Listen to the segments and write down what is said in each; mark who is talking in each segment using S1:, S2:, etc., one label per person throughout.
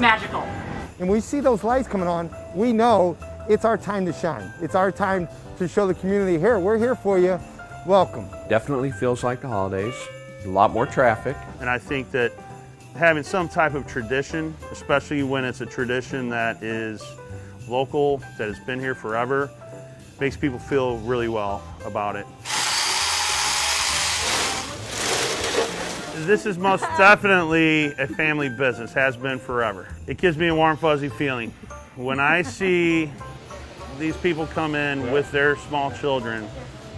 S1: magical.
S2: And we see those lights coming on, we know it's our time to shine. It's our time to show the community, here, we're here for you, welcome.
S3: Definitely feels like the holidays, a lot more traffic.
S4: And I think that having some type of tradition, especially when it's a tradition that is local, that has been here forever, makes people feel really well about it. This is most definitely a family business, has been forever. It gives me a warm, fuzzy feeling. When I see these people come in with their small children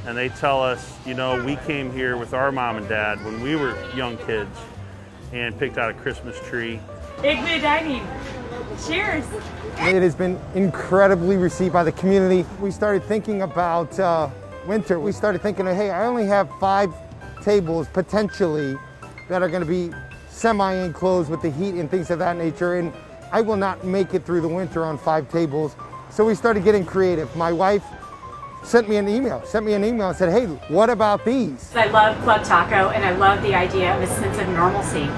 S4: and they tell us, you know, we came here with our mom and dad when we were young kids and picked out a Christmas tree.
S1: Igloo dining. Cheers.
S2: It has been incredibly received by the community. We started thinking about winter. We started thinking, hey, I only have 5 tables potentially that are going to be semi-enclosed with the heat and things of that nature, and I will not make it through the winter on 5 tables. So we started getting creative. My wife sent me an email and said, hey, what about these?
S1: I love Club Taco, and I love the idea of a sense of normalcy.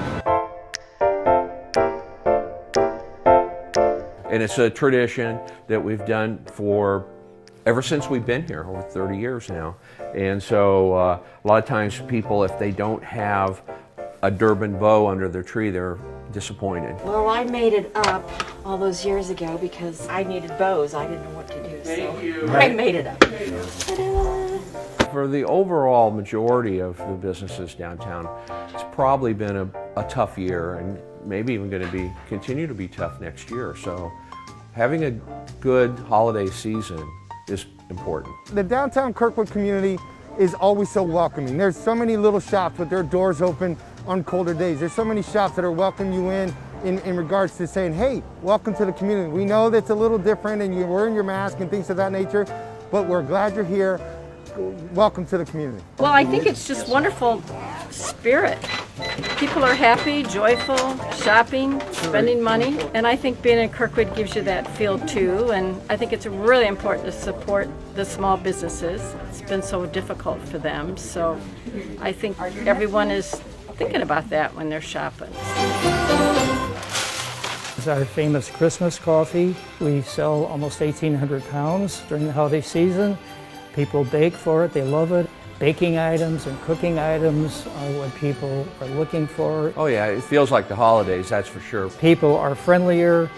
S3: And it's a tradition that we've done for ever since we've been here, over 30 years now. And so a lot of times people, if they don't have a Durban bow under their tree, they're disappointed.
S5: Well, I made it up all those years ago because I needed bows. I didn't know what to do, so I made it up. Ta-da!
S3: For the overall majority of the businesses downtown, it's probably been a tough year, and maybe even going to continue to be tough next year. So having a good holiday season is important.
S2: The downtown Kirkwood community is always so welcoming. There's so many little shops with their doors open on colder days. There's so many shops that are welcoming you in regards to saying, hey, welcome to the community. We know that's a little different and you're wearing your mask and things of that nature, but we're glad you're here. Welcome to the community.
S6: Well, I think it's just wonderful spirit. People are happy, joyful, shopping, spending money, and I think being in Kirkwood gives you that feel too, and I think it's really important to support the small businesses. It's been so difficult for them, so I think everyone is thinking about that when they're shopping.
S7: It's our famous Christmas coffee. We sell almost 1,800 pounds during the holiday season. People bake for it, they love it. Baking items and cooking items are what people are looking for.
S3: Oh yeah, it feels like the holidays, that's for sure.
S7: People are friendlier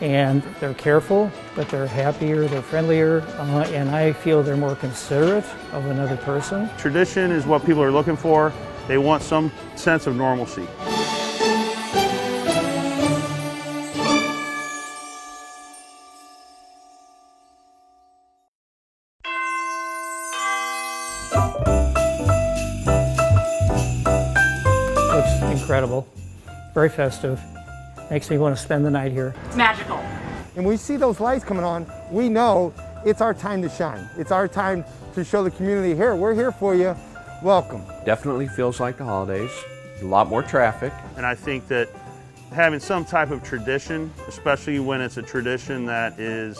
S7: and they're careful, but they're happier, they're friendlier, and I feel they're more considerate of another person.
S4: Tradition is what people are looking for. They want some sense of normalcy.
S7: Looks incredible, very festive, makes me want to spend the night here.
S1: It's magical.
S2: And we see those lights coming on, we know it's our time to shine. It's our time to show the community, here, we're here for you, welcome.
S3: Definitely feels like the holidays, a lot more traffic.
S4: And I think that having some type of tradition, especially when it's a tradition that is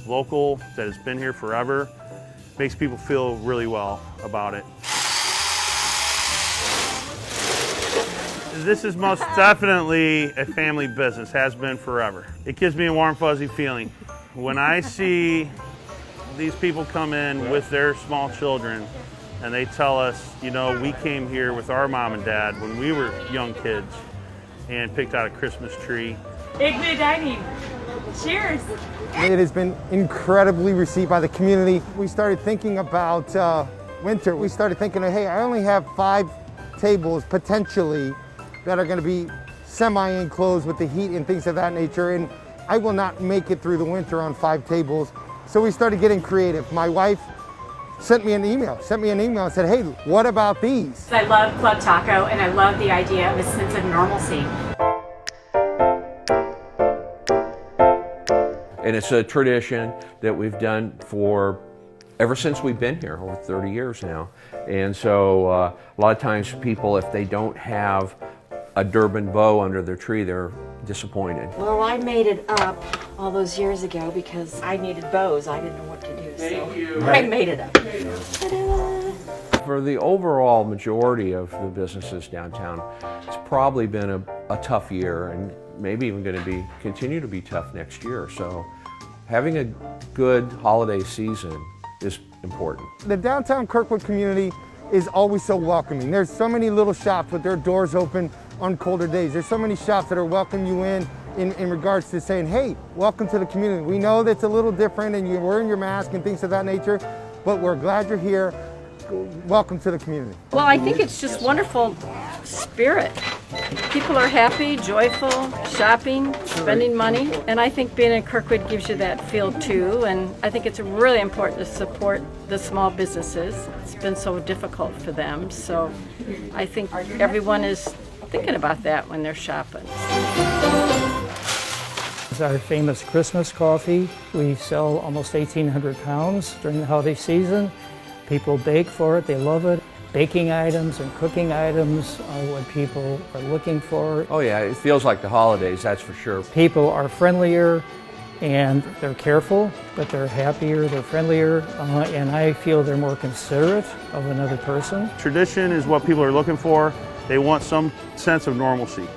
S4: local, that has been here forever, makes people feel really well about it. This is most definitely a family business, has been forever. It gives me a warm, fuzzy feeling. When I see these people come in with their small children and they tell us, you know, we came here with our mom and dad when we were young kids and picked out a Christmas tree.
S1: Igloo dining. Cheers.
S2: It has been incredibly received by the community. We started thinking about winter. We started thinking, hey, I only have 5 tables potentially that are going to be semi-enclosed with the heat and things of that nature, and I will not make it through the winter on 5 tables. So we started getting creative. My wife sent me an email and said, hey, what about these?
S1: I love Club Taco, and I love the idea of a sense of normalcy.
S3: And it's a tradition that we've done for ever since we've been here, over 30 years now. And so a lot of times people, if they don't have a Durban bow under their tree, they're disappointed.
S5: Well, I made it up all those years ago because I needed bows. I didn't know what to do, so I made it up. Ta-da!
S3: For the overall majority of the businesses downtown, it's probably been a tough year and maybe even going to continue to be tough next year. So having a good holiday season is important.
S2: The downtown Kirkwood community is always so welcoming. There's so many little shops with their doors open on colder days. There's so many shops that are welcoming you in regards to saying, hey, welcome to the community. We know that's a little different and you're wearing your mask and things of that nature, but we're glad you're here. Welcome to the community.
S6: Well, I think it's just wonderful spirit. People are happy, joyful, shopping, spending money, and I think being in Kirkwood gives you that feel too, and I think it's really important to support the small businesses. It's been so difficult for them, so I think everyone is thinking about that when they're shopping.
S7: It's our famous Christmas coffee. We sell almost 1,800 pounds during the holiday season. People bake for it, they love it. Baking items and cooking items are what people are looking for.
S3: Oh yeah, it feels like the holidays, that's for sure.
S7: People are friendlier and they're careful, but they're happier, they're friendlier, and I feel they're more considerate of another person.
S4: Tradition is what people are looking for. They want some sense of normalcy.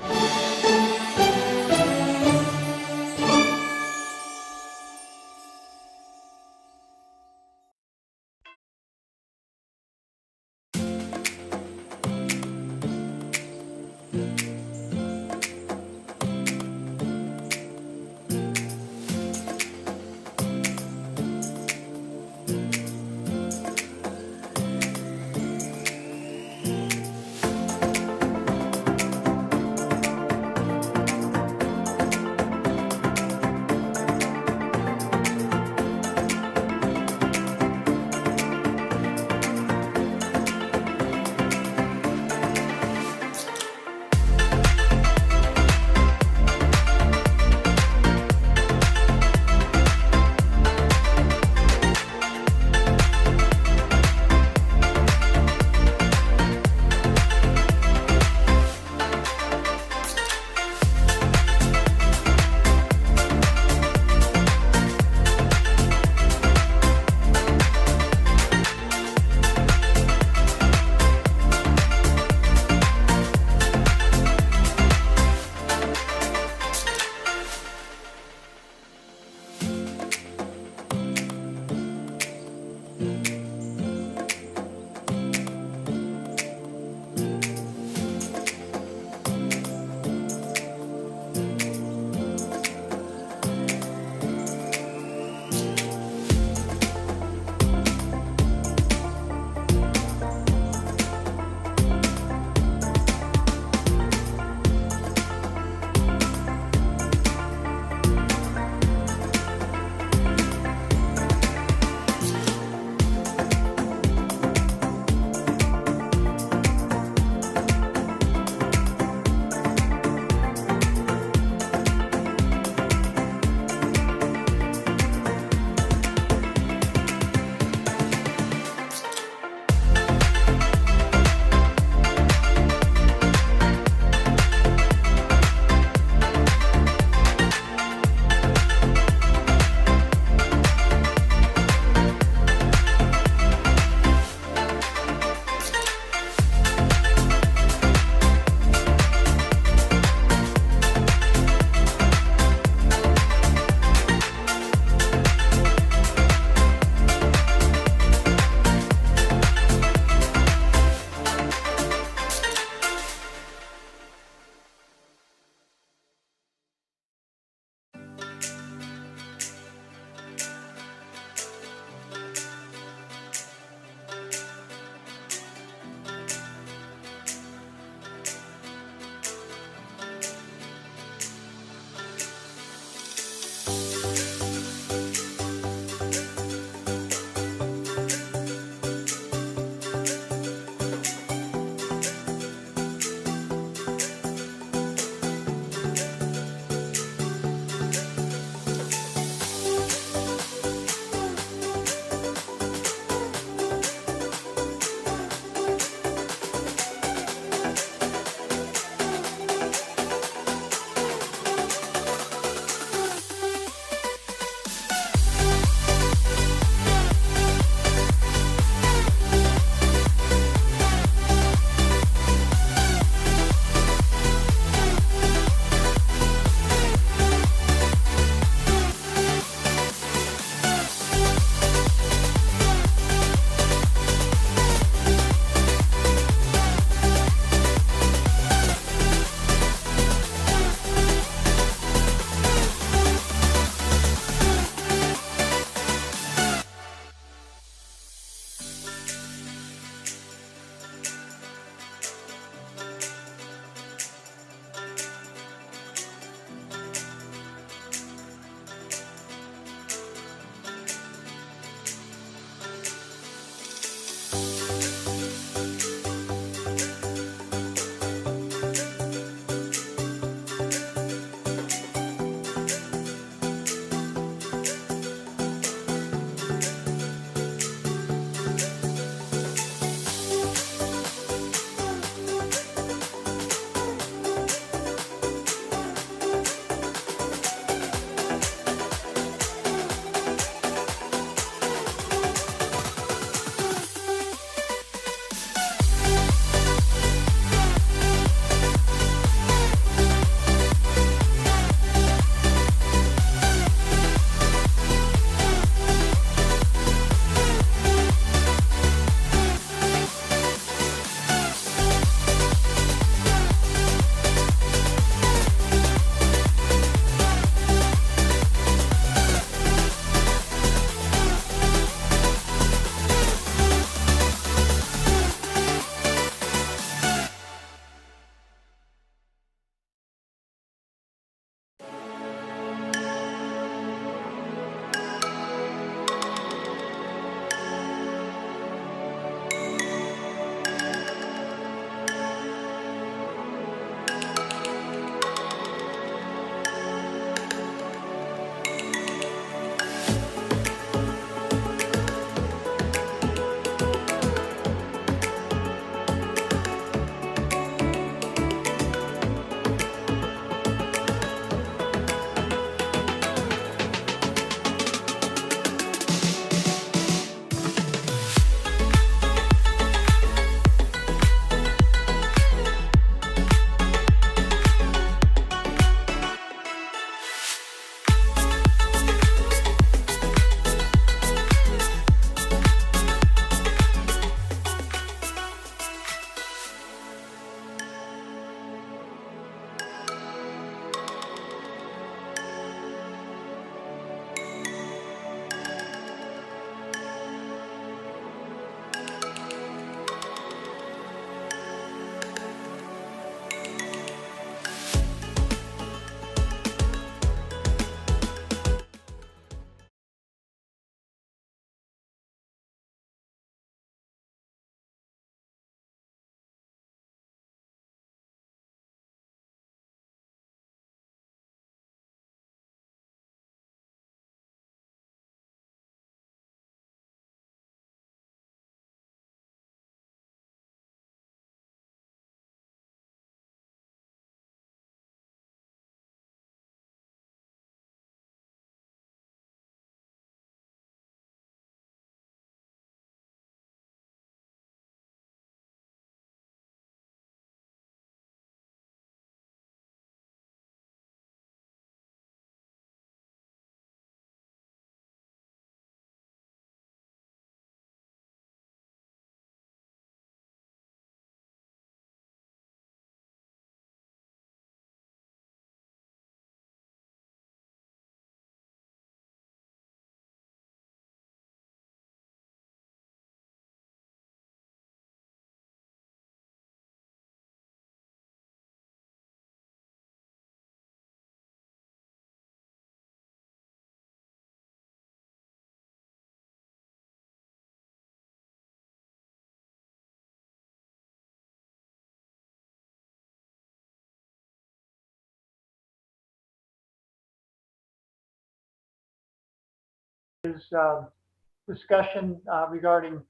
S8: discussion regarding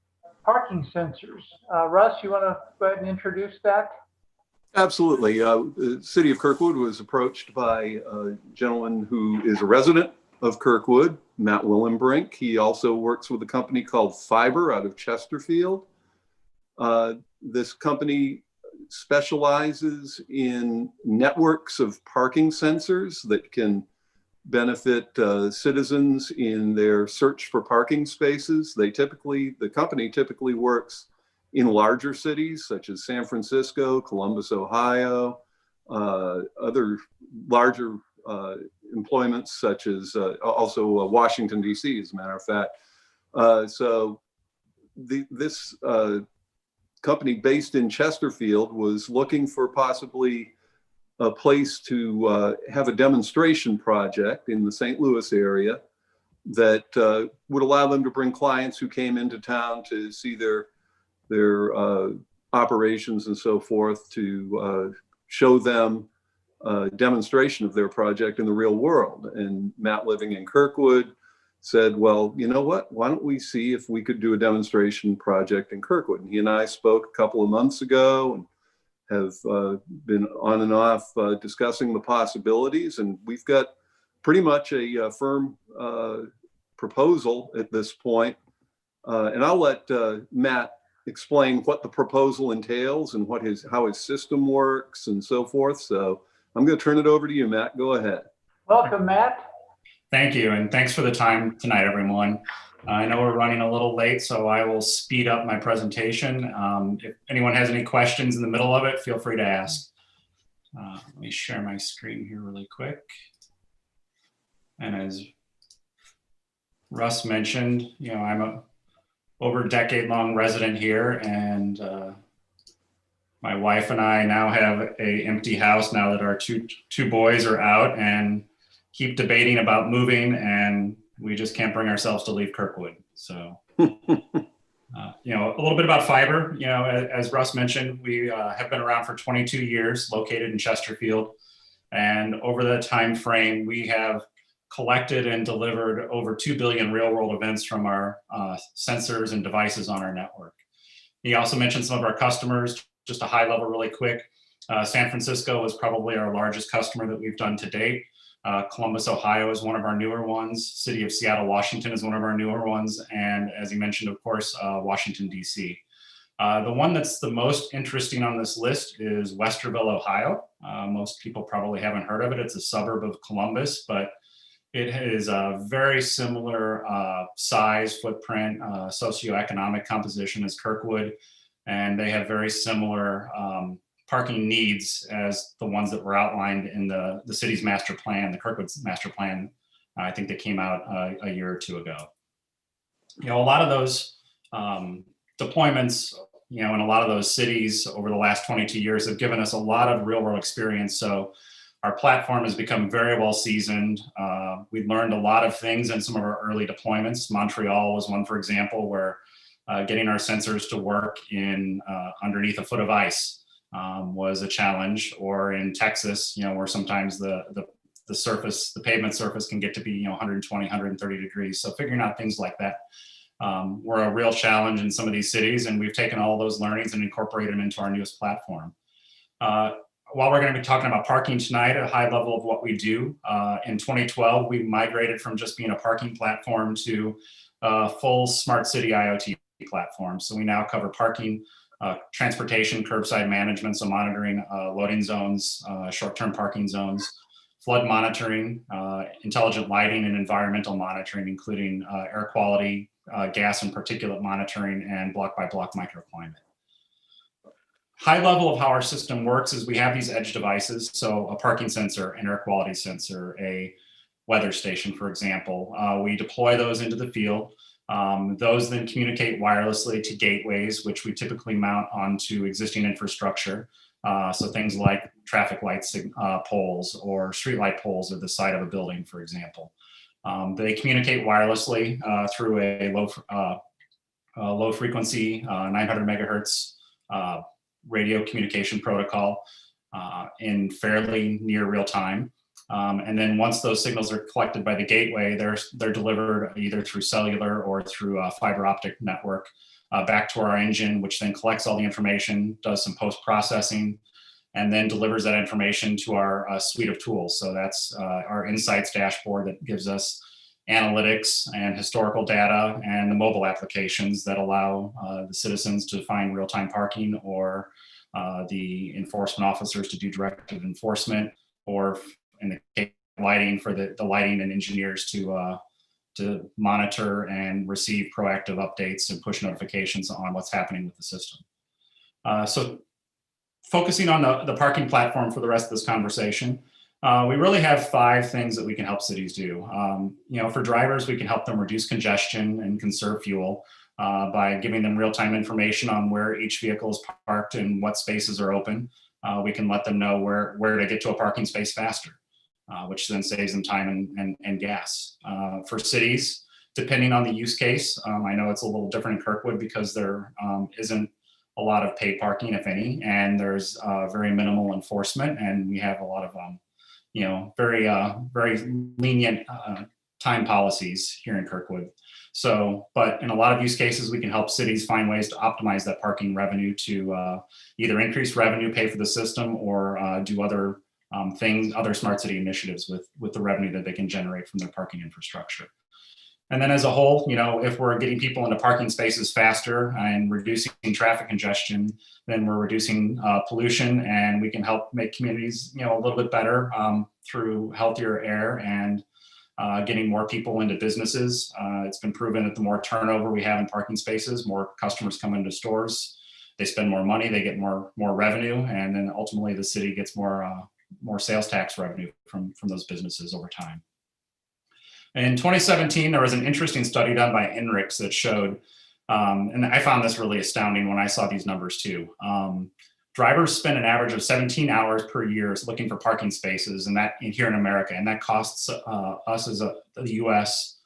S8: parking sensors. Russ, you want to go ahead and introduce that?
S9: Absolutely. The city of Kirkwood was approached by a gentleman who is a resident of Kirkwood, Matt Willenbrink. He also works with a company called Fiber out of Chesterfield. This company specializes in networks of parking sensors that can benefit citizens in their search for parking spaces. The company typically works in larger cities such as San Francisco, Columbus, Ohio, other larger employments such as also Washington, D.C., as a matter of fact. This company based in Chesterfield was looking for possibly a place to have a demonstration project in the St. Louis area that would allow them to bring clients who came into town to see their operations and so forth, to show them a demonstration of their project in the real world. And Matt, living in Kirkwood, said, well, you know what, why don't we see if we could do a demonstration project in Kirkwood? And he and I spoke a couple of months ago and have been on and off discussing the possibilities. And we've got pretty much a firm proposal at this point. And I'll let Matt explain what the proposal entails and how his system works and so forth. So I'm going to turn it over to you, Matt. Go ahead.
S8: Welcome, Matt.
S10: Thank you, and thanks for the time tonight, everyone. I know we're running a little late, so I will speed up my presentation. If anyone has any questions in the middle of it, feel free to ask. Let me share my screen here really quick. And as Russ mentioned, I'm a over decade-long resident here, and my wife and I now have an empty house now that our two boys are out, and keep debating about moving, and we just can't bring ourselves to leave Kirkwood. So, a little bit about Fiber. As Russ mentioned, we have been around for 22 years, located in Chesterfield, and over the time frame, we have collected and delivered over 2 billion real-world events from our sensors and devices on our network. He also mentioned some of our customers, just a high level really quick. San Francisco is probably our largest customer that we've done to date. Columbus, Ohio is one of our newer ones. City of Seattle, Washington is one of our newer ones. And as he mentioned, of course, Washington, D.C. The one that's the most interesting on this list is Westerville, Ohio. Most people probably haven't heard of it. It's a suburb of Columbus, but it is a very similar size, footprint, socioeconomic composition as Kirkwood. And they have very similar parking needs as the ones that were outlined in the city's master plan, the Kirkwood's master plan. I think that came out a year or two ago. A lot of those deployments, in a lot of those cities over the last 22 years have given us a lot of real world experience. So our platform has become very well seasoned. We learned a lot of things in some of our early deployments. Montreal was one, for example, where getting our sensors to work in underneath a foot of ice was a challenge, or in Texas, where sometimes the pavement surface can get to be 120, 130 degrees. So figuring out things like that were a real challenge in some of these cities, and we've taken all those learnings and incorporated them into our newest platform. While we're going to be talking about parking tonight, a high level of what we do, in 2012, we migrated from just being a parking platform to a full smart city IoT platform. So we now cover parking, transportation, curbside management, so monitoring loading zones, short-term parking zones, flood monitoring, intelligent lighting, and environmental monitoring, including air quality, gas and particulate monitoring, and block-by-block microclimate. High level of how our system works is we have these edge devices, so a parking sensor, an air quality sensor, a weather station, for example. We deploy those into the field. Those then communicate wirelessly to gateways, which we typically mount onto existing infrastructure. So things like traffic lights poles or street light poles at the side of a building, for example. They communicate wirelessly through a low frequency 900 megahertz radio communication protocol in fairly near real time. And then once those signals are collected by the gateway, they're delivered either through cellular or through a fiber optic network back to our engine, which then collects all the information, does some post-processing, and then delivers that information to our suite of tools. So that's our insights dashboard that gives us analytics and historical data, and the mobile applications that allow the citizens to find real-time parking, or the enforcement officers to do directive enforcement, or in the case of lighting, for the lighting and engineers to monitor and receive proactive updates and push notifications on what's happening with the system. So focusing on the parking platform for the rest of this conversation, we really have 5 things that we can help cities do. For drivers, we can help them reduce congestion and conserve fuel by giving them real-time information on where each vehicle is parked and what spaces are open. We can let them know where to get to a parking space faster, which then saves them time and gas. For cities, depending on the use case, I know it's a little different in Kirkwood because there isn't a lot of paid parking, if any, and there's very minimal enforcement, and we have a lot of very lenient time policies here in Kirkwood. So, but in a lot of use cases, we can help cities find ways to optimize that parking revenue to either increase revenue, pay for the system, or do other things, other smart city initiatives with the revenue that they can generate from their parking infrastructure. And then as a whole, if we're getting people into parking spaces faster and reducing traffic congestion, then we're reducing pollution, and we can help make communities, a little bit better through healthier air and getting more people into businesses. It's been proven that the more turnover we have in parking spaces, more customers come into stores, they spend more money, they get more revenue, and then ultimately the city gets more sales tax revenue from those businesses over time. In 2017, there was an interesting study done by INRIX that showed, and I found this really astounding when I saw these numbers too. Drivers spend an average of 17 hours per year looking for parking spaces, and that here in America, and that costs us as the U.S.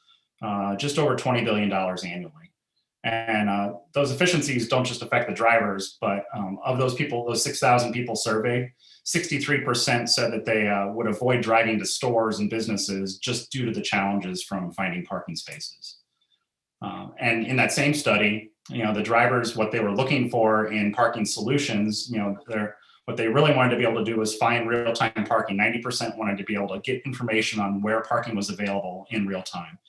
S10: Just over $20 billion annually. And those efficiencies don't just affect the drivers, but of those people, those 6,000 people surveyed, 63% said that they would avoid driving to stores and businesses just due to the challenges from finding parking spaces. And in that same study, the drivers, what they were looking for in parking solutions, what they really wanted to be able to do was find real-time parking. 90% wanted to be able to get information on where parking was available in real time.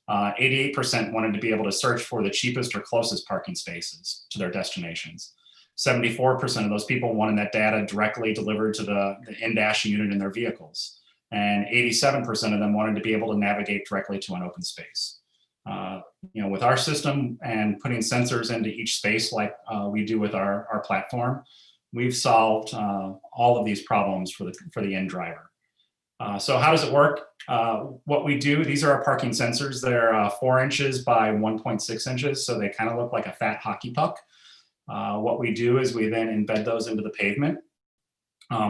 S10: 88% wanted to be able to search for the cheapest or closest parking spaces to their destinations. 74% of those people wanted that data directly delivered to the in-dash unit in their vehicles. And 87% of them wanted to be able to navigate directly to an open space. With our system and putting sensors into each space like we do with our platform, we've solved all of these problems for the end driver. So how does it work? What we do, these are our parking sensors. They're 4 inches by 1.6 inches, so they kind of look like a fat hockey puck. What we do is we then embed those into the pavement.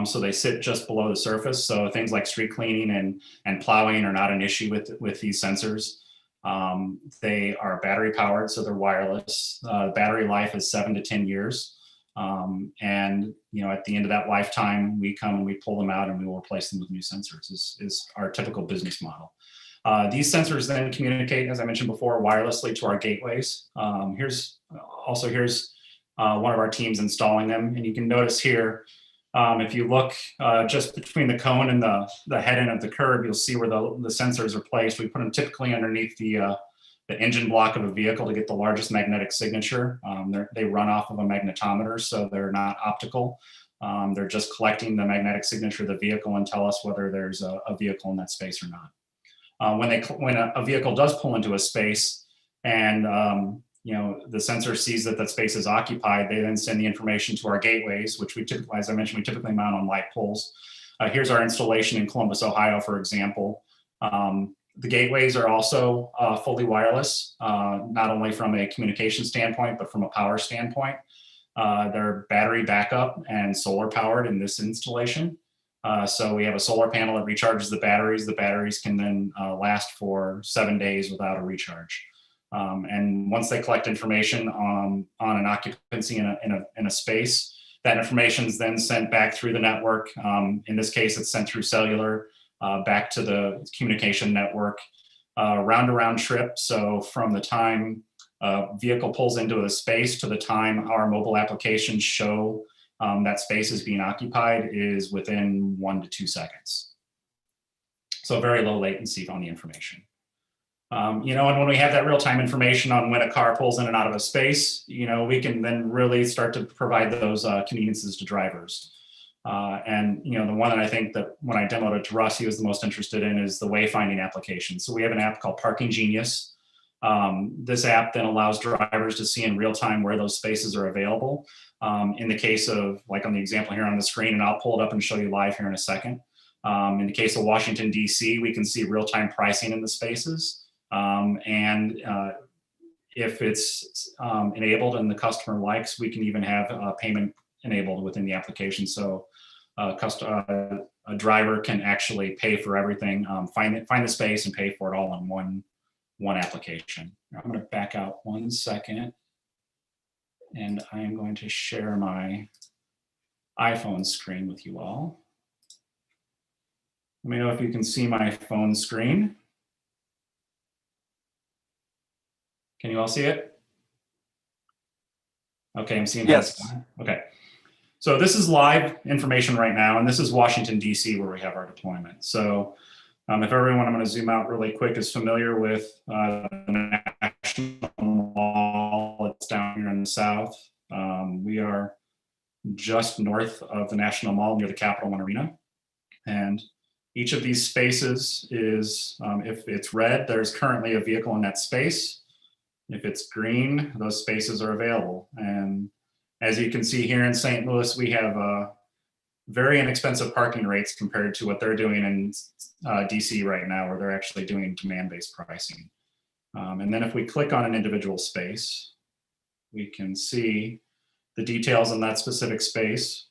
S10: So they sit just below the surface. So things like street cleaning and plowing are not an issue with these sensors. They are battery powered, so they're wireless. Battery life is 7 to 10 years. And at the end of that lifetime, we come and we pull them out and we will replace them with new sensors is our typical business model. These sensors then communicate, as I mentioned before, wirelessly to our gateways. Here's one of our teams installing them. And you can notice here, if you look just between the cone and the head end of the curb, you'll see where the sensors are placed. We put them typically underneath the engine block of a vehicle to get the largest magnetic signature. They run off of a magnetometer, so they're not optical. They're just collecting the magnetic signature of the vehicle and tell us whether there's a vehicle in that space or not. When a vehicle does pull into a space and the sensor sees that space is occupied, they then send the information to our gateways, which as I mentioned, we typically mount on light poles. Here's our installation in Columbus, Ohio, for example. The gateways are also fully wireless, not only from a communication standpoint, but from a power standpoint. They're battery backup and solar powered in this installation. So we have a solar panel that recharges the batteries. The batteries can then last for 7 days without a recharge. And once they collect information on an occupancy in a space, that information is then sent back through the network. In this case, it's sent through cellular back to the communication network, round-to-round trip. So from the time a vehicle pulls into a space to the time our mobile applications show that space is being occupied is within 1 to 2 seconds. So very low latency on the information. And when we have that real-time information on when a car pulls in and out of a space, we can then really start to provide those conveniences to drivers. The one that I think that when I demoed it to Russ, he was the most interested in is the wayfinding application. So we have an app called Parking Genius. This app then allows drivers to see in real time where those spaces are available. In the case of, like on the example here on the screen, and I'll pull it up and show you live here in a second. In the case of Washington, D.C., we can see real-time pricing in the spaces. If it's enabled and the customer likes, we can even have payment enabled within the application. So a driver can actually pay for everything, find the space and pay for it all in one application. I'm going to back out 1 second, and I am going to share my iPhone screen with you all. Let me know if you can see my phone screen. Can you all see it? Okay, I'm seeing
S9: yes.
S10: Okay. So this is live information right now, and this is Washington, D.C., where we have our deployment. So if everyone, I'm going to zoom out really quick, is familiar with the National Mall, it's down here in the south. We are just north of the National Mall near the Capital One Arena. And each of these spaces is, if it's red, there's currently a vehicle in that space. If it's green, those spaces are available. And as you can see here in St. Louis, we have very inexpensive parking rates compared to what they're doing in DC right now, where they're actually doing demand-based pricing. And then if we click on an individual space, we can see the details on that specific space,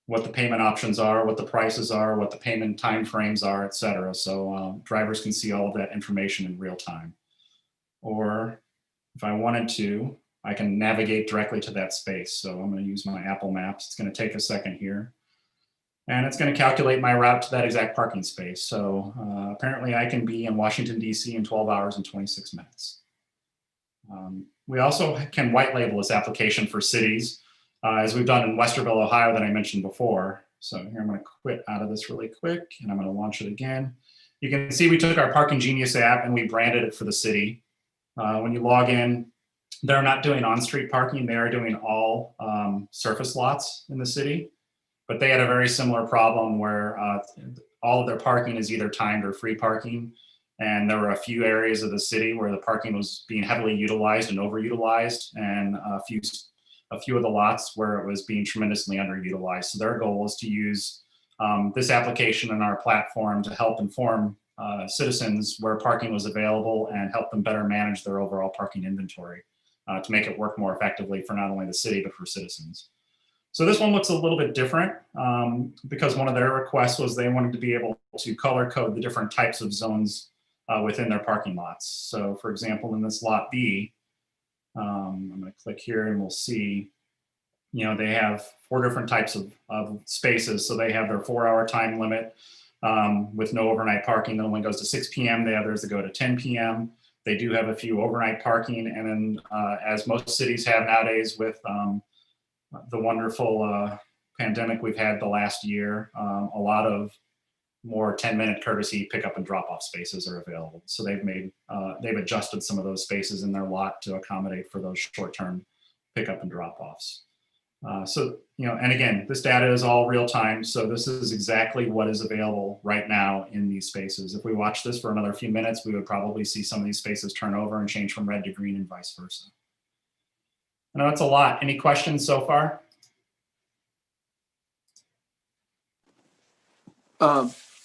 S10: what the payment options are, what the prices are, what the payment timeframes are, et cetera. So drivers can see all of that information in real time. Or if I wanted to, I can navigate directly to that space. So I'm going to use my Apple Maps. It's going to take a second here. And it's going to calculate my route to that exact parking space. So apparently I can be in Washington, D.C. in 12 hours and 26 minutes. We also can white label this application for cities, as we've done in Westerville, Ohio, that I mentioned before. So here I'm going to quit out of this really quick, and I'm going to launch it again. You can see we took our Parking Genius app and we branded it for the city. When you log in, they're not doing on-street parking. They are doing all surface lots in the city. But they had a very similar problem where all of their parking is either timed or free parking. And there were a few areas of the city where the parking was being heavily utilized and overutilized, and a few of the lots where it was being tremendously underutilized. So their goal was to use this application and our platform to help inform citizens where parking was available and help them better manage their overall parking inventory to make it work more effectively for not only the city, but for citizens. So this one looks a little bit different because one of their requests was they wanted to be able to color code the different types of zones within their parking lots. So for example, in this lot B, I'm going to click here and we'll see, they have 4 different types of spaces. So they have their 4-hour time limit with no overnight parking that only goes to 6 p.m. They have others that go to 10 p.m. They do have a few overnight parking. And then as most cities have nowadays with the wonderful pandemic we've had the last year, a lot of more 10-minute courtesy pickup and drop-off spaces are available. So they've adjusted some of those spaces in their lot to accommodate for those short-term pickup and drop-offs. And again, this data is all real time. So this is exactly what is available right now in these spaces. If we watch this for another few minutes, we would probably see some of these spaces turn over and change from red to green and vice versa. I know that's a lot. Any questions so far?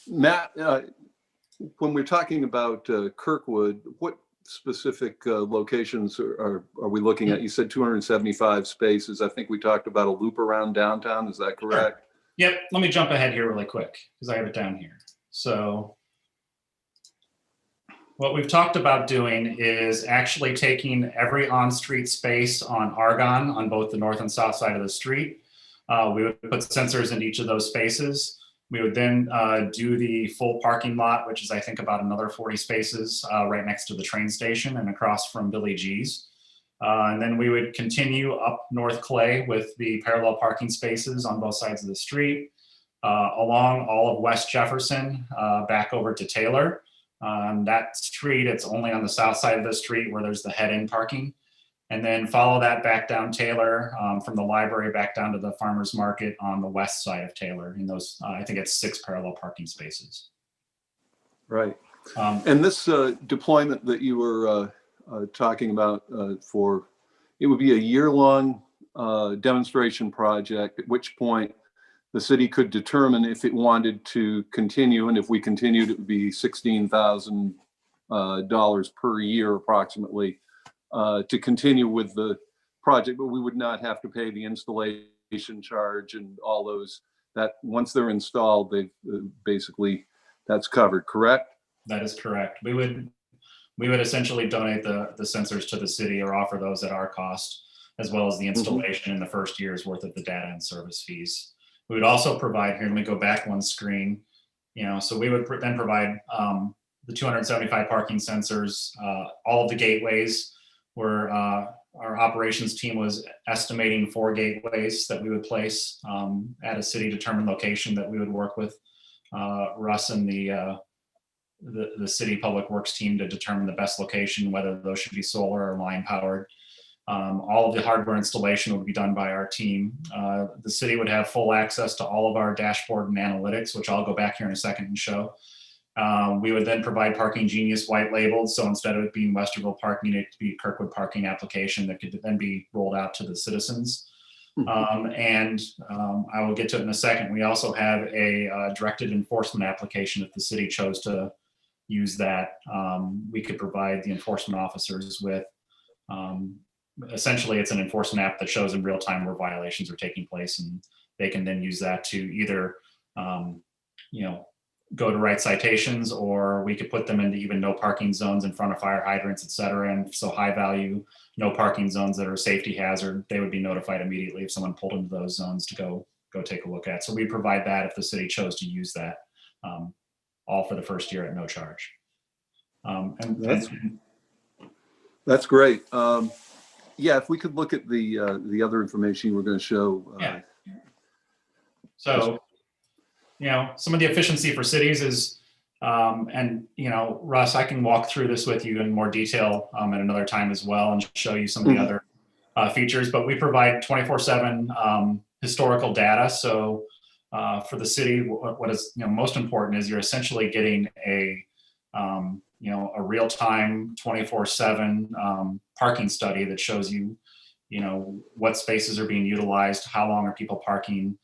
S9: Matt, when we're talking about Kirkwood, what specific locations are we looking at? You said 275 spaces. I think we talked about a loop around downtown. Is that correct?
S10: Sure. Yep. Let me jump ahead here really quick because I have it down here. So what we've talked about doing is actually taking every on-street space on Argonne on both the north and south side of the street. We would put sensors in each of those spaces. We would then do the full parking lot, which is I think about another 40 spaces right next to the train station and across from Billy G's. And then we would continue up North Clay with the parallel parking spaces on both sides of the street, along all of West Jefferson, back over to Taylor. That street, it's only on the south side of the street where there's the head-in parking. And then follow that back down Taylor, from the library back down to the farmer's market on the west side of Taylor. In those, I think it's 6 parallel parking spaces.
S9: Right. And this deployment that you were talking about it would be a year-long demonstration project, at which point the city could determine if it wanted to continue, and if we continued, it would be $16,000 per year approximately to continue with the project, but we would not have to pay the installation charge and all those. That once they're installed, they basically that's covered. Correct?
S10: That is correct. We would essentially donate the sensors to the city or offer those at our cost, as well as the installation in the first year's worth of the data and service fees. We would also provide, here, let me go back one screen, so we would then provide the 275 parking sensors, all of the gateways where our operations team was estimating 4 gateways that we would place at a city determined location that we would work with Russ and the city public works team to determine the best location, whether those should be solar or line powered. All of the hardware installation would be done by our team. The city would have full access to all of our dashboard and analytics, which I'll go back here in a second and show. We would then provide Parking Genius white labeled. So instead of it being Westerville parking, it could be Kirkwood parking application that could then be rolled out to the citizens. I will get to it in a second. We also have a directed enforcement application. If the city chose to use that, we could provide the enforcement officers with, essentially it's an enforcement app that shows in real time where violations are taking place, and they can then use that to either, go to write citations, or we could put them into even no parking zones in front of fire hydrants, et cetera. And so high value, no parking zones that are a safety hazard, they would be notified immediately if someone pulled into those zones to go take a look at. So we provide that if the city chose to use that, all for the first year at no charge.
S9: That's great. Yeah, if we could look at the other information you were going to show.
S10: Yeah. So, some of the efficiency for cities is, Russ, I can walk through this with you in more detail at another time as well and show you some of the other features, but we provide 24/7 historical data. So for the city, what is most important is you're essentially getting a real-time 24/7 parking study that shows you, what spaces are being utilized, how long are people parking,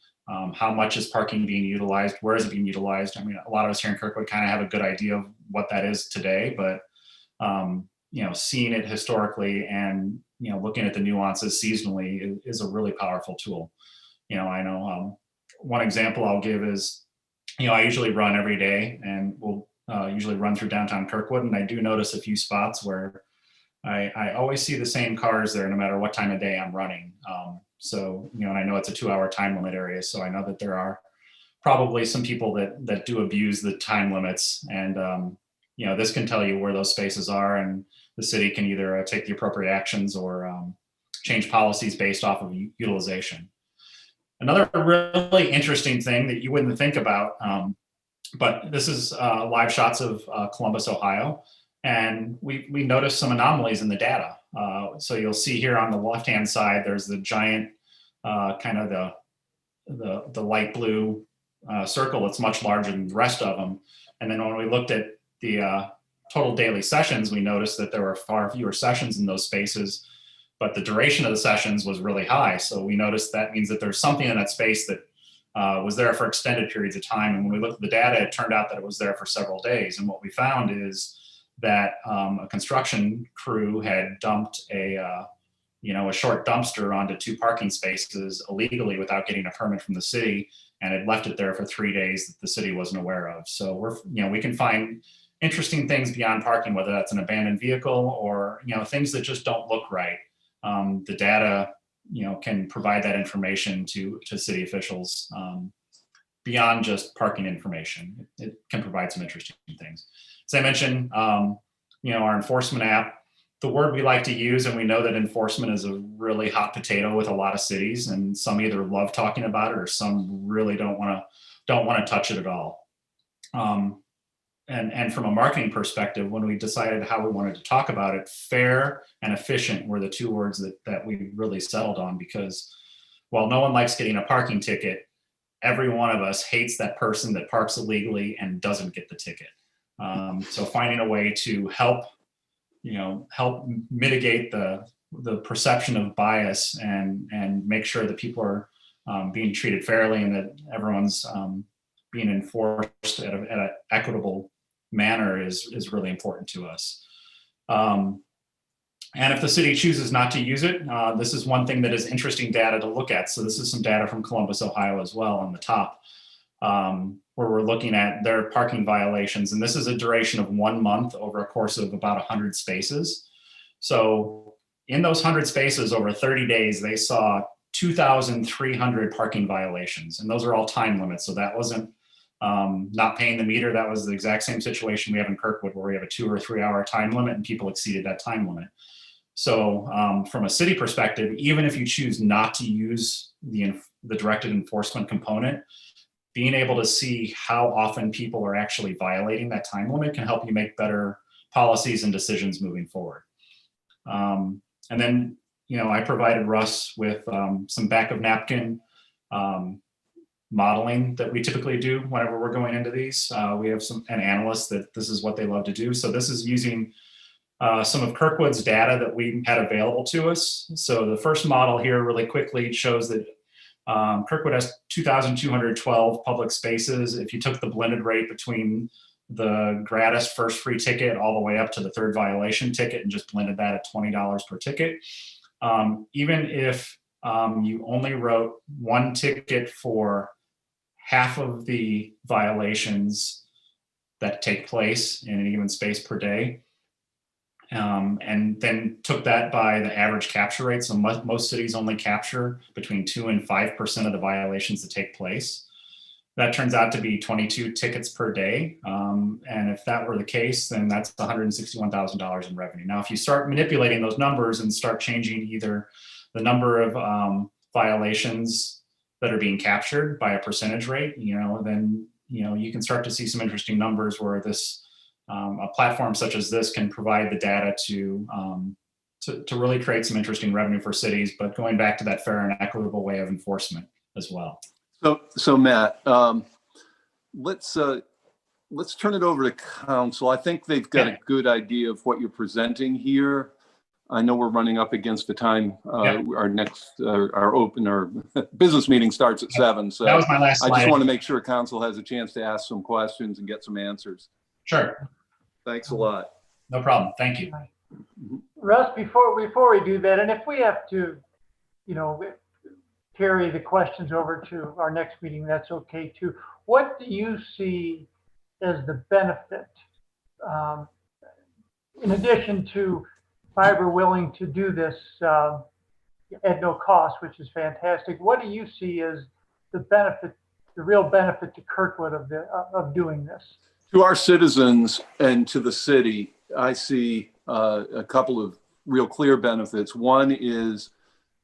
S10: how much is parking being utilized, where is it being utilized. I mean, a lot of us here in Kirkwood kind of have a good idea of what that is today, but seeing it historically and looking at the nuances seasonally is a really powerful tool. I know one example I'll give is, I usually run every day, and we'll usually run through downtown Kirkwood, and I do notice a few spots where I always see the same cars there no matter what time of day I'm running. And I know it's a 2-hour time limit area, so I know that there are probably some people that do abuse the time limits, and this can tell you where those spaces are, and the city can either take the appropriate actions or change policies based off of utilization. Another really interesting thing that you wouldn't think about, but this is live shots of Columbus, Ohio, and we noticed some anomalies in the data. So you'll see here on the left-hand side, there's the giant kind of the light blue circle that's much larger than the rest of them. And then when we looked at the total daily sessions, we noticed that there were far fewer sessions in those spaces, but the duration of the sessions was really high. So we noticed that means that there's something in that space that was there for extended periods of time. And when we looked at the data, it turned out that it was there for several days. And what we found is that a construction crew had dumped a short dumpster onto 2 parking spaces illegally without getting a permit from the city, and had left it there for 3 days that the city wasn't aware of. So we can find interesting things beyond parking, whether that's an abandoned vehicle or things that just don't look right. The data can provide that information to city officials beyond just parking information. It can provide some interesting things. As I mentioned, our enforcement app, the word we like to use, and we know that enforcement is a really hot potato with a lot of cities, and some either love talking about it or some really don't want to touch it at all. And from a marketing perspective, when we decided how we wanted to talk about it, fair and efficient were the two words that we really settled on, because while no one likes getting a parking ticket, every one of us hates that person that parks illegally and doesn't get the ticket. So finding a way to help mitigate the perception of bias and make sure that people are being treated fairly and that everyone's being enforced at an equitable manner is really important to us. And if the city chooses not to use it, this is one thing that is interesting data to look at. So this is some data from Columbus, Ohio as well on the top, where we're looking at their parking violations. And this is a duration of 1 month over a course of about 100 spaces. So in those 100 spaces over 30 days, they saw 2,300 parking violations. And those are all time limits. So that wasn't not paying the meter. That was the exact same situation we have in Kirkwood, where we have a 2 or 3 hour time limit and people exceeded that time limit. So from a city perspective, even if you choose not to use the directed enforcement component, being able to see how often people are actually violating that time limit can help you make better policies and decisions moving forward. And then, I provided Russ with some back of napkin modeling that we typically do whenever we're going into these. We have an analyst that this is what they love to do. So this is using some of Kirkwood's data that we had available to us. So the first model here really quickly shows that Kirkwood has 2,212 public spaces. If you took the blended rate between the gratis first free ticket all the way up to the third violation ticket and just blended that at $20 per ticket, even if you only wrote one ticket for half of the violations that take place in any given space per day, and then took that by the average capture rate. So most cities only capture between 2 and 5% of the violations that take place. That turns out to be 22 tickets per day. And if that were the case, then that's $161,000 in revenue. Now, if you start manipulating those numbers and start changing either the number of violations that are being captured by a percentage rate, then you can start to see some interesting numbers where this a platform such as this can provide the data to really create some interesting revenue for cities, but going back to that fair and equitable way of enforcement as well.
S9: So Matt, let's turn it over to council. I think they've got a good idea of what you're presenting here. I know we're running up against the time. Our next, our business meeting starts at 7. So
S10: that was my last slide.
S9: I just want to make sure council has a chance to ask some questions and get some answers.
S10: Sure.
S9: Thanks a lot.
S10: No problem. Thank you.
S8: Russ, before we do that, and if we have to, carry the questions over to our next meeting, that's okay too. What do you see as the benefit, in addition to Fiber willing to do this at no cost, which is fantastic? What do you see as the benefit, the real benefit to Kirkwood of doing this?
S9: To our citizens and to the city, I see a couple of real clear benefits. One is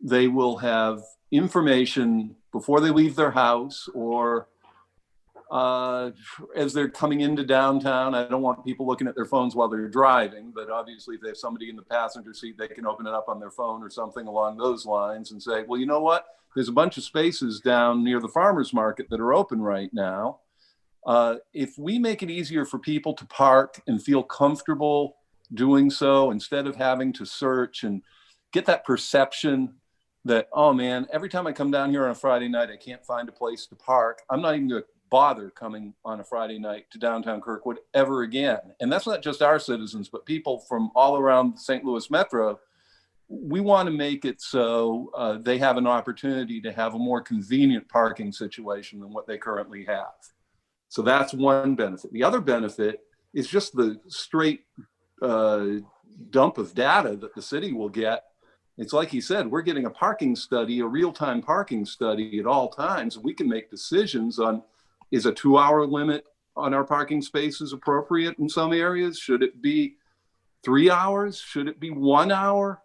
S9: they will have information before they leave their house or as they're coming into downtown. I don't want people looking at their phones while they're driving, but obviously if they have somebody in the passenger seat, they can open it up on their phone or something along those lines and say, well, you know what? There's a bunch of spaces down near the farmer's market that are open right now. If we make it easier for people to park and feel comfortable doing so, instead of having to search and get that perception that, oh man, every time I come down here on a Friday night, I can't find a place to park. I'm not even going to bother coming on a Friday night to downtown Kirkwood ever again. And that's not just our citizens, but people from all around the St. Louis Metro. We want to make it so they have an opportunity to have a more convenient parking situation than what they currently have. So that's one benefit. The other benefit is just the straight dump of data that the city will get. It's like he said, we're getting a parking study, a real-time parking study at all times. And we can make decisions on Is a 2-hour limit on our parking spaces appropriate in some areas? Should it be 3 hours? Should it be 1 hour?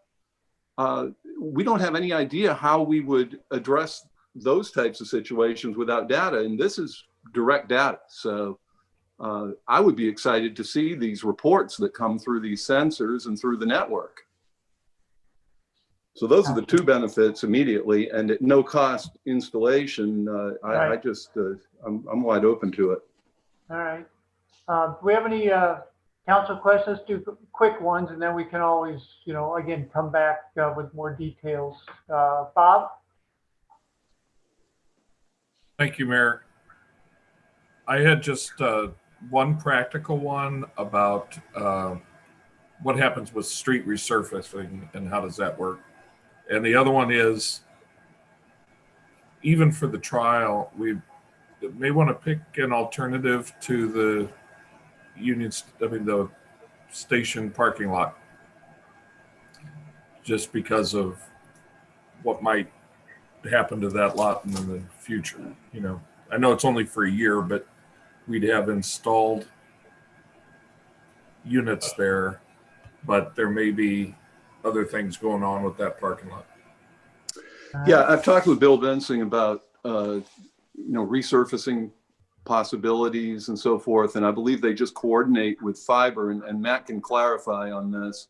S9: We don't have any idea how we would address those types of situations without data, and this is direct data. So I would be excited to see these reports that come through these sensors and through the network. So those are the two benefits immediately, and at no cost installation.
S8: Right.
S9: I'm wide open to it.
S8: All right. Do we have any council questions? Do quick ones, and then we can always, again, come back with more details. Bob?
S11: Thank you, Mayor. I had just one practical one about what happens with street resurfacing and how does that work? And the other one is, even for the trial, we may want to pick an alternative to the the station parking lot, just because of what might happen to that lot in the future. I know it's only for a year, but we'd have installed units there, but there may be other things going on with that parking lot.
S9: Yeah, I've talked with Bill Bensing about resurfacing possibilities and so forth, and I believe they just coordinate with fiber, and Matt can clarify on this,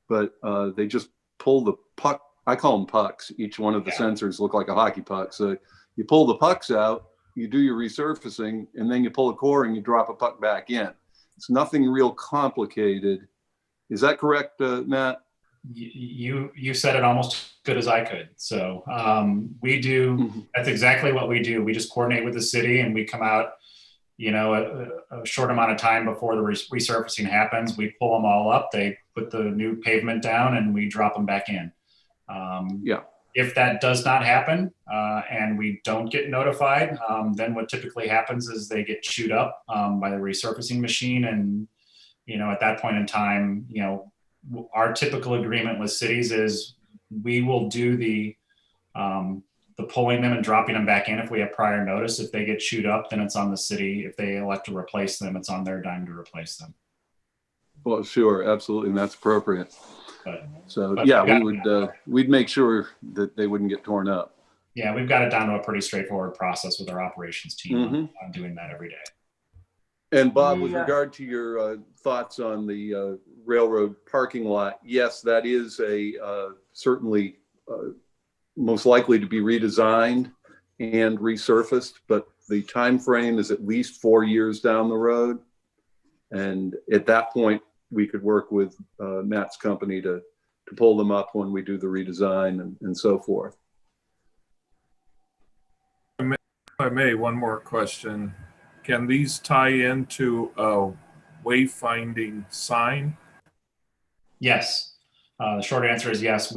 S9: but they just pull the puck. I call them pucks. Each one of the sensors look like a hockey puck. So you pull the pucks out, you do your resurfacing, and then you pull a core and you drop a puck back in. It's nothing real complicated. Is that correct, Matt?
S10: You said it almost as good as I could. So we do, that's exactly what we do. We just coordinate with the city, and we come out, a short amount of time before the resurfacing happens. We pull them all up, they put the new pavement down, and we drop them back in. If that does not happen and we don't get notified, then what typically happens is they get chewed up by the resurfacing machine. And, at that point in time, our typical agreement with cities is we will do the pulling them and dropping them back in if we have prior notice. If they get chewed up, then it's on the city. If they elect to replace them, it's on their dime to replace them.
S9: Well, sure, absolutely, and that's appropriate.
S10: But
S9: yeah, we'd make sure that they wouldn't get torn up.
S10: Yeah, we've got it down to a pretty straightforward process with our operations team on doing that every day.
S9: And Bob, with regard to your thoughts on the railroad parking lot, yes, that is certainly most likely to be redesigned and resurfaced, but the time frame is at least 4 years down the road. And at that point, we could work with Matt's company to pull them up when we do the redesign and so forth.
S11: If I may, one more question. Can these tie into a wayfinding sign?
S10: Yes. The short answer is yes.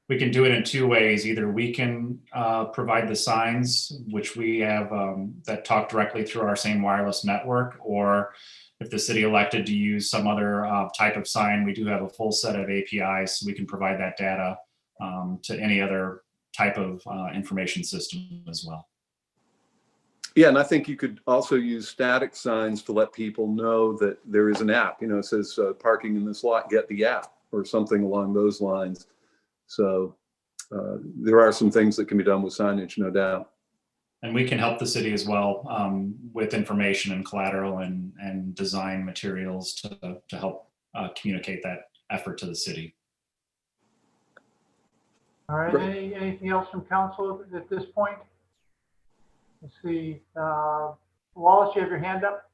S10: We can do it in two ways. Either we can provide the signs, which we have that talk directly through our same wireless network, or if the city elected to use some other type of sign, we do have a full set of APIs, so we can provide that data to any other type of information system as well.
S9: Yeah, and I think you could also use static signs to let people know that there is an app. It says parking in this lot, get the app, or something along those lines. So there are some things that can be done with signage, no doubt.
S10: And we can help the city as well with information and collateral and design materials to help communicate that effort to the city.
S8: All right, anything else from council at this point? Let's see, Wallace, you have your hand up?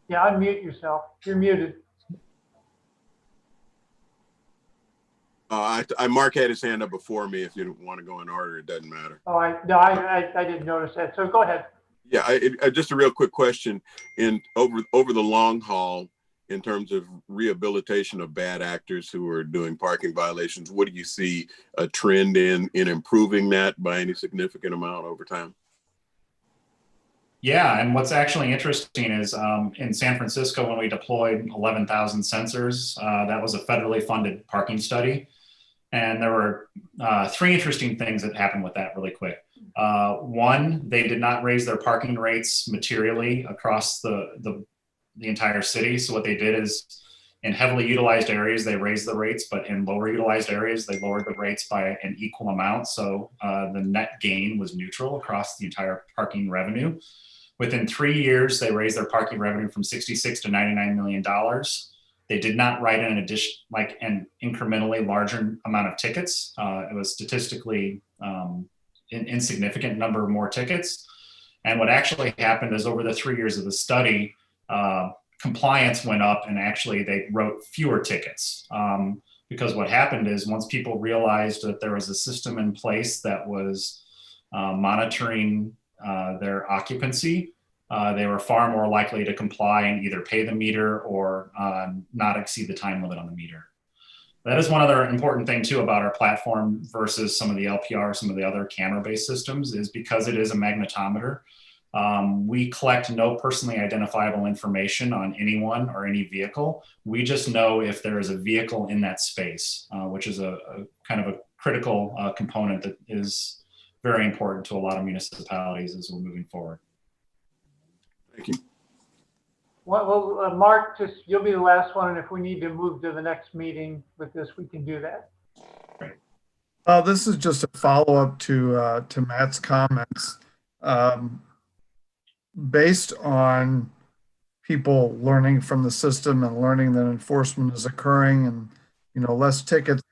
S8: Yeah, unmute yourself. You're muted.
S12: Mark had his hand up before me. If you want to go in order, it doesn't matter.
S8: Oh, I didn't notice that. So go ahead.
S12: Yeah, just a real quick question. Over the long haul, in terms of rehabilitation of bad actors who are doing parking violations, what do you see a trend in improving that by any significant amount over time?
S10: Yeah, and what's actually interesting is in San Francisco, when we deployed 11,000 sensors, that was a federally funded parking study. And there were three interesting things that happened with that really quick. One, they did not raise their parking rates materially across the entire city. So what they did is, in heavily utilized areas, they raised the rates, but in lower utilized areas, they lowered the rates by an equal amount. So the net gain was neutral across the entire parking revenue. Within 3 years, they raised their parking revenue from $66 to $99 million. They did not write an addition, like an incrementally larger amount of tickets. It was statistically an insignificant number of more tickets. And what actually happened is, over the 3 years of the study, compliance went up, and actually they wrote fewer tickets. Because what happened is, once people realized that there was a system in place that was monitoring their occupancy, they were far more likely to comply and either pay the meter or not exceed the time limit on the meter. That is one other important thing too about our platform versus some of the LPR, some of the other camera-based systems, is because it is a magnetometer. We collect no personally identifiable information on anyone or any vehicle. We just know if there is a vehicle in that space, which is a kind of a critical component that is very important to a lot of municipalities as we're moving forward.
S12: Thank you.
S8: Well, Mark, you'll be the last one, and if we need to move to the next meeting with this, we can do that.
S13: This is just a follow-up to Matt's comments. Based on people learning from the system and learning that enforcement is occurring and, less tickets,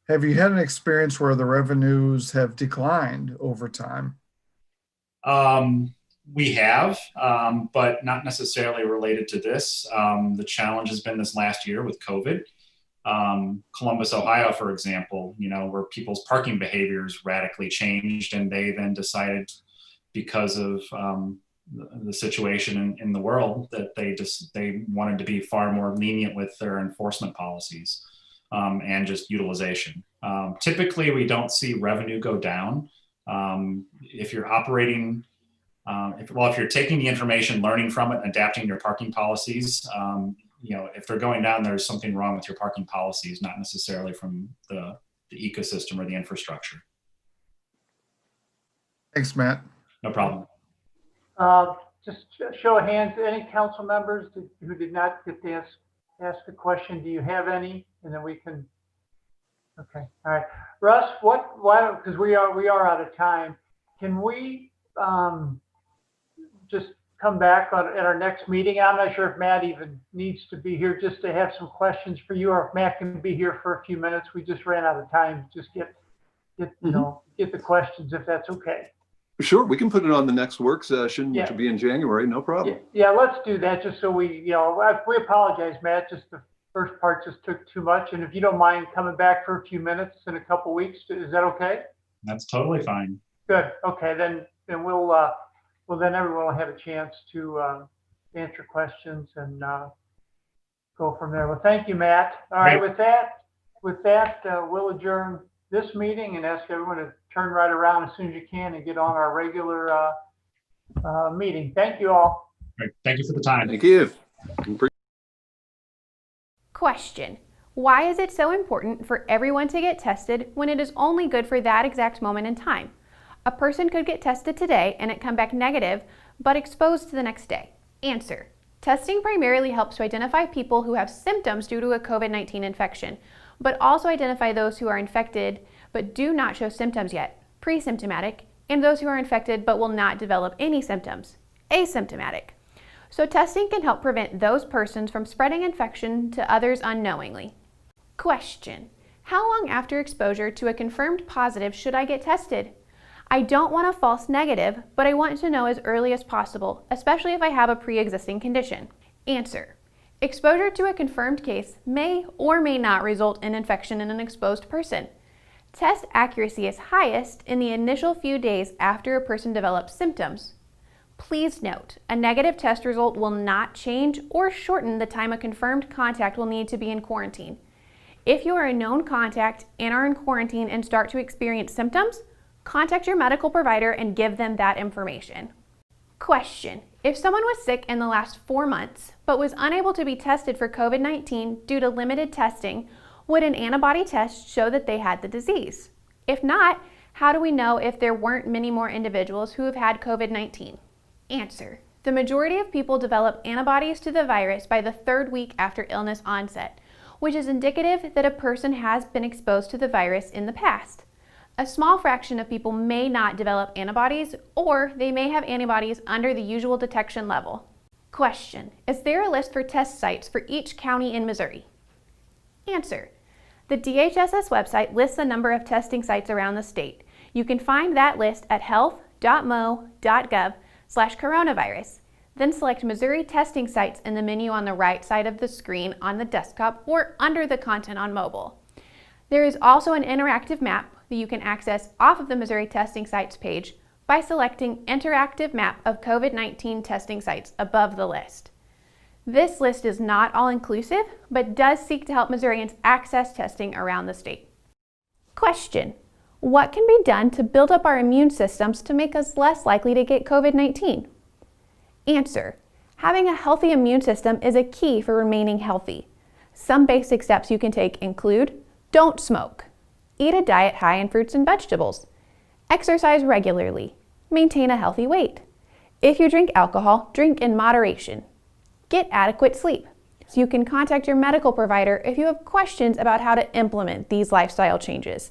S13: have you had an experience where the revenues have declined over time?
S10: We have, but not necessarily related to this. The challenge has been this last year with COVID. Columbus, Ohio, for example, where people's parking behaviors radically changed, and they then decided, because of the situation in the world, that they wanted to be far more lenient with their enforcement policies and just utilization. Typically, we don't see revenue go down. If you're operating, if you're taking the information, learning from it, and adapting your parking policies, if they're going down, there's something wrong with your parking policies, not necessarily from the ecosystem or the infrastructure.
S13: Thanks, Matt.
S10: No problem.
S8: Just show of hands, any council members who did not get to ask a question, do you have any? And then we can, okay, all right. Russ, because we are out of time, can we just come back at our next meeting? I'm not sure if Matt even needs to be here, just to have some questions for you, or if Matt can be here for a few minutes. We just ran out of time. Just get the questions, if that's okay.
S9: Sure, we can put it on the next work session, which will be in January, no problem.
S8: Yeah, let's do that, just so we apologize, Matt, just the first part just took too much. And if you don't mind coming back for a few minutes in a couple weeks, is that okay?
S10: That's totally fine.
S8: Good, okay, then we'll then everyone will have a chance to answer questions and go from there. Well, thank you, Matt. All right, with that, we'll adjourn this meeting and ask everyone to turn right around as soon as you can and get on our regular meeting. Thank you all.
S10: Right. Thank you for the time.
S9: Thank you.
S14: Question: why is it so important for everyone to get tested when it is only good for that exact moment in time? A person could get tested today and it come back negative, but exposed the next day. Answer: testing primarily helps to identify people who have symptoms due to a COVID-19 infection, but also identify those who are infected but do not show symptoms yet, pre-symptomatic, and those who are infected but will not develop any symptoms, asymptomatic. So testing can help prevent those persons from spreading infection to others unknowingly. Question: how long after exposure to a confirmed positive should I get tested? I don't want a false negative, but I want to know as early as possible, especially if I have a pre-existing condition. Answer: exposure to a confirmed case may or may not result in infection in an exposed person. Test accuracy is highest in the initial few days after a person develops symptoms. Please note, a negative test result will not change or shorten the time a confirmed contact will need to be in quarantine. If you are a known contact and are in quarantine and start to experience symptoms, contact your medical provider and give them that information. Question: if someone was sick in the last 4 months but was unable to be tested for COVID-19 due to limited testing, would an antibody test show that they had the disease? If not, How do we know if there weren't many more individuals who have had COVID-19? Answer. The majority of people develop antibodies to the virus by the 3rd week after illness onset, which is indicative that a person has been exposed to the virus in the past. A small fraction of people may not develop antibodies, or they may have antibodies under the usual detection level. Question. Is there a list for test sites for each county in Missouri? Answer. The DHSS website lists a number of testing sites around the state. You can find that list at health.mo.gov/coronavirus. Then select Missouri testing sites in the menu on the right side of the screen on the desktop or under the content on mobile. There is also an interactive map that you can access off of the Missouri testing sites page by selecting Interactive Map of COVID-19 testing sites above the list. This list is not all-inclusive, but does seek to help Missourians access testing around the state. Question. What can be done to build up our immune systems to make us less likely to get COVID-19? Answer. Having a healthy immune system is a key for remaining healthy. Some basic steps you can take include: don't smoke, eat a diet high in fruits and vegetables, exercise regularly, maintain a healthy weight. If you drink alcohol, drink in moderation. Get adequate sleep. So you can contact your medical provider if you have questions about how to implement these lifestyle changes.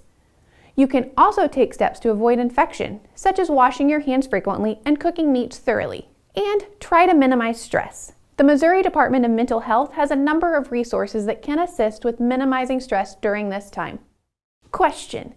S14: You can also take steps to avoid infection, such as washing your hands frequently and cooking meats thoroughly. And try to minimize stress. The Missouri Department of Mental Health has a number of resources that can assist with minimizing stress during this time. Question.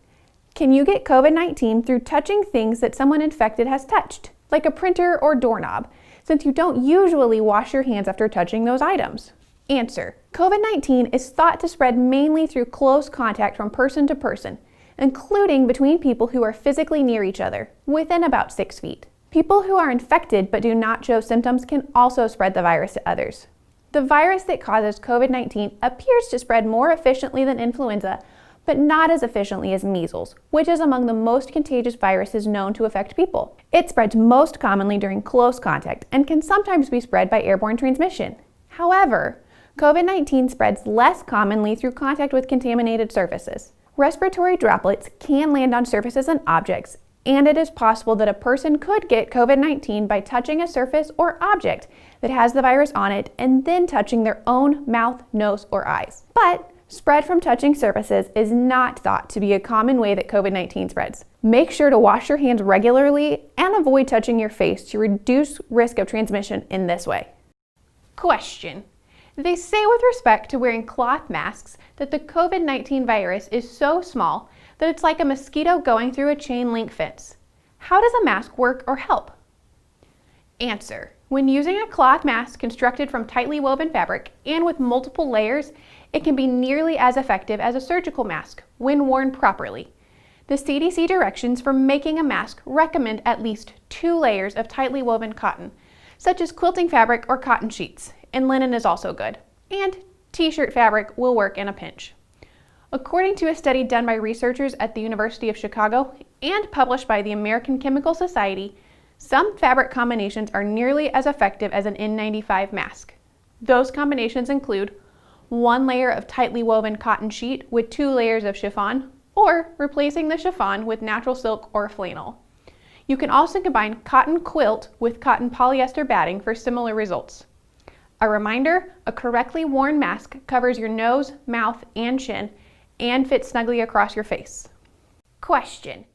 S14: Can you get COVID-19 through touching things that someone infected has touched, like a printer or doorknob, since you don't usually wash your hands after touching those items? Answer. COVID-19 is thought to spread mainly through close contact from person to person, including between people who are physically near each other, within about 6 feet. People who are infected but do not show symptoms can also spread the virus to others. The virus that causes COVID-19 appears to spread more efficiently than influenza, but not as efficiently as measles, which is among the most contagious viruses known to affect people. It spreads most commonly during close contact and can sometimes be spread by airborne transmission. However, COVID-19 spreads less commonly through contact with contaminated surfaces. Respiratory droplets can land on surfaces and objects, and it is possible that a person could get COVID-19 by touching a surface or object that has the virus on it and then touching their own mouth, nose, or eyes. But spread from touching surfaces is not thought to be a common way that COVID-19 spreads. Make sure to wash your hands regularly and avoid touching your face to reduce risk of transmission in this way. Question. They say with respect to wearing cloth masks that the COVID-19 virus is so small that it's like a mosquito going through a chain link fence. How does a mask work or help? Answer. When using a cloth mask constructed from tightly woven fabric and with multiple layers, it can be nearly as effective as a surgical mask when worn properly. The CDC directions for making a mask recommend at least 2 layers of tightly woven cotton, such as quilting fabric or cotton sheets, and linen is also good. And t-shirt fabric will work in a pinch. According to a study done by researchers at the University of Chicago and published by the American Chemical Society, some fabric combinations are nearly as effective as an N95 mask. Those combinations include 1 layer of tightly woven cotton sheet with 2 layers of chiffon, or replacing the chiffon with natural silk or flannel. You can also combine cotton quilt with cotton polyester batting for similar results. A reminder, a correctly worn mask covers your nose, mouth, and chin, and fits snugly across your face. Question.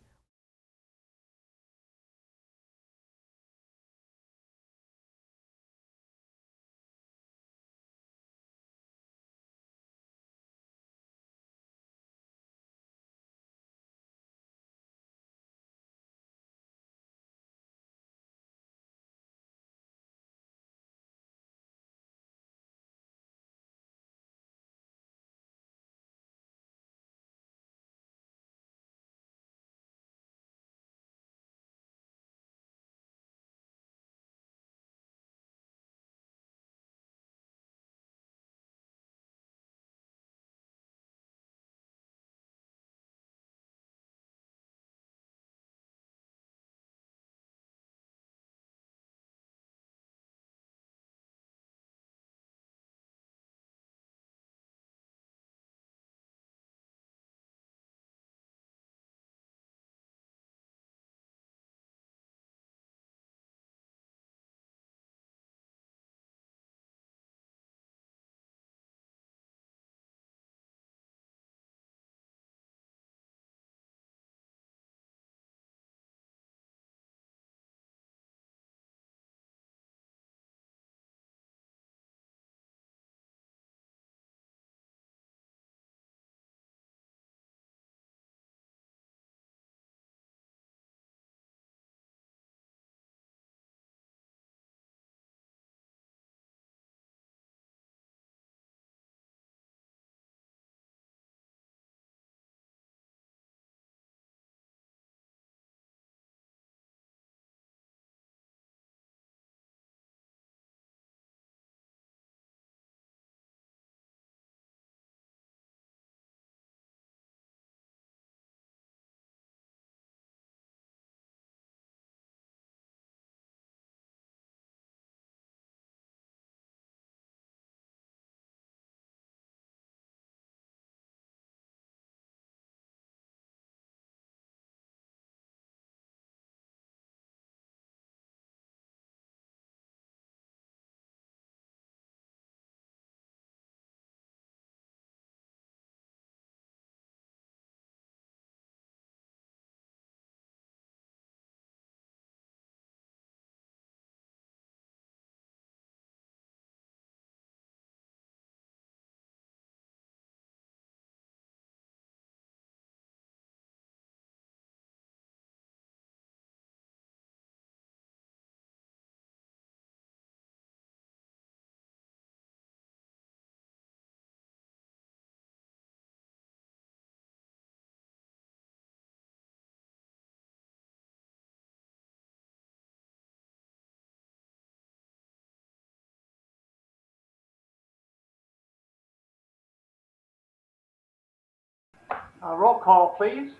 S8: Roll call, please.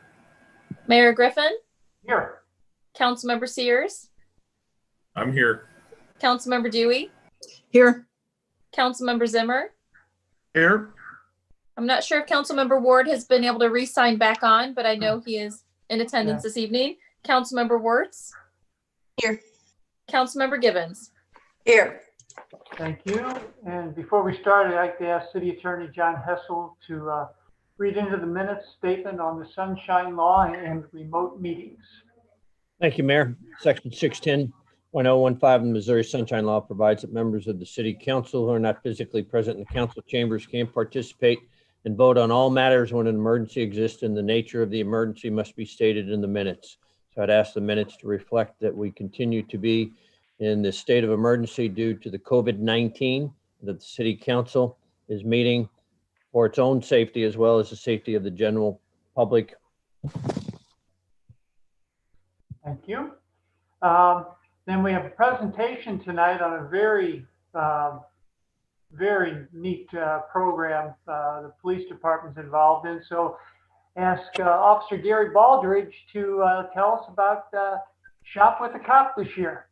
S15: Mayor Griffin,
S8: Here.
S15: Councilmember Sears,
S11: I'm here.
S15: Councilmember Dewey,
S16: Here.
S15: Councilmember Zimmer.
S13: Here.
S15: I'm not sure if Councilmember Ward has been able to re-sign back on, but I know he is in attendance this evening. Councilmember Wertz.
S16: Here.
S15: Councilmember Gibbons.
S16: Here.
S8: Thank you. And before we start, I'd like to ask City Attorney John Hessel to read into the minutes statement on the Sunshine Law and remote meetings.
S17: Thank you, Mayor. Section 610.015 of the Missouri Sunshine Law provides that members of the City Council who are not physically present in the council chambers can participate and vote on all matters when an emergency exists, and the nature of the emergency must be stated in the minutes. So I'd ask the minutes to reflect that we continue to be in the state of emergency due to the COVID-19, that the City Council is meeting for its own safety as well as the safety of the general public.
S8: Thank you. Then we have a presentation tonight on a very, very neat program the police department's involved in. So ask Officer Gary Baldridge to tell us about Shop with a Cop this year.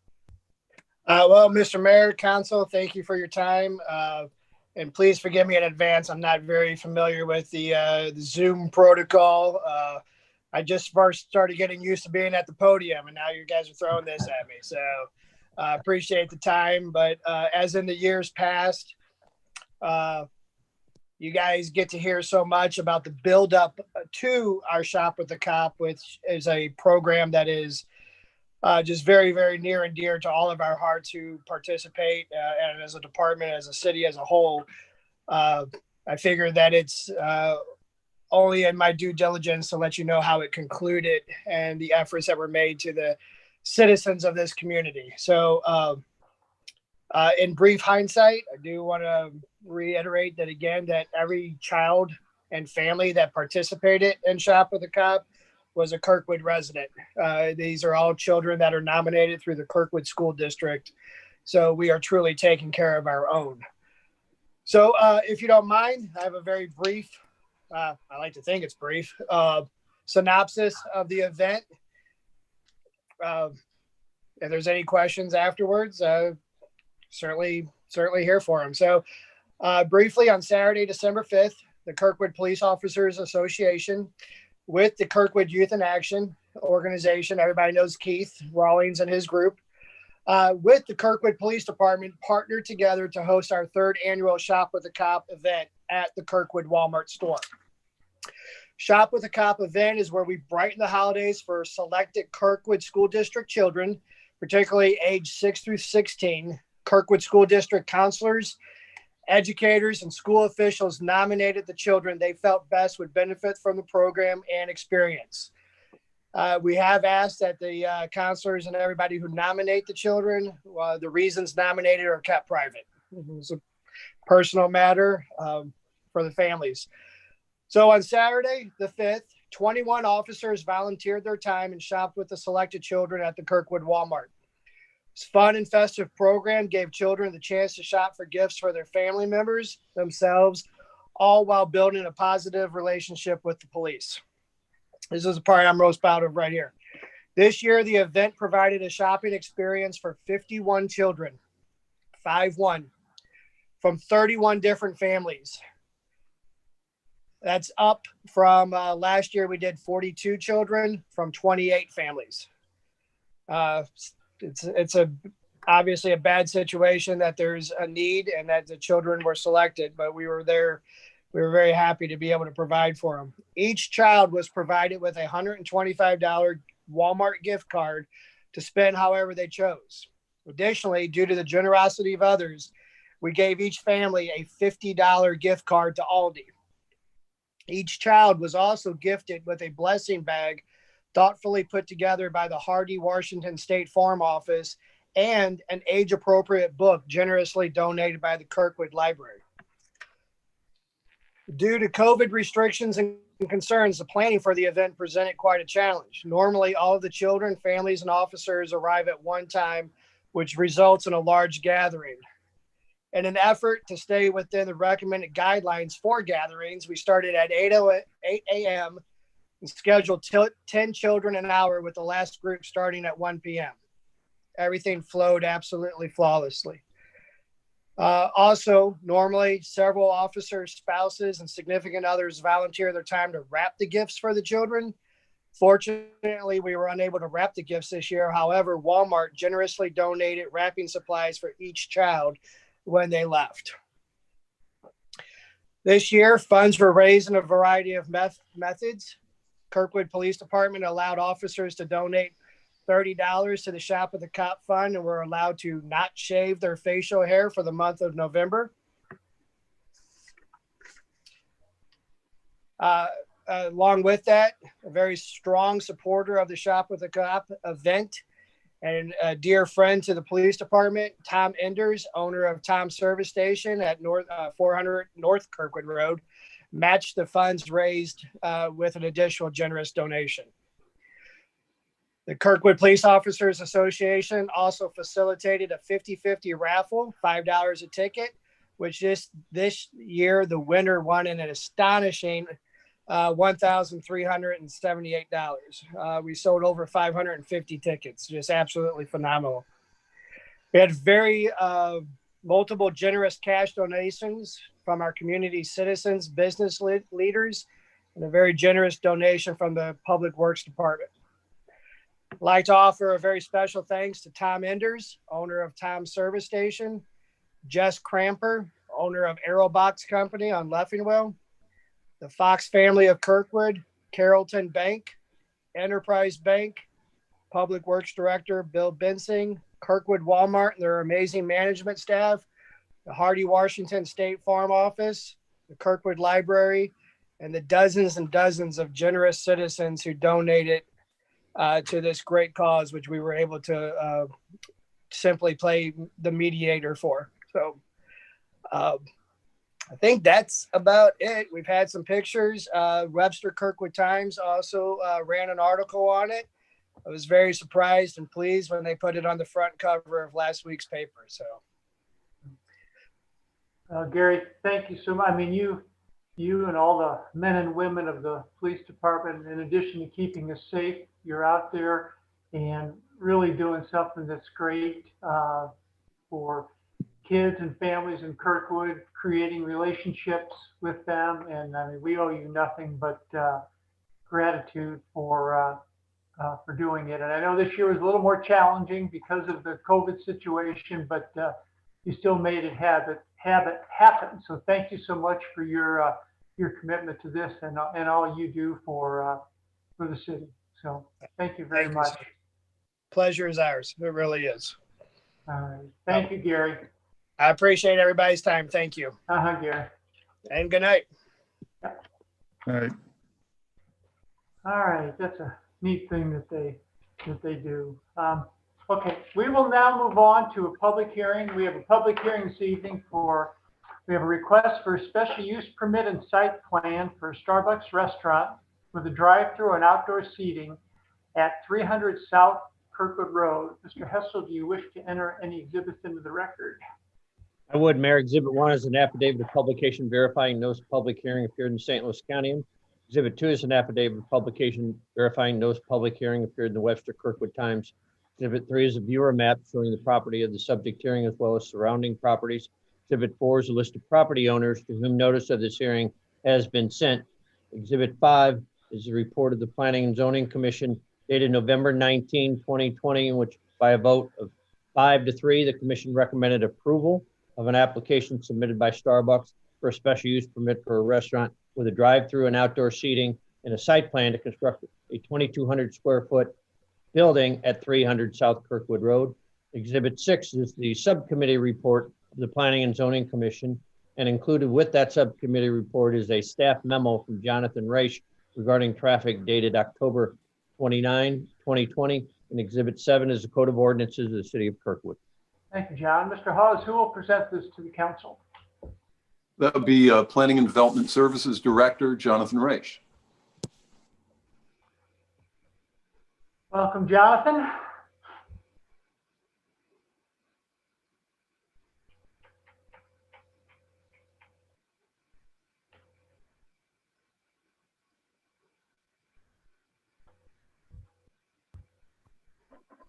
S18: Well, Mr. Mayor, Council, thank you for your time. And please forgive me in advance. I'm not very familiar with the Zoom protocol. I just first started getting used to being at the podium, and now you guys are throwing this at me. So appreciate the time. But as in the years past, you guys get to hear so much about the build up to our Shop with the Cop, which is a program that is just very, very near and dear to all of our hearts who participate, and as a department, as a city as a whole. I figure that it's only in my due diligence to let you know how it concluded and the efforts that were made to the citizens of this community. So in brief hindsight, I do want to reiterate that again, that every child and family that participated in Shop with a Cop was a Kirkwood resident. These are all children that are nominated through the Kirkwood School District. So we are truly taking care of our own. So if you don't mind, I have a very brief, I like to think it's brief, synopsis of the event. If there's any questions afterwards, certainly here for them. So briefly, on Saturday, December 5th, the Kirkwood Police Officers Association with the Kirkwood Youth in Action organization, everybody knows Keith Rawlings and his group, with the Kirkwood Police Department partnered together to host our third annual Shop with a Cop event at the Kirkwood Walmart store. Shop with a Cop event is where we brighten the holidays for selected Kirkwood School District children, particularly age 6 through 16. Kirkwood School District counselors, educators, and school officials nominated the children they felt best would benefit from the program and experience. We have asked that the counselors and everybody who nominate the children, the reasons nominated are kept private. It's a personal matter for the families. So on Saturday, the 5th, 21 officers volunteered their time and shopped with the selected children at the Kirkwood Walmart. This fun and festive program gave children the chance to shop for gifts for their family members, themselves, all while building a positive relationship with the police. This is the part I'm most proud of right here. This year, the event provided a shopping experience for 51 children, 5-1, from 31 different families. That's up from last year. We did 42 children from 28 families. It's obviously a bad situation that there's a need and that the children were selected, but we were there. We were very happy to be able to provide for them. Each child was provided with a $125 Walmart gift card to spend however they chose. Additionally, due to the generosity of others, we gave each family a $50 gift card to Aldi. Each child was also gifted with a blessing bag thoughtfully put together by the Hardy Washington State Farm Office and an age-appropriate book generously donated by the Kirkwood Library. Due to COVID restrictions and concerns, the planning for the event presented quite a challenge. Normally, all of the children, families, and officers arrive at one time, which results in a large gathering. In an effort to stay within the recommended guidelines for gatherings, we started at 8 a.m. and scheduled 10 children an hour, with the last group starting at 1 p.m. Everything flowed absolutely flawlessly. Also, normally several officers, spouses, and significant others volunteer their time to wrap the gifts for the children. Fortunately, we were unable to wrap the gifts this year. However, Walmart generously donated wrapping supplies for each child when they left. This year, funds were raised in a variety of methods. Kirkwood Police Department allowed officers to donate $30 to the Shop of the Cop Fund, and were allowed to not shave their facial hair for the month of November. Along with that, a very strong supporter of the Shop with the Cop event and a dear friend to the police department, Tom Enders, owner of Tom's Service Station at 400 North Kirkwood Road, matched the funds raised with an additional generous donation. The Kirkwood Police Officers Association also facilitated a 50-50 raffle, $5 a ticket, which this year the winner won an astonishing $1,378. We sold over 550 tickets, just absolutely phenomenal. We had very multiple generous cash donations from our community citizens, business leaders, and a very generous donation from the Public Works Department. I'd like to offer a very special thanks to Tom Enders, owner of Tom's Service Station, Jess Cramper, owner of Aerobox Company on Leffingwell, the Fox family of Kirkwood, Carrollton Bank, Enterprise Bank, Public Works Director Bill Bensing, Kirkwood Walmart and their amazing management staff, the Hardy Washington State Farm Office, the Kirkwood Library, and the dozens and dozens of generous citizens who donated to this great cause, which we were able to simply play the mediator for. So I think that's about it. We've had some pictures. Webster Kirkwood Times also ran an article on it. I was very surprised and pleased when they put it on the front cover of last week's paper. So,
S8: Gary, thank you so much. I mean, you and all the men and women of the police department, in addition to keeping us safe, you're out there and really doing something that's great for kids and families in Kirkwood, creating relationships with them. And I mean, we owe you nothing but gratitude for doing it. And I know this year was a little more challenging because of the COVID situation, but you still made it happen. So thank you so much for your commitment to this and all you do for the city. So thank you very much.
S18: Pleasure is ours. It really is.
S8: All right. Thank you, Gary.
S18: I appreciate everybody's time. Thank you.
S8: Gary.
S18: And good night.
S13: All right.
S8: All right. That's a neat thing that they do. Okay, we will now move on to a public hearing. We have a public hearing this evening we have a request for a special use permit and site plan for a Starbucks restaurant with a drive-through and outdoor seating at 300 South Kirkwood Road. Mr. Hessel, do you wish to enter any exhibits into the record?
S17: I would, Mayor. Exhibit 1 is an affidavit of publication verifying notice of public hearing appeared in St. Louis County. Exhibit 2 is an affidavit of publication verifying notice of public hearing appeared in the Webster Kirkwood Times. Exhibit 3 is a viewer map showing the property of the subject hearing as well as surrounding properties. Exhibit 4 is a list of property owners to whom notice of this hearing has been sent. Exhibit 5 is a report of the Planning and Zoning Commission dated November 19, 2020, in which by a vote of 5-3, the commission recommended approval of an application submitted by Starbucks for a special use permit for a restaurant with a drive-through and outdoor seating and a site plan to construct a 2,200 square foot building at 300 South Kirkwood Road. Exhibit 6 is the subcommittee report of the Planning and Zoning Commission, and included with that subcommittee report is a staff memo from Jonathan Reich regarding traffic dated October 29, 2020. And Exhibit 7 is the Code of Ordinances of the City of Kirkwood.
S8: Thank you, John. Mr. Hawes, who will present this to the council?
S9: That would be Planning and Development Services Director, Jonathan Reich.
S8: Welcome, Jonathan.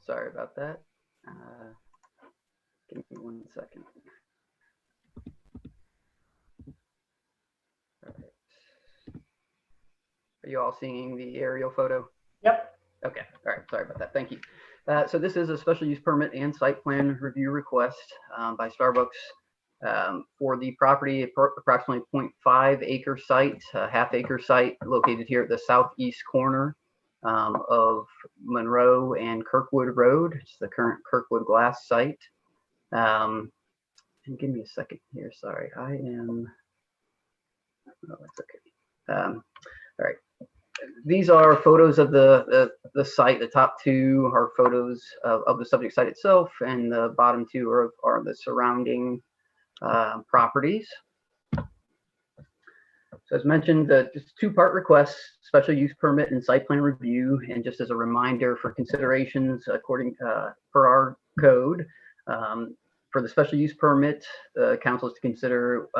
S19: Sorry about that. Give me 1 second. All right. Are you all seeing the aerial photo?
S8: Yep.
S19: Okay. All right. Sorry about that. Thank you. So this is a special use permit and site plan review request by Starbucks for the property, approximately 0.5 acre site, half-acre site located here at the southeast corner of Monroe and Kirkwood Road. It's the current Kirkwood Glass site. And give me a second here. Sorry, I am. Oh, that's okay. All right. These are photos of the site. The top two are photos of the subject site itself, and the bottom two are the surrounding properties. So as mentioned, just two-part request, special use permit and site plan review. And just as a reminder for considerations according per our code, for the special use permit, the council is to consider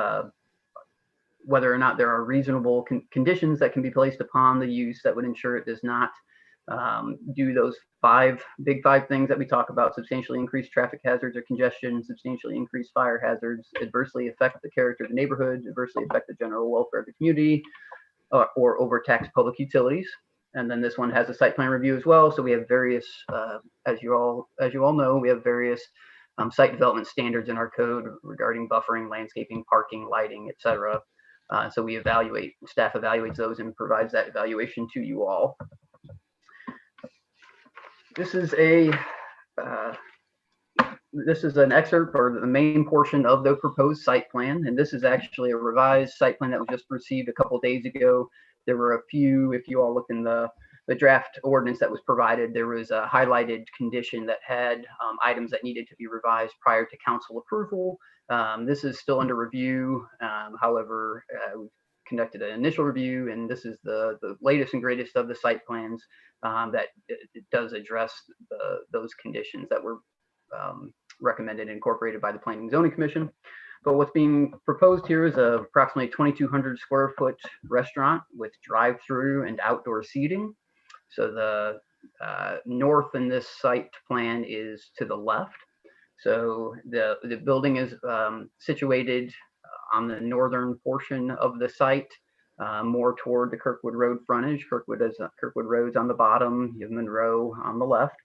S19: whether or not there are reasonable conditions that can be placed upon the use that would ensure it does not do those big five things that we talk about: substantially increase traffic hazards or congestion, substantially increase fire hazards, adversely affect the character of the neighborhood, adversely affect the general welfare of the community, or overtax public utilities. And then this one has a site plan review as well. So we have various, as you all know, we have various site development standards in our code regarding buffering, landscaping, parking, lighting, etc. So staff evaluates those and provides that evaluation to you all. This is an excerpt or the main portion of the proposed site plan, and this is actually a revised site plan that was just received a couple of days ago. There were a few, if you all look in the draft ordinance that was provided, there was a highlighted condition that had items that needed to be revised prior to council approval. This is still under review. However, we've conducted an initial review, and this is the latest and greatest of the site plans that it does address those conditions that were recommended and incorporated by the Planning and Zoning Commission. But what's being proposed here is a approximately 2,200 square foot restaurant with drive-through and outdoor seating. So the north in this site plan is to the left. So the building is situated on the northern portion of the site, more toward the Kirkwood Road frontage. Kirkwood Road's on the bottom, you have Monroe on the left.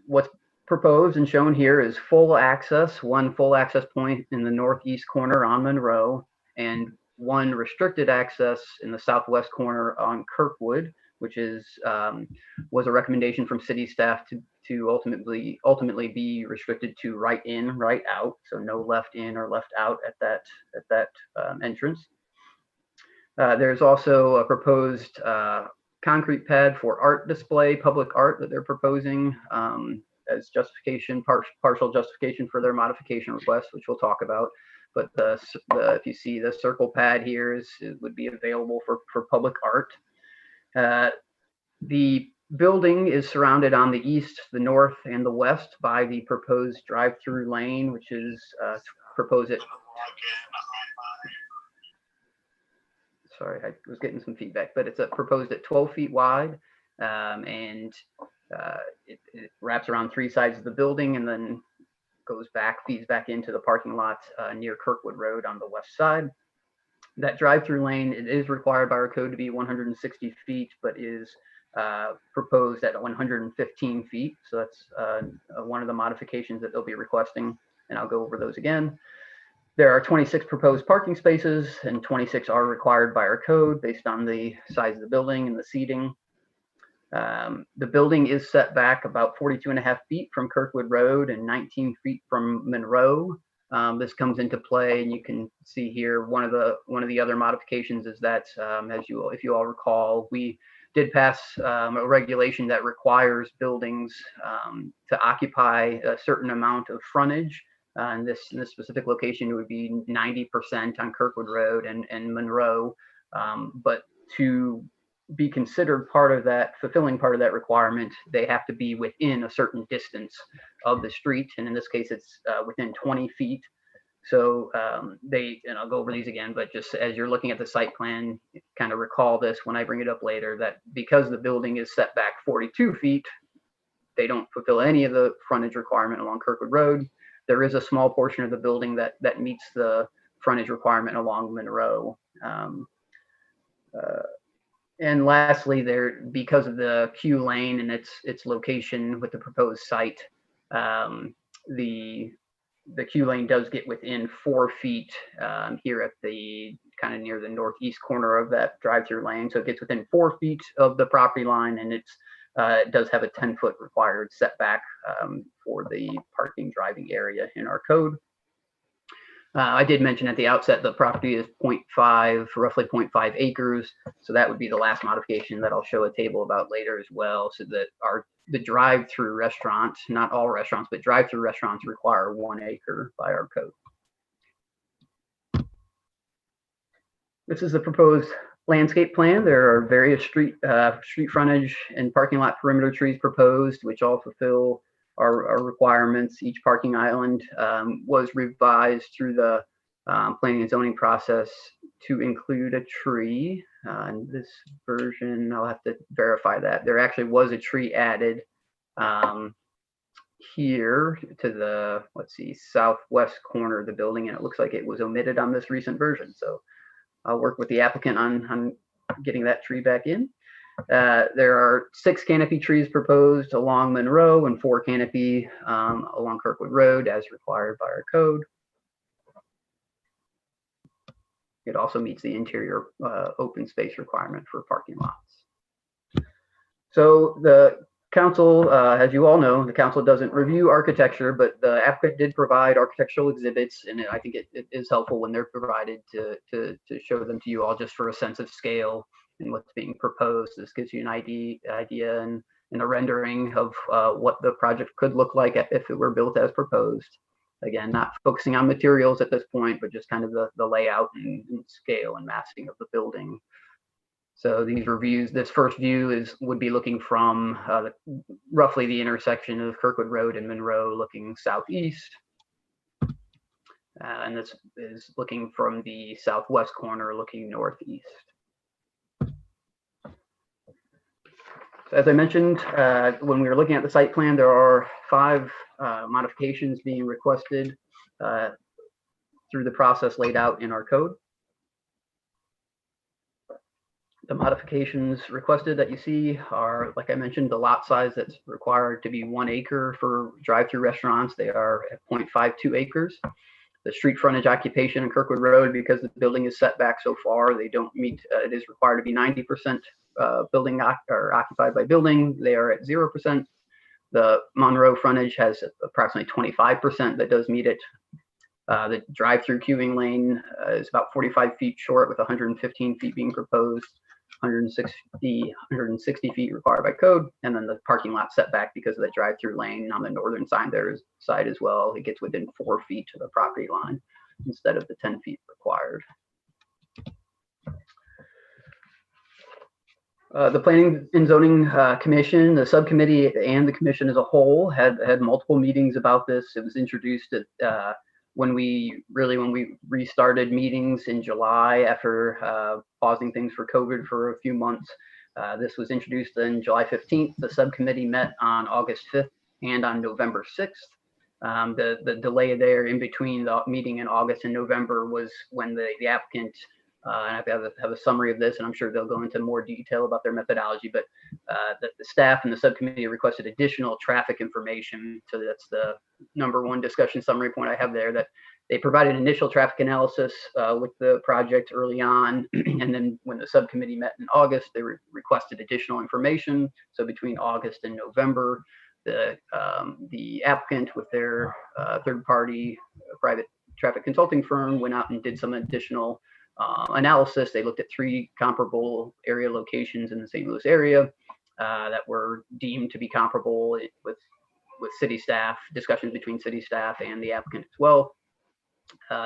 S19: What's proposed and shown here is one full access point in the northeast corner on Monroe, and one restricted access in the southwest corner on Kirkwood, which was a recommendation from city staff to ultimately be restricted to right in, right out, so no left in or left out at that entrance. There's also a proposed concrete pad for art display, public art that they're proposing as justification, partial justification for their modification request, which we'll talk about. But if you see the circle pad here would be available for public art. The building is surrounded on the east, the north, and the west by the proposed drive-through lane, which is proposed at. Sorry, I was getting some feedback, but it's proposed at 12 feet wide, and it wraps around three sides of the building and then feeds back into the parking lot near Kirkwood Road on the west side. That drive-through lane, it is required by our code to be 160 feet, but is proposed at 115 feet. So that's one of the modifications that they'll be requesting, and I'll go over those again. There are 26 proposed parking spaces, and 26 are required by our code based on the size of the building and the seating. The building is set back about 42.5 feet from Kirkwood Road and 19 feet from Monroe. This comes into play, and you can see here one of the other modifications is that, if you all recall, we did pass a regulation that requires buildings to occupy a certain amount of frontage. In this specific location, it would be 90% on Kirkwood Road and Monroe. But to be considered fulfilling part of that requirement, they have to be within a certain distance of the street. And in this case, it's within 20 feet. So and I'll go over these again, but just as you're looking at the site plan, kind of recall this when I bring it up later, that because the building is set back 42 feet they don't fulfill any of the frontage requirement along Kirkwood Road. There is a small portion of the building that meets the frontage requirement along Monroe. And lastly, because of the Q lane and its location with the proposed site, the Q lane does get within 4 feet here at the kind of near the northeast corner of that drive-through lane. So it gets within 4 feet of the property line, and it does have a 10-foot required setback for the parking driving area in our code. I did mention at the outset the property is roughly 0.5 acres. So that would be the last modification that I'll show a table about later as well. So that the drive-through restaurants, not all restaurants, but drive-through restaurants require 1 acre by our code. This is the proposed landscape plan. There are various street frontage and parking lot perimeter trees proposed, which all fulfill our requirements. Each parking island was revised through the planning and zoning process to include a tree. In this version, I'll have to verify that. There actually was a tree added here to the, southwest corner of the building, and it looks like it was omitted on this recent version. So I'll work with the applicant on getting that tree back in. There are 6 canopy trees proposed along Monroe and 4 canopy along Kirkwood Road as required by our code. It also meets the interior open space requirement for parking lots. So the council, as you all know, the council doesn't review architecture, but the applicant did provide architectural exhibits, and I think it is helpful when they're provided to show them to you all, just for a sense of scale and what's being proposed. This gives you an idea and a rendering of what the project could look like if it were built as proposed. Again, not focusing on materials at this point, but just kind of the layout and scale and massing of the building. So these reviews, this first view would be looking from roughly the intersection of Kirkwood Road and Monroe, looking southeast. And this is looking from the southwest corner, looking northeast. As I mentioned, when we were looking at the site plan, there are 5 modifications being requested through the process laid out in our code. The modifications requested that you see are, like I mentioned, the lot size that's required to be 1 acre for drive-through restaurants. They are at 0.52 acres. The street frontage occupation in Kirkwood Road, because the building is set back so far, they don't meet, it is required to be 90% building or occupied by building. They are at 0%. The Monroe frontage has approximately 25% that does meet it. The drive-through queuing lane is about 45 feet short, with 115 feet being proposed, 160 feet required by code. And then the parking lot setback, because of the drive-through lane on the northern side as well, it gets within 4 feet to the property line instead of the 10 feet required. The Planning and Zoning Commission, the subcommittee, and the commission as a whole had multiple meetings about this. It was introduced at, when we restarted meetings in July after pausing things for COVID for a few months. This was introduced on July 15th. The subcommittee met on August 5th and on November 6th. The delay there in between the meeting in August and November was when the applicant, and I have a summary of this, and I'm sure they'll go into more detail about their methodology, but the staff and the subcommittee requested additional traffic information. So that's the #1 discussion summary point I have there, that they provided initial traffic analysis with the project early on. And then when the subcommittee met in August, they requested additional information. So between August and November, the applicant with their third-party private traffic consulting firm went out and did some additional analysis. They looked at 3 comparable area locations in the St. Louis area that were deemed to be comparable with city staff, discussions between city staff and the applicant as well.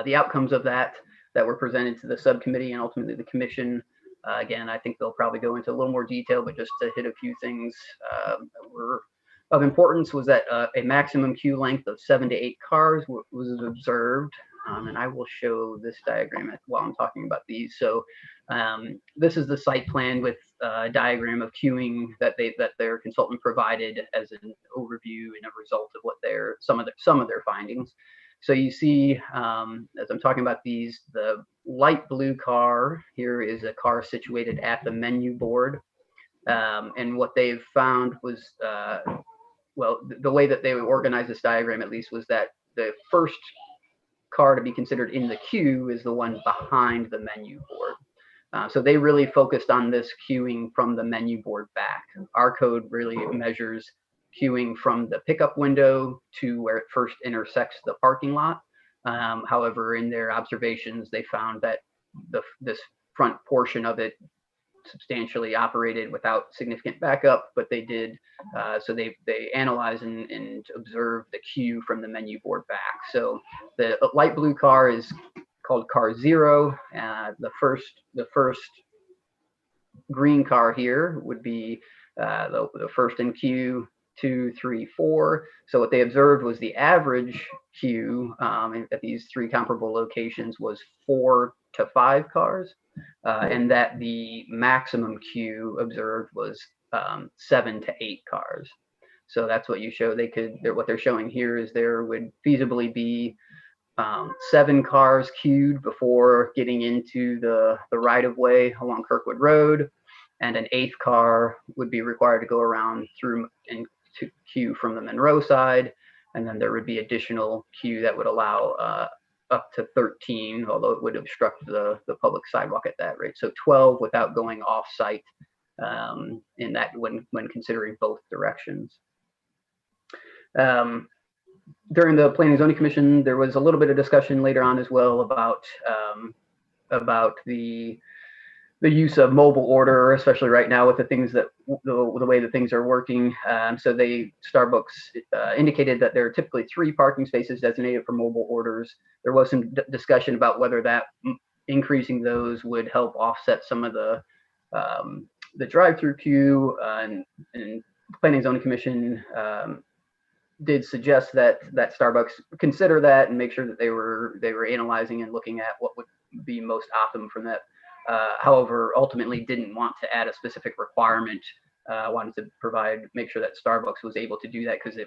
S19: The outcomes of that were presented to the subcommittee and ultimately the commission. Again, I think they'll probably go into a little more detail, but just to hit a few things that were of importance was that a maximum queue length of 7 to 8 cars was observed. And I will show this diagram while I'm talking about these. So This is the site plan with a diagram of queuing that their consultant provided as an overview and a result of what some of their findings. So you see, as I'm talking about these, the light blue car here is a car situated at the menu board. And what they've found was, well, the way that they organized this diagram at least was that the first car to be considered in the queue is the one behind the menu board. So they really focused on this queuing from the menu board back. Our code really measures queuing from the pickup window to where it first intersects the parking lot. However, in their observations, they found that this front portion of it substantially operated without significant backup, but they did, so they analyzed and observed the queue from the menu board back. So the light blue car is called car 0. The first green car here would be the first in queue 2, 3, 4. So what they observed was the average queue at these 3 comparable locations was 4 to 5 cars, and that the maximum queue observed was 7 to 8 cars. So that's what you show. What they're showing here is there would feasibly be 7 cars queued before getting into the right-of-way along Kirkwood Road, and an 8th car would be required to go around through and to queue from the Monroe side, and then there would be additional queue that would allow up to 13, although it would obstruct the public sidewalk at that rate. So 12 without going off-site in that when considering both directions. During the Planning and Zoning Commission, there was a little bit of discussion later on as well about the use of mobile order, especially right now with the things that the way that things are working. So Starbucks indicated that there are typically 3 parking spaces designated for mobile orders. There was some discussion about whether that increasing those would help offset some of the drive-through queue, and Planning and Zoning Commission did suggest that Starbucks consider that and make sure that they were analyzing and looking at what would be most optimum from that. However, ultimately didn't want to add a specific requirement. Wanted to make sure that Starbucks was able to do that because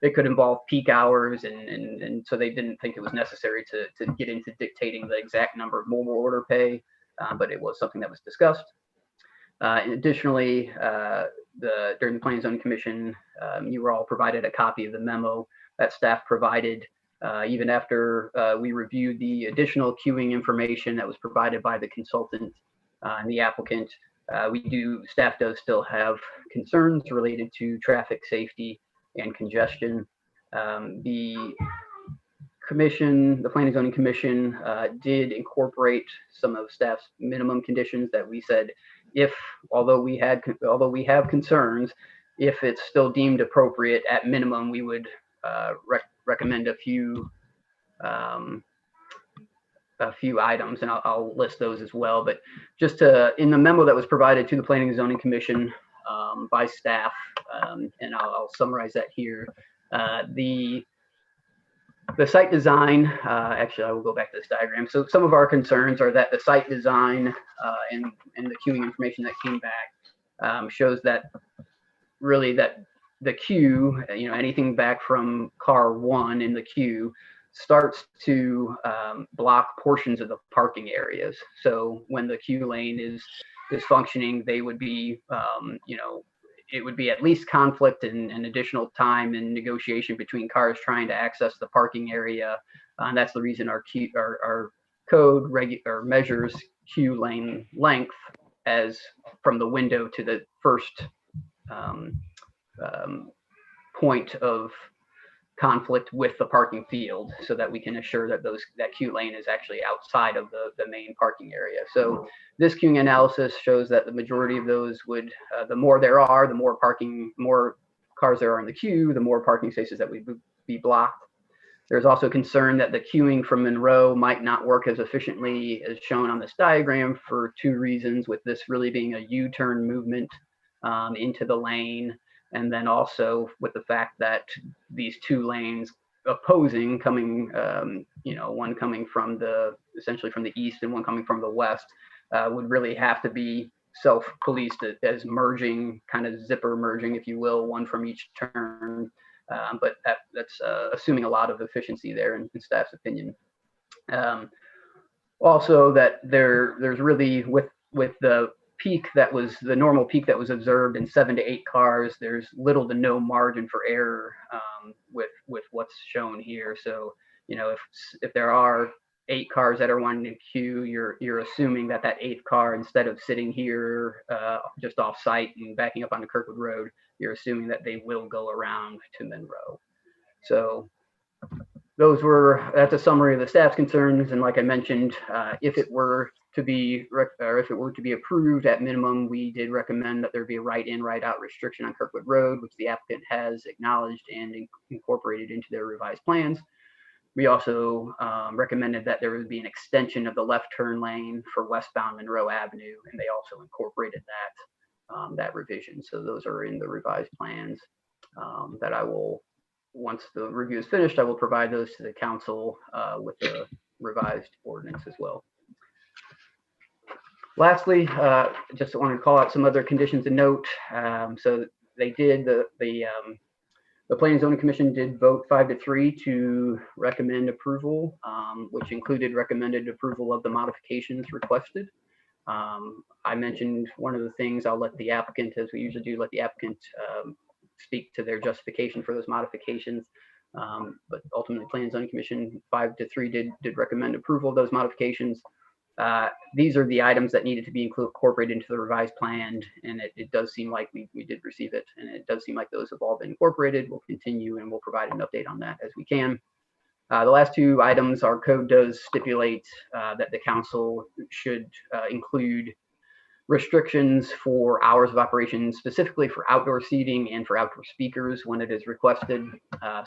S19: it could involve peak hours, and so they didn't think it was necessary to get into dictating the exact number of mobile order pay, but it was something that was discussed. And additionally, during the Planning and Zoning Commission, you were all provided a copy of the memo that staff provided even after we reviewed the additional queuing information that was provided by the consultant and the applicant. Staff does still have concerns related to traffic safety and congestion. The Planning and Zoning Commission did incorporate some of staff's minimum conditions that we said, although we have concerns, if it's still deemed appropriate, at minimum, we would recommend a few items, and I'll list those as well. But just in the memo that was provided to the Planning and Zoning Commission by staff, and I'll summarize that here. The site design, actually, I will go back to this diagram. So some of our concerns are that the site design and the queuing information that came back shows that really that the queue, anything back from car 1 in the queue starts to block portions of the parking areas. So when the queue lane is functioning, they would be, it would be at least conflict and additional time and negotiation between cars trying to access the parking area. And that's the reason our code measures queue lane length as from the window to the first point of conflict with the parking field, so that we can assure that that queue lane is actually outside of the main parking area. So this queuing analysis shows that the majority of those would, the more there are, the more cars there are in the queue, the more parking spaces that would be blocked. There's also concern that the queuing from Monroe might not work as efficiently as shown on this diagram for 2 reasons, with this really being a U-turn movement into the lane. And then also with the fact that these 2 lanes opposing coming, one coming from essentially from the east and one coming from the west, would really have to be self-policed as merging, kind of zipper merging, if you will, one from each turn. But that's assuming a lot of efficiency there in staff's opinion. Also, that there's really with the peak that was the normal peak that was observed in 7 to 8 cars, there's little to no margin for error with what's shown here. So, you know, if there are 8 cars that are wanting to queue, you're assuming that that 8th car, instead of sitting here just off site and backing up onto Kirkwood Road, you're assuming that they will go around to Monroe. So that's a summary of the staff's concerns. And like I mentioned, if it were to be approved, at minimum, we did recommend that there be a right-in, right-out restriction on Kirkwood Road, which the applicant has acknowledged and incorporated into their revised plans. We also recommended that there would be an extension of the left turn lane for westbound Monroe Avenue, and they also incorporated that revision. So those are in the revised plans that I will, once the review is finished, I will provide those to the council with the revised ordinance as well. Lastly, just wanted to call out some other conditions to note. So they did, the Planning and Zoning Commission did vote 5-3 to recommend approval, which included recommended approval of the modifications requested. I mentioned one of the things, I'll let the applicant, as we usually do, let the applicant speak to their justification for those modifications. But ultimately, Planning and Zoning Commission 5-3 did recommend approval of those modifications. These are the items that needed to be incorporated into the revised plan, and it does seem like we did receive it, and it does seem like those have all been incorporated. We'll continue and we'll provide an update on that as we can. The last 2 items, our code does stipulate that the council should include restrictions for hours of operation, specifically for outdoor seating and for outdoor speakers when it is requested.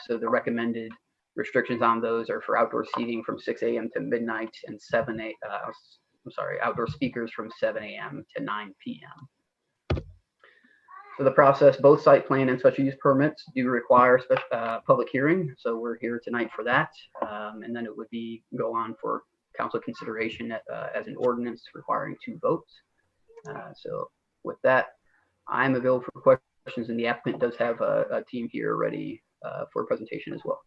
S19: So the recommended restrictions on those are for outdoor seating from 6 a.m. to midnight, and outdoor speakers from 7 a.m. to 9 p.m. So the process, both site plan and special use permits do require public hearing. So we're here tonight for that. And then it would go on for council consideration as an ordinance requiring 2 votes. So with that, I'm available for questions, and the applicant does have a team here ready for a presentation as well.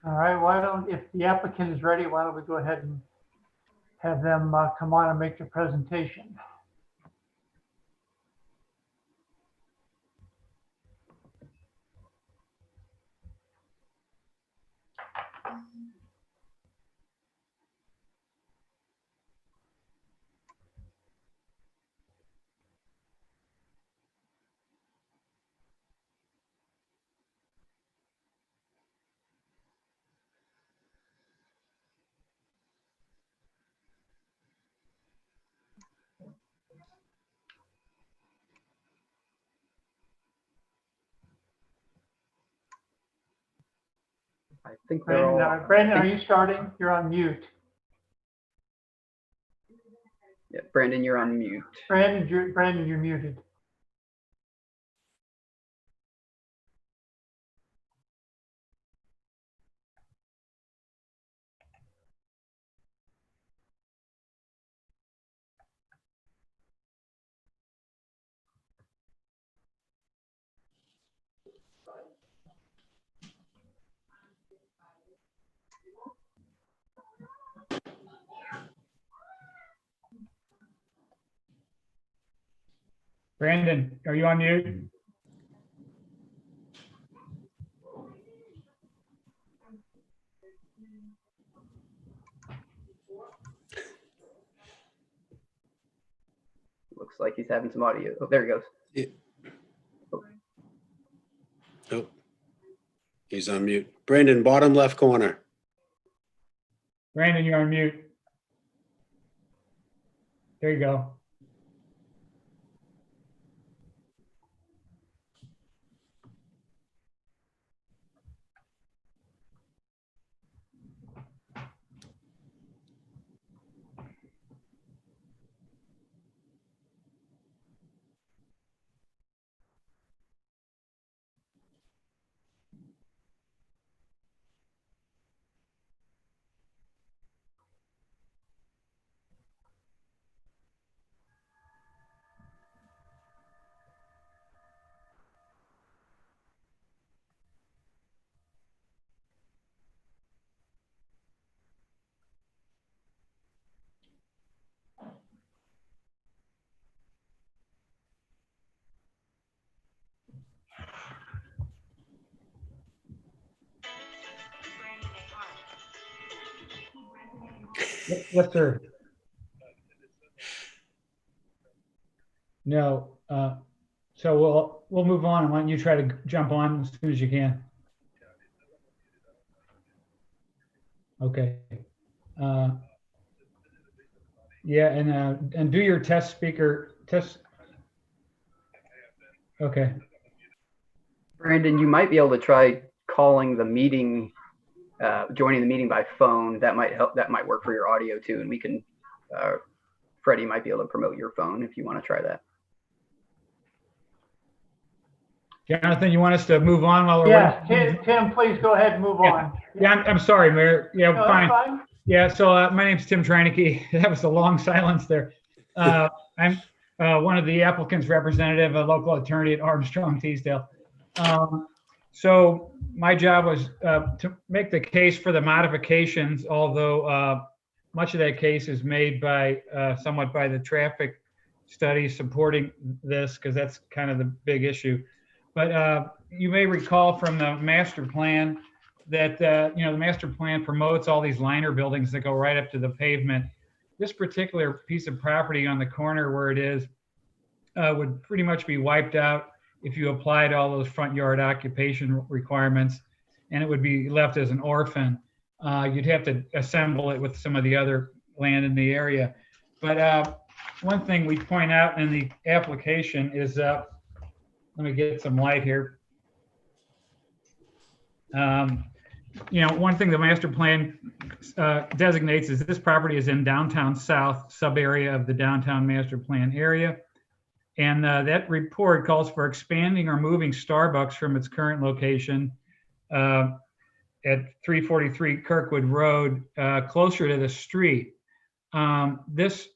S8: All right, if the applicant is ready, why don't we go ahead and have them come on and make the presentation.
S19: I think
S8: Brandon, are you starting? You're on mute.
S19: Yeah, Brandon, you're on mute.
S8: Brandon, you're muted.
S20: Brandon, are you on mute?
S19: Looks like he's having some audio. Oh, there he goes.
S21: Yeah. Oh, he's on mute. Brandon, bottom left corner.
S20: Brandon, you're on mute. There you go. Yes, sir. No. So we'll move on, and why don't you try to jump on as soon as you can? Okay. Yeah, and do your test speaker test. Okay.
S19: Brandon, you might be able to try calling the meeting, joining the meeting by phone. That might help. That might work for your audio too. And we can, Freddie might be able to promote your phone if you want to try that.
S20: Jonathan, you want us to move on while we're
S8: Yeah, Tim, please go ahead and move on.
S20: Yeah, I'm sorry, Mayor. Yeah,
S8: No,
S20: fine.
S8: that's fine.
S20: Yeah, so my name's Tim Treineke. That was a long silence there. I'm one of the applicant's representative, a local attorney at Armstrong Teasdale. So my job was to make the case for the modifications, although much of that case is made by somewhat by the traffic study supporting this, because that's kind of the big issue. But you may recall from the master plan that the master plan promotes all these liner buildings that go right up to the pavement. This particular piece of property on the corner where it is would pretty much be wiped out if you applied all those front yard occupation requirements, and it would be left as an orphan. You'd have to assemble it with some of the other land in the area. But one thing we point out in the application is, let me get some light here. One thing the master plan designates is this property is in downtown south sub-area of the downtown master plan area. And that report calls for expanding or moving Starbucks from its current location at 343 Kirkwood Road closer to the street. This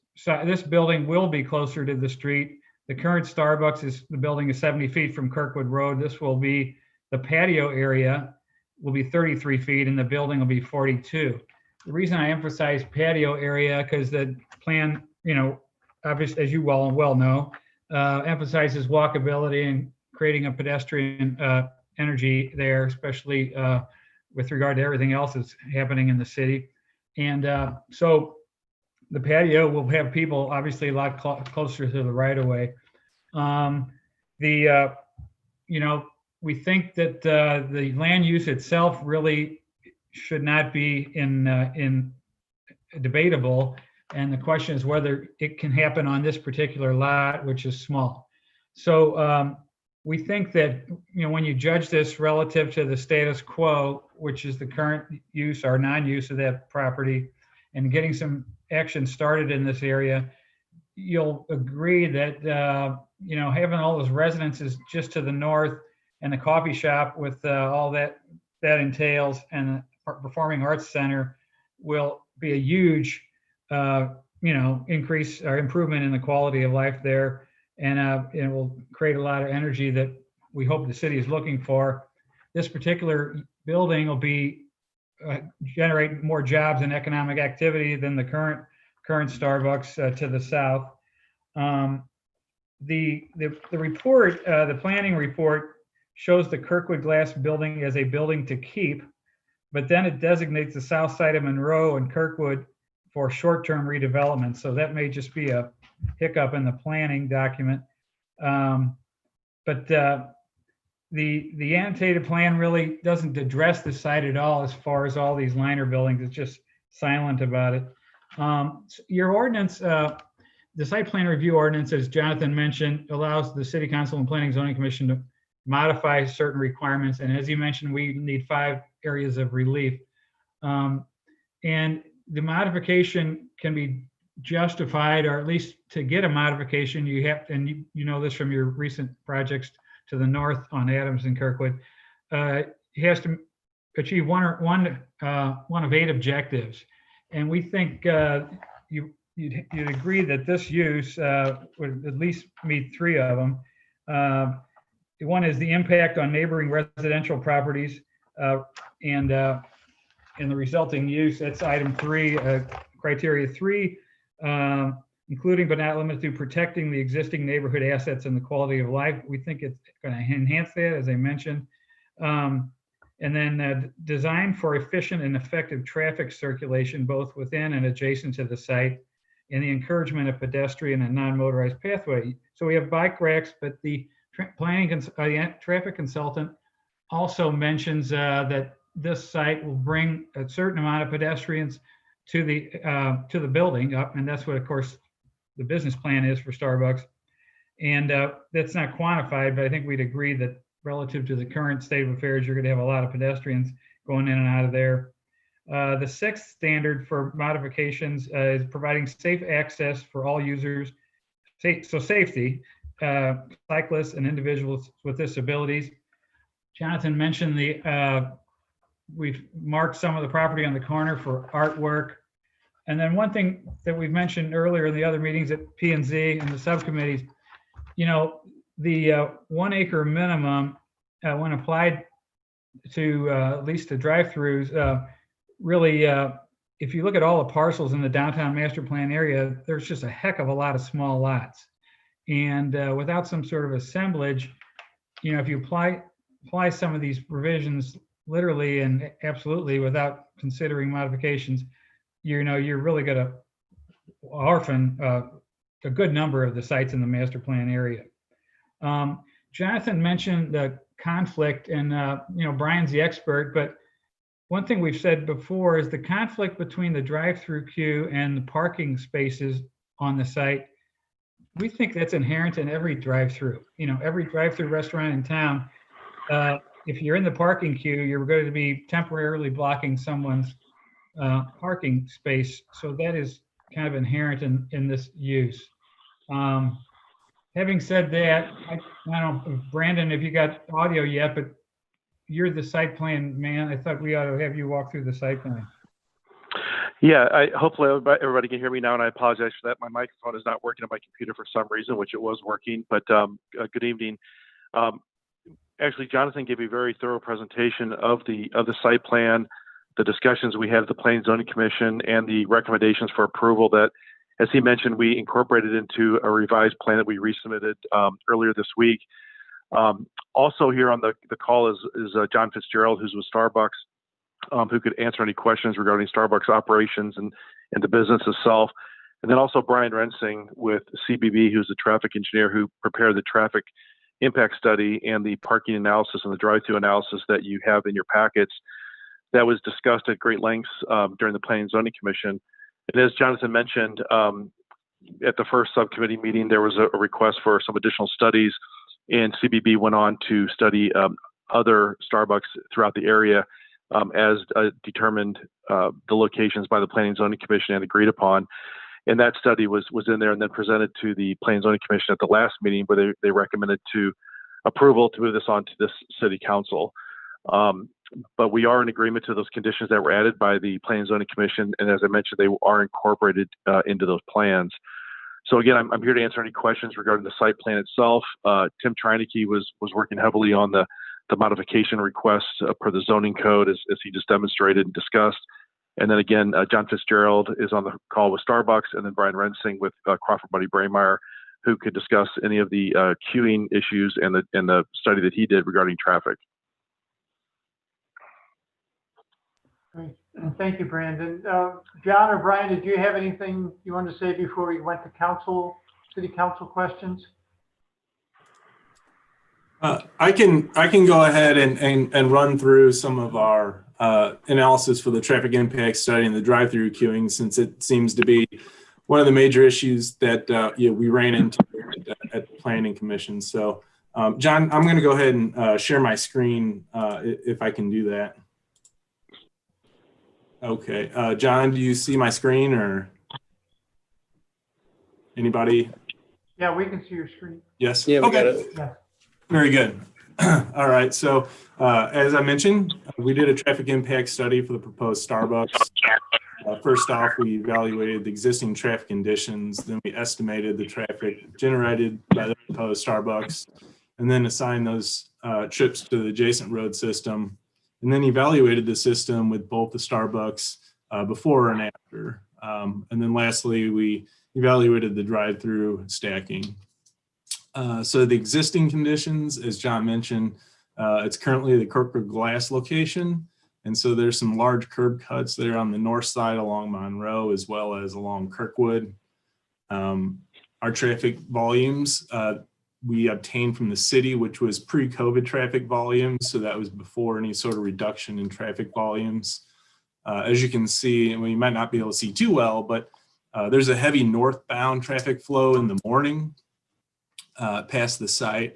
S20: building will be closer to the street. The current Starbucks the building is 70 feet from Kirkwood Road. This will be the patio area will be 33 feet and the building will be 42. The reason I emphasize patio area, because the plan, obviously, as you well know, emphasizes walkability and creating a pedestrian energy there, especially with regard to everything else that's happening in the city. And so the patio will have people obviously a lot closer to the right of way. We think that the land use itself really should not be in debatable. And the question is whether it can happen on this particular lot, which is small. So we think that, when you judge this relative to the status quo, which is the current use or non-use of that property, and getting some action started in this area, you'll agree that, having all those residences just to the north and the coffee shop with all that entails and the Performing Arts Center will be a huge increase or improvement in the quality of life there. And it will create a lot of energy that we hope the city is looking for. This particular building will be generate more jobs and economic activity than the current Starbucks to the south. The report, the planning report, shows the Kirkwood Glass building as a building to keep, but then it designates the south side of Monroe and Kirkwood for short-term redevelopment. So that may just be a hiccup in the planning document. But the annotated plan really doesn't address the site at all as far as all these liner buildings. It's just silent about it. Your ordinance, the site plan review ordinance, as Jonathan mentioned, allows the City Council and Planning Zoning Commission to modify certain requirements. And as you mentioned, we need 5 areas of relief. And the modification can be justified, or at least to get a modification, you have, and you know this from your recent projects to the north on Adams and Kirkwood, it has to achieve one of 8 objectives. And we think you'd agree that this use would at least meet 3 of them. One is the impact on neighboring residential properties and the resulting use. That's item 3, criteria 3, including but not limited to protecting the existing neighborhood assets and the quality of life. We think it's going to enhance that, as I mentioned. And And then design for efficient and effective traffic circulation, both within and adjacent to the site, and the encouragement of pedestrian and non-motorized pathway. So we have bike racks, but the traffic consultant also mentions that this site will bring a certain amount of pedestrians to the building up, and that's what, of course, the business plan is for Starbucks. And that's not quantified, but I think we'd agree that relative to the current state of affairs, you're going to have a lot of pedestrians going in and out of there. The sixth standard for modifications is providing safe access for all users. So safety, cyclists and individuals with disabilities. Jonathan mentioned we've marked some of the property on the corner for artwork. And then one thing that we've mentioned earlier in the other meetings at P&Z and the subcommittees, the 1 acre minimum when applied to at least the drive-throughs, really, if you look at all the parcels in the downtown master plan area, there's just a heck of a lot of small lots. And without some sort of assemblage, if you apply some of these provisions literally and absolutely without considering modifications, you're really going to orphan a good number of the sites in the master plan area. Jonathan mentioned the conflict, and Brian's the expert, but one thing we've said before is the conflict between the drive-through queue and the parking spaces on the site. We think that's inherent in every drive-through. Every drive-through restaurant in town, if you're in the parking queue, you're going to be temporarily blocking someone's parking space. So that is kind of inherent in this use. Having said that, I don't know, Brandon, if you got audio yet, but you're the site plan man. I thought we ought to have you walk through the site plan.
S1: Yeah, hopefully everybody can hear me now, and I apologize for that. My microphone is not working on my computer for some reason, which it was working, but good evening. Actually, Jonathan gave a very thorough presentation of the site plan, the discussions we had at the Planning and Zoning Commission, and the recommendations for approval that, as he mentioned, we incorporated into a revised plan that we resubmitted earlier this week. Also here on the call is John Fitzgerald, who's with Starbucks, who could answer any questions regarding Starbucks operations and the business itself. And then also Brian Rensing with CBB, who's the traffic engineer who prepared the traffic impact study and the parking analysis and the drive-through analysis that you have in your packets. That was discussed at great lengths during the Planning and Zoning Commission. And as Jonathan mentioned, at the first subcommittee meeting, there was a request for some additional studies, and CBB went on to study other Starbucks throughout the area as determined the locations by the Planning and Zoning Commission and agreed upon. And that study was in there and then presented to the Planning and Zoning Commission at the last meeting, where they recommended to approval to move this on to this City Council. But we are in agreement to those conditions that were added by the Planning and Zoning Commission, and as I mentioned, they are incorporated into those plans. So again, I'm here to answer any questions regarding the site plan itself. Tim Treineke was working heavily on the modification requests per the zoning code, as he just demonstrated and discussed. And then again, John Fitzgerald is on the call with Starbucks, and then Brian Rensing with Crawford Buddy Braemeier, who could discuss any of the queuing issues and the study that he did regarding traffic.
S8: Great. Thank you, Brandon. John or Brian, did you have anything you wanted to say before we went to City Council questions?
S22: I can go ahead and run through some of our analysis for the traffic impact study and the drive-through queuing, since it seems to be one of the major issues that we ran into at the Planning Commission. So, John, I'm going to go ahead and share my screen if I can do that. Okay, John, do you see my screen, or anybody?
S8: Yeah, we can see your screen.
S22: Yes.
S21: Yeah, we
S22: okay.
S21: got it.
S8: Yeah.
S22: Very good. All right. So as I mentioned, we did a traffic impact study for the proposed Starbucks. First off, we evaluated the existing traffic conditions. Then we estimated the traffic generated by the proposed Starbucks, and then assigned those trips to the adjacent road system, and then evaluated the system with both the Starbucks before and after. And then lastly, we evaluated the drive-through stacking. So the existing conditions, as John mentioned, It's currently the Kirkwood Glass location. And so there's some large curb cuts there on the north side along Monroe as well as along Kirkwood. Our traffic volumes we obtained from the city, which was pre-COVID traffic volumes. So that was before any sort of reduction in traffic volumes. As you can see, and we might not be able to see too well, but there's a heavy northbound traffic flow in the morning past the site.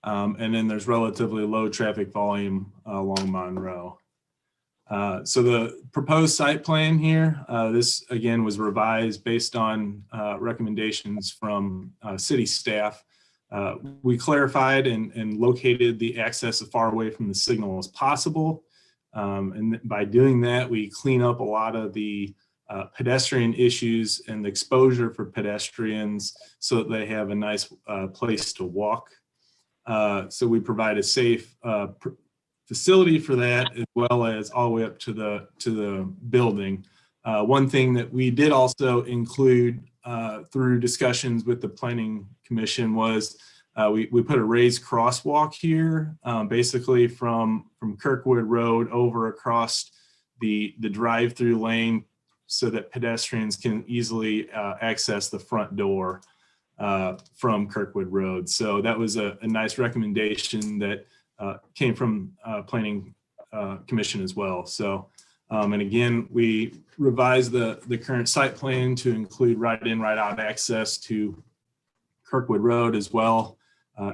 S22: And then there's relatively low traffic volume along Monroe. So the proposed site plan here, this again was revised based on recommendations from city staff. We clarified and located the access as far away from the signal as possible. And by doing that, we clean up a lot of the pedestrian issues and the exposure for pedestrians so that they have a nice place to walk. So we provide a safe facility for that, as well as all the way up to the building. One thing that we did also include through discussions with the Planning Commission was we put a raised crosswalk here, basically from Kirkwood Road over across the drive-through lane so that pedestrians can easily access the front door from Kirkwood Road. So that was a nice recommendation that came from Planning Commission as well. So, and again, we revised the current site plan to include right-in, right-out access to Kirkwood Road as well.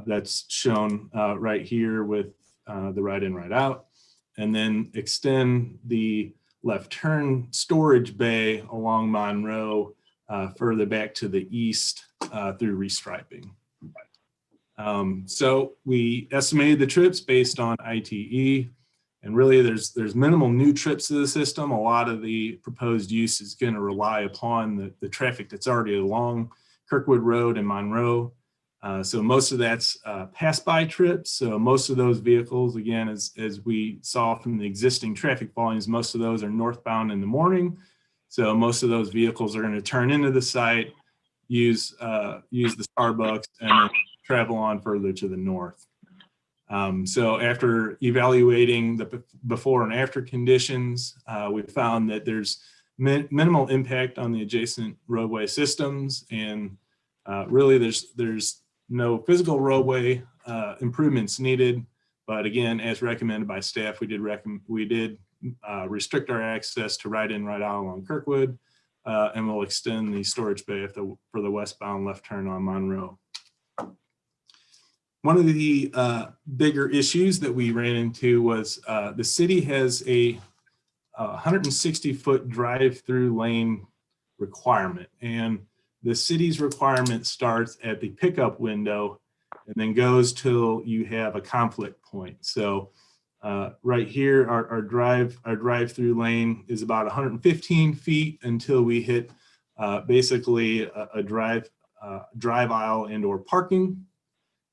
S22: That's shown right here with the right-in, right-out, and then extend the left turn storage bay along Monroe further back to the east through restriping. So we estimated the trips based on ITE, and really there's minimal new trips to the system. A lot of the proposed use is going to rely upon the traffic that's already along Kirkwood Road and Monroe. So most of that's pass-by trips. So most of those vehicles, again, as we saw from the existing traffic volumes, most of those are northbound in the morning. So most of those vehicles are going to turn into the site, use the Starbucks, and then travel on further to the north. So after evaluating the before and after conditions, we found that there's minimal impact on the adjacent roadway systems, and really there's no physical roadway improvements needed. But again, as recommended by staff, we did restrict our access to right-in, right-out along Kirkwood, and we'll extend the storage bay for the westbound left turn on Monroe. One of the bigger issues that we ran into was the city has a 160-foot drive-through lane requirement, and the city's requirement starts at the pickup window and then goes till you have a conflict point. So right here, our drive-through lane is about 115 feet until we hit basically a drive aisle and or parking.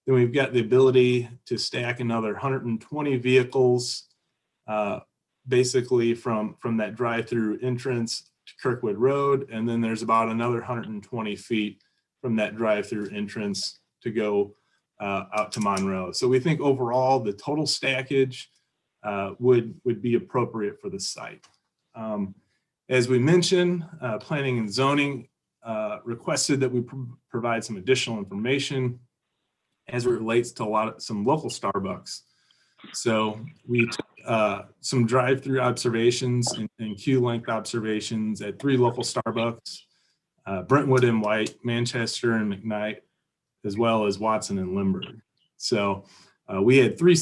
S22: Then we've got the ability to stack another 120 vehicles basically from that drive-through entrance to Kirkwood Road. And then there's about another 120 feet from that drive-through entrance to go out to Monroe. So we think overall the total stackage would be appropriate for the site. As we mentioned, planning and zoning requested that we provide some additional information as it relates to some local Starbucks. So we took some drive-through observations and queue length observations at 3 local Starbucks, Brentwood and White, Manchester and McKnight, as well as Watson and Lindbergh. So we had 3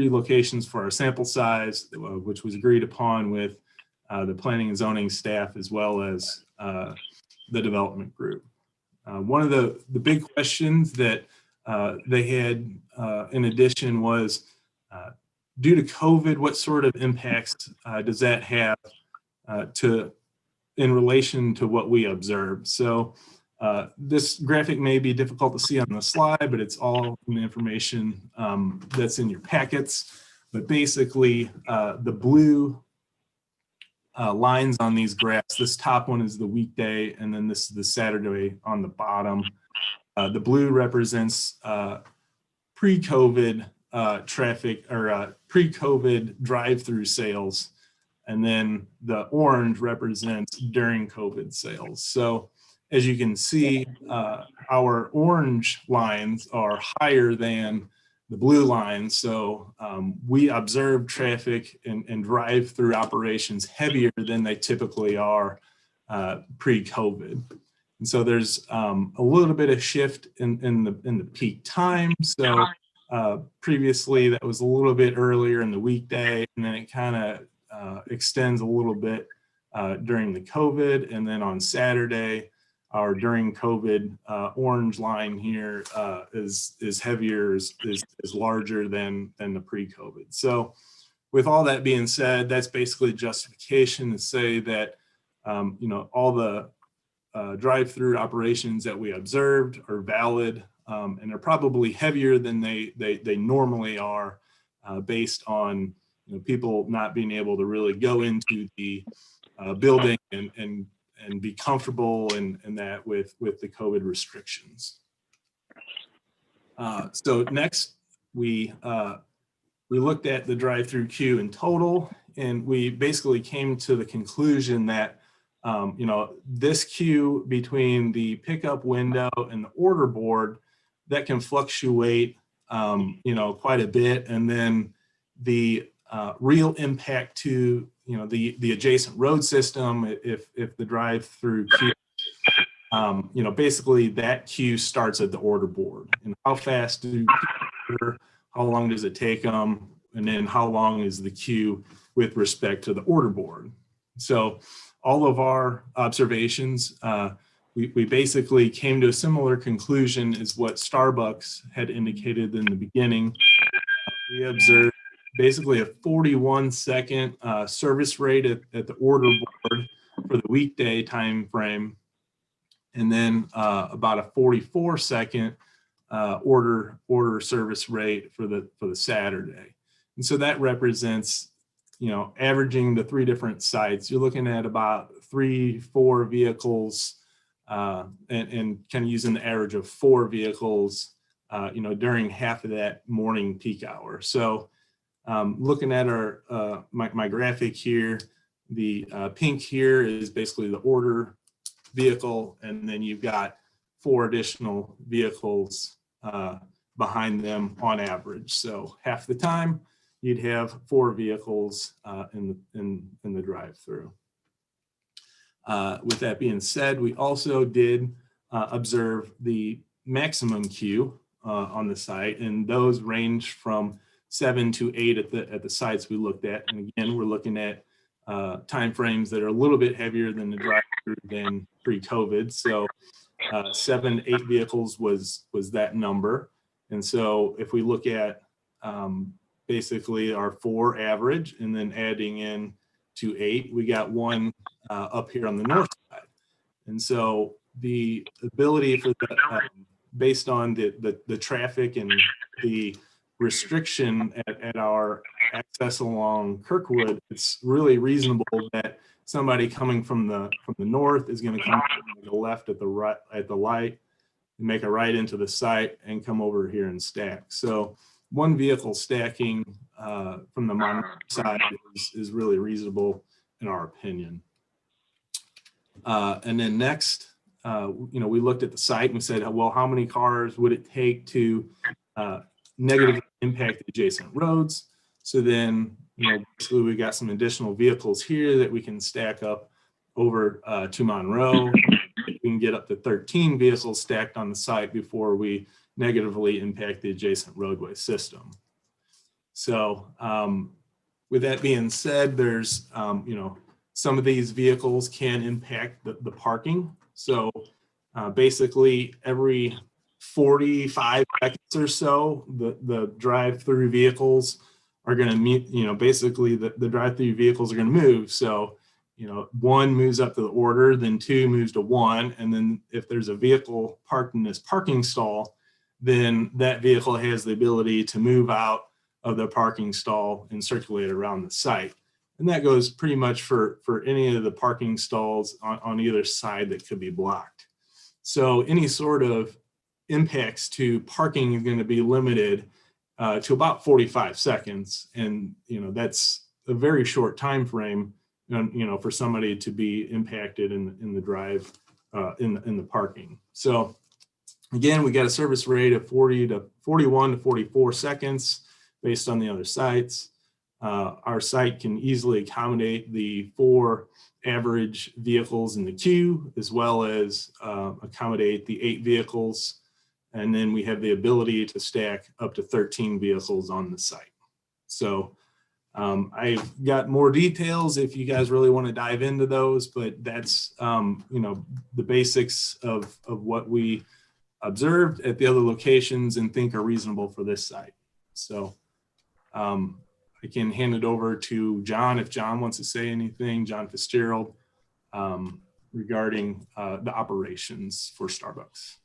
S22: locations for our sample size, which was agreed upon with the planning and zoning staff as well as the development group. One of the big questions that they had in addition was, due to COVID, what sort of impacts does that have in relation to what we observed? So this graphic may be difficult to see on the slide, but it's all in the information that's in your packets. But basically, the blue lines on these graphs, this top one is the weekday, and then this is the Saturday on the bottom. The blue represents pre-COVID traffic or pre-COVID drive-through sales. And then the orange represents during COVID sales. So as you can see, our orange lines are higher than the blue lines. So we observe traffic and drive-through operations heavier than they typically are pre-COVID. And so there's a little bit of shift in the peak time. So previously that was a little bit earlier in the weekday, and then it kind of extends a little bit during the COVID. And then on Saturday, our during COVID orange line here is heavier, is larger than the pre-COVID. So with all that being said, that's basically justification to say that all the drive-through operations that we observed are valid, and they're probably heavier than they normally are, based on people not being able to really go into the building and be comfortable and that with the COVID restrictions. So next, we looked at the drive-through queue in total, and we basically came to the conclusion that this queue between the pickup window and the order board, that can fluctuate quite a bit, and then the real impact to the adjacent road system, if the drive-through queue, basically that queue starts at the order board, and how fast do people order, how long does it take them, and then how long is the queue with respect to the order board. So all of our observations, we basically came to a similar conclusion as what Starbucks had indicated in the beginning. We observed basically a 41-second service rate at the order board for the weekday time frame, and then about a 44-second order service rate for the Saturday. And so that represents, averaging the three different sites, you're looking at about 3-4 vehicles, and kind of using the average of 4 vehicles, during half of that morning peak hour. So looking at our my graphic here, the pink here is basically the order vehicle, and then you've got 4 additional vehicles behind them on average. So half the time you'd have 4 vehicles in the drive-through. With that being said, we also did observe the maximum queue on the site, and those range from 7 to 8 at the sites we looked at. And again, we're looking at time frames that are a little bit heavier than the drive-through than pre-COVID. So 7 to 8 vehicles was that number. And so if we look at basically our 4 average and then adding in to 8, we got 1 up here on the north side. And so the ability for the, based on the traffic and the restriction at our access along Kirkwood, it's really reasonable that somebody coming from the north is going to come from the left at the light, make a right into the site, and come over here and stack. So 1 vehicle stacking from the Monroe side is really reasonable in our opinion. And then next, we looked at the site and we said, well, how many cars would it take to negatively impact the adjacent roads? So then, basically we got some additional vehicles here that we can stack up over to Monroe. We can get up to 13 vehicles stacked on the site before we negatively impact the adjacent roadway system. So with that being said, there's, some of these vehicles can impact the parking. So basically every 45 seconds or so, the drive-through vehicles are going to meet, basically the drive-through vehicles are going to move. So, 1 moves up to the order, then 2 moves to 1. And then if there's a vehicle parked in this parking stall, then that vehicle has the ability to move out of the parking stall and circulate around the site. And that goes pretty much for any of the parking stalls on either side that could be blocked. So any sort of impacts to parking is going to be limited to about 45 seconds. And, that's a very short time frame, for somebody to be impacted in the drive, in the parking. So again, we got a service rate of 41 to 44 seconds based on the other sites. Our site can easily accommodate the 4 average vehicles in the queue, as well as accommodate the 8 vehicles. And then we have the ability to stack up to 13 vehicles on the site. So I've got more details if you guys really want to dive into those, but that's, the basics of what we observed at the other locations and think are reasonable for this site. So I can hand it over to John if John wants to say anything, John Fitzgerald, regarding the operations for Starbucks.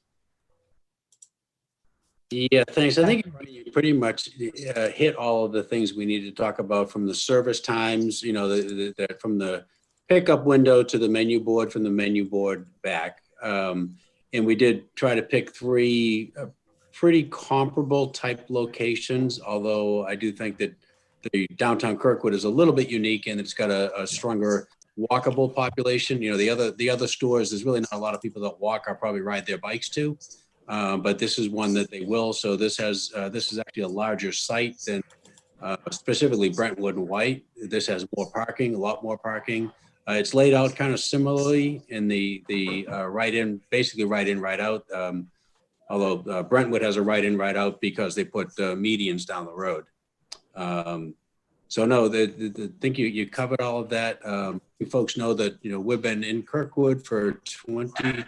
S21: Yeah, thanks. I think you pretty much hit all of the things we need to talk about, from the service times, from the pickup window to the menu board, from the menu board back. And we did try to pick 3 pretty comparable type locations, although I do think that the downtown Kirkwood is a little bit unique and it's got a stronger walkable population. The other stores, there's really not a lot of people that walk or probably ride their bikes to. But this is one that they will. So this is actually a larger site than specifically Brentwood and White. This has more parking, a lot more parking. It's laid out kind of similarly in the right in, basically right in, right out. Although Brentwood has a right in, right out because they put medians down the road. So no, I think you covered all of that. You folks know that, we've been in Kirkwood for 22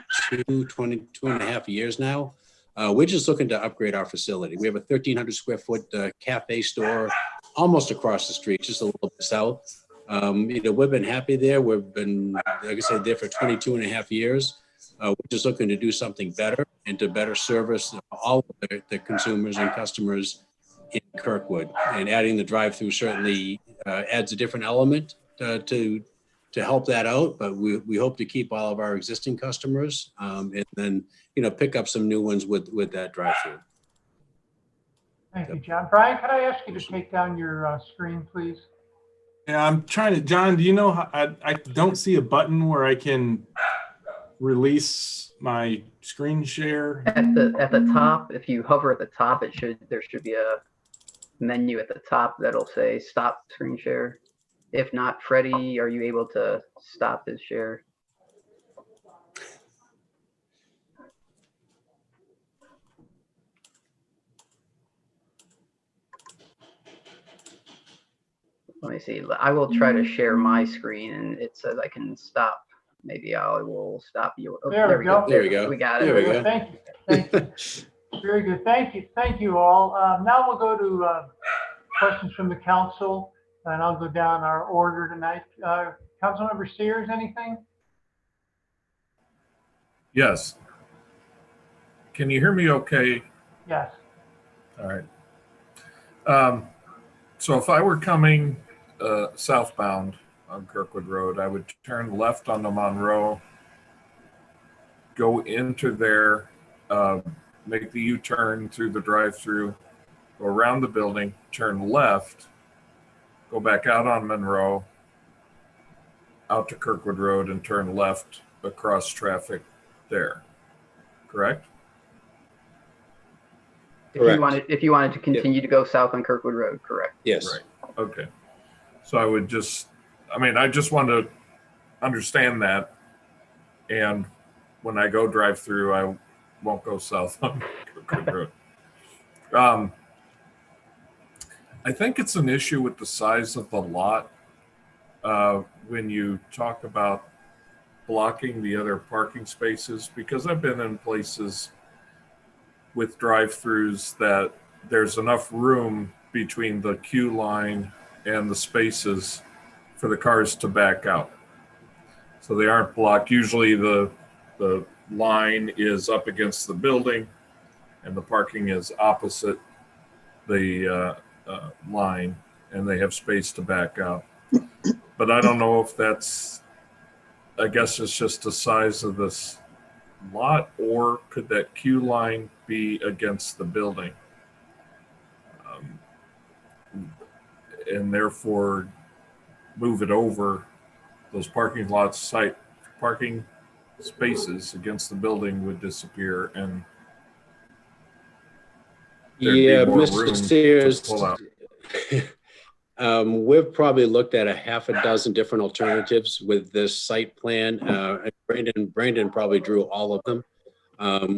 S21: and a half years now. We're just looking to upgrade our facility. We have a 1,300 square foot cafe store almost across the street, just a little bit south. We've been happy there. We've been, like I said, there for 22 and a half years. We're just looking to do something better and to better service all of the consumers and customers in Kirkwood. And adding the drive-through certainly adds a different element to help that out. But we hope to keep all of our existing customers and then pick up some new ones with that drive-through.
S8: Thank you, John. Brian, could I ask you to take down your screen, please?
S22: Yeah, I'm trying to. John, do you know how I don't see a button where I can release my screen share?
S19: At the top, if you hover at the top, there should be a menu at the top that'll say stop screen share. If not, Freddie, are you able to stop his share? Let me see. I will try to share my screen, and it says I can stop. Maybe I will stop you. Oh,
S8: there we go.
S21: There we go.
S19: We got it.
S21: There we go.
S8: Thank you. Thank you. Very good. Thank you. Thank you all. Now we'll go to questions from the council, and I'll go down our order tonight. Councilmember Sears, anything?
S11: Yes. Can you hear me okay?
S8: Yes.
S11: All right. So if I were coming southbound on Kirkwood Road, I would turn left onto Monroe, go into there, make the U-turn through the drive-through, go around the building, turn left, go back out on Monroe, out to Kirkwood Road, and turn left across traffic there. Correct?
S19: If you wanted to continue to go south on Kirkwood Road, correct?
S21: Yes.
S11: Right. Okay. So I just want to understand that. And when I go drive through, I won't go south on Kirkwood Road. I think it's an issue with the size of the lot when you talk about blocking the other parking spaces, because I've been in places with drive-throughs that there's enough room between the queue line and the spaces for the cars to back out. So they aren't blocked. Usually the line is up against the building and the parking is opposite the line, and they have space to back out. But I don't know if that's, I guess it's just the size of this lot, or could that queue line be against the building? and therefore move it over, those parking spaces against the building would disappear, and there'd
S21: Yeah,
S11: be more
S21: Mr.
S11: room
S21: Sears,
S11: to pull out.
S21: we've probably looked at a half a dozen different alternatives with this site plan. Brandon probably drew all of them.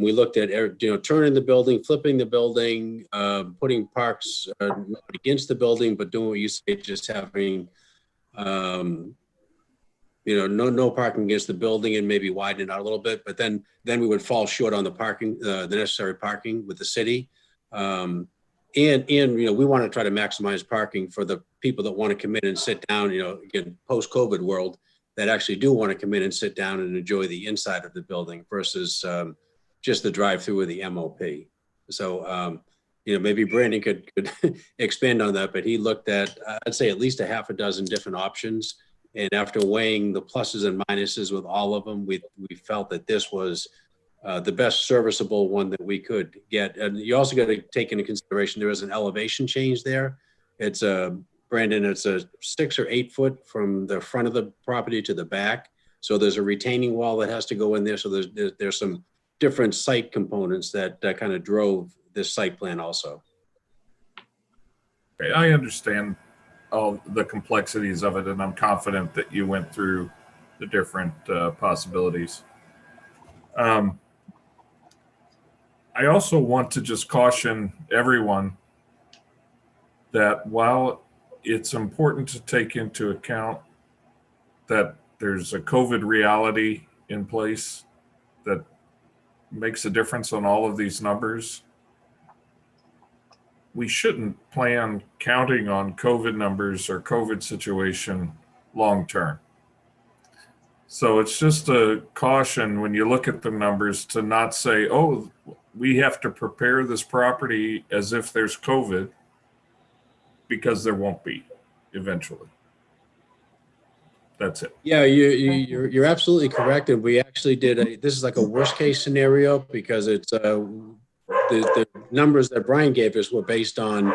S21: We looked at, turning the building, flipping the building, putting parks not against the building, but doing what you say, just having, no parking against the building and maybe widen it out a little bit. But then we would fall short on the parking, the necessary parking with the city. And we want to try to maximize parking for the people that want to come in and sit down, again, post-COVID world, that actually do want to come in and sit down and enjoy the inside of the building versus just the drive-through or the MOP. So, maybe Brandon could expand on that, but he looked at, I'd say, at least a half a dozen different options. And after weighing the pluses and minuses with all of them, we felt that this was the best serviceable one that we could get. And you also got to take into consideration there is an elevation change there. It's Brandon, it's a 6 or 8 foot from the front of the property to the back. So there's a retaining wall that has to go in there. So there's some different site components that kind of drove this site plan also.
S11: Okay, I understand all the complexities of it, and I'm confident that you went through the different possibilities. I also want to just caution everyone that while it's important to take into account that there's a COVID reality in place that makes a difference on all of these numbers, we shouldn't plan counting on COVID numbers or COVID situation long term. So it's just a caution when you look at the numbers to not say, oh, we have to prepare this property as if there's COVID, because there won't be eventually. That's it.
S21: Yeah, you're absolutely correct. And we actually did this is like a worst case scenario, because it's the numbers that Brian gave us were based on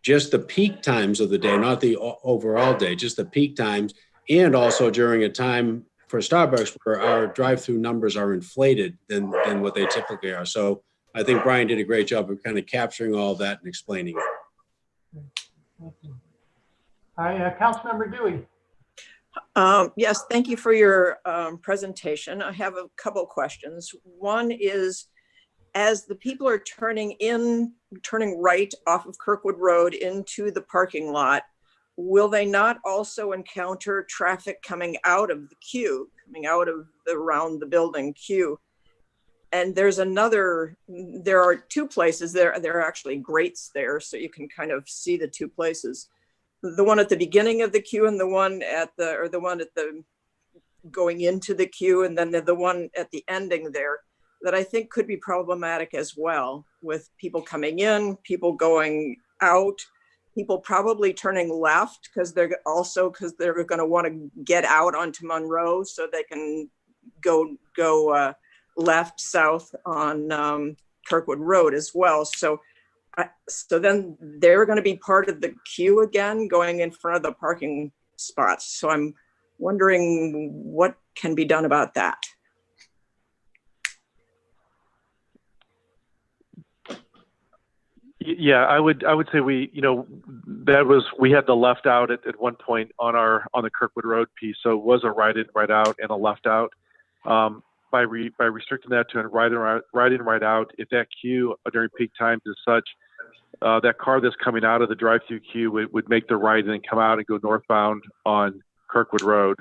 S21: just the peak times of the day, not the overall day, just the peak times. And also during a time for Starbucks where our drive-through numbers are inflated than what they typically are. So I think Brian did a great job of kind of capturing all that and explaining it.
S8: Thank you. All right, Councilmember Dewey.
S16: Yes, thank you for your presentation. I have a couple of questions. One is, as the people are turning right off of Kirkwood Road into the parking lot, will they not also encounter traffic coming out of the queue, coming out of around the building queue? And there are 2 places there. There are actually grates there, so you can kind of see the 2 places. The one at the beginning of the queue and the one at the going into the queue, and then the one at the ending there, that I think could be problematic as well, with people coming in, people going out, people probably turning left because they're going to want to get out onto Monroe so they can go left, south on Kirkwood Road as well. So then they're going to be part of the queue again, going in front of the parking spots. So I'm wondering what can be done about that.
S1: Yeah, I would say we had the left out at one point on the Kirkwood Road piece. So it was a right in, right out and a left out. By restricting that to a right in, right out, if that queue during peak times is such, that car that's coming out of the drive-through queue would make the right and then come out and go northbound on Kirkwood Road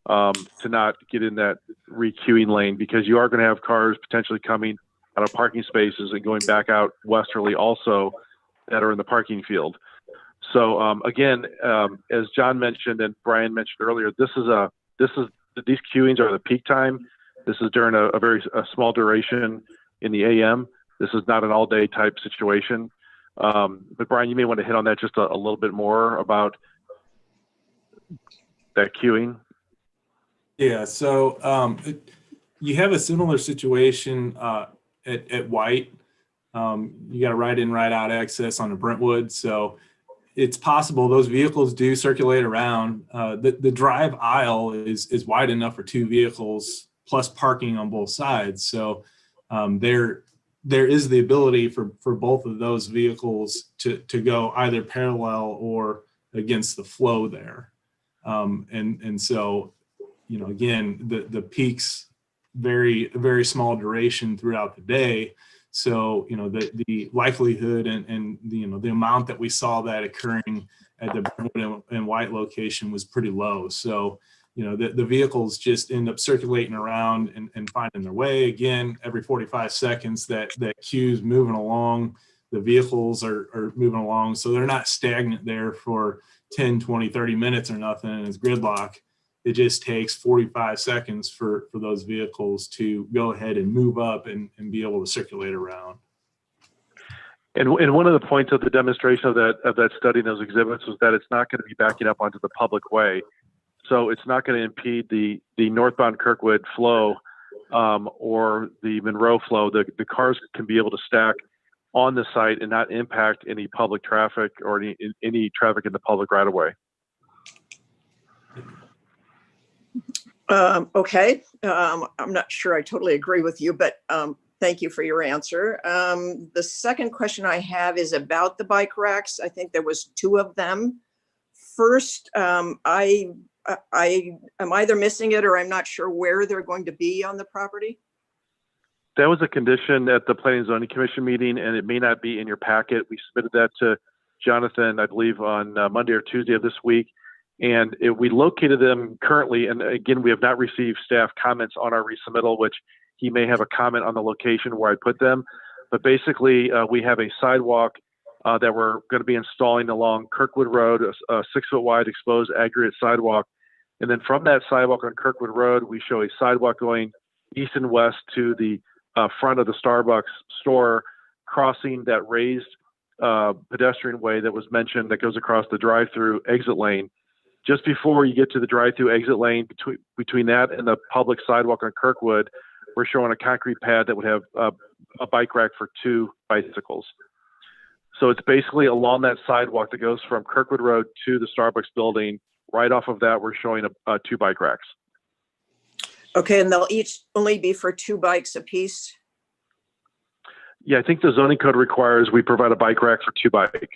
S1: to not get in that re-queuing lane, because you are going to have cars potentially coming out of parking spaces and going back out westerly also that are in the parking field. So again, as John mentioned and Brian mentioned earlier, these queuings are the peak time. This is during a very small duration in the AM. This is not an all-day type situation. But Brian, you may want to hit on that just a little bit more about that queuing.
S22: Yeah, so you have a similar situation at White. You got a right in, right out access on the Brentwood. So it's possible those vehicles do circulate around. The drive aisle is wide enough for 2 vehicles plus parking on both sides. So there is the ability for both of those vehicles to go either parallel or against the flow there. And so, you know, again, the peaks very small duration throughout the day. So, you know, the likelihood and the, you know, the amount that we saw that occurring at the Brentwood and White location was pretty low. So, you know, the vehicles just end up circulating around and finding their way. Again, every 45 seconds that queue's moving along, the vehicles are moving along. So they're not stagnant there for 10, 20, 30 minutes or nothing, and it's gridlock. It just takes 45 seconds for those vehicles to go ahead and move up and be able to circulate around.
S1: And one of the points of the demonstration of that study and those exhibits was that it's not going to be backing up onto the public way. So it's not going to impede the northbound Kirkwood flow or the Monroe flow. The cars can be able to stack on the site and not impact any public traffic or any traffic in the public right of way.
S16: Okay, I'm not sure I totally agree with you, but thank you for your answer. The second question I have is about the bike racks. I think there was 2 of them. First, I am either missing it or I'm not sure where they're going to be on the property.
S1: That was a condition at the Planning and Zoning Commission meeting, and it may not be in your packet. We submitted that to Jonathan, I believe, on Monday or Tuesday of this week. And we located them currently, and again, we have not received staff comments on our resubmittal, which he may have a comment on the location where I put them. But basically, we have a sidewalk that we're going to be installing along Kirkwood Road, a 6-foot wide exposed aggregate sidewalk. And then from that sidewalk on Kirkwood Road, we show a sidewalk going east and west to the front of the Starbucks store, crossing that raised pedestrian way that was mentioned that goes across the drive-through exit lane. Just before you get to the drive-through exit lane, between that and the public sidewalk on Kirkwood, we're showing a concrete pad that would have a bike rack for 2 bicycles. So it's basically along that sidewalk that goes from Kirkwood Road to the Starbucks building. Right off of that, we're showing 2 bike racks.
S16: Okay, and they'll each only be for 2 bikes apiece?
S1: Yeah, I think the zoning code requires we provide a bike rack for 2 bikes.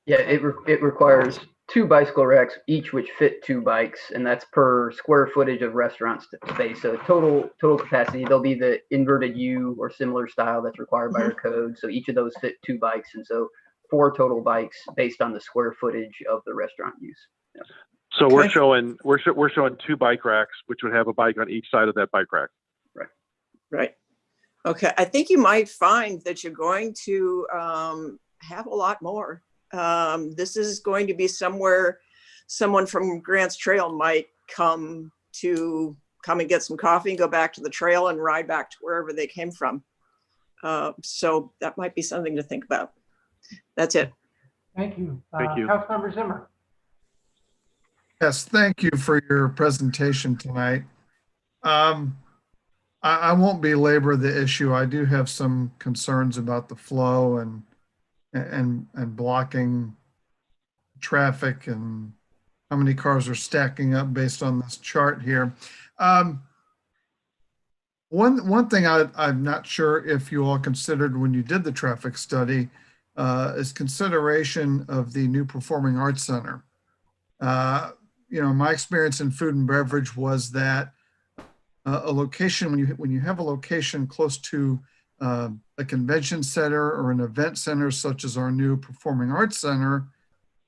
S19: Yeah, it requires 2 bicycle racks, each which fit 2 bikes, and that's per square footage of restaurant space. So total capacity, there'll be the inverted U or similar style that's required by our code. So each of those fit 2 bikes, and so 4 total bikes based on the square footage of the restaurant use. Yeah.
S1: So we're showing 2 bike racks, which would have a bike on each side of that bike rack.
S16: Right. Okay, I think you might find that you're going to have a lot more. This is going to be somewhere someone from Grants Trail might come and get some coffee and go back to the trail and ride back to wherever they came from. So that might be something to think about. That's it.
S8: Thank you.
S1: Thank you.
S8: Councilmember Zimmer.
S13: Yes, thank you for your presentation tonight. I won't belabor the issue. I do have some concerns about the flow and blocking traffic and how many cars are stacking up based on this chart here. One thing I'm not sure if you all considered when you did the traffic study is consideration of the new Performing Arts Center. You know, my experience in food and beverage was that a location, when you have a location close to a convention center or an event center, such as our new Performing Arts Center,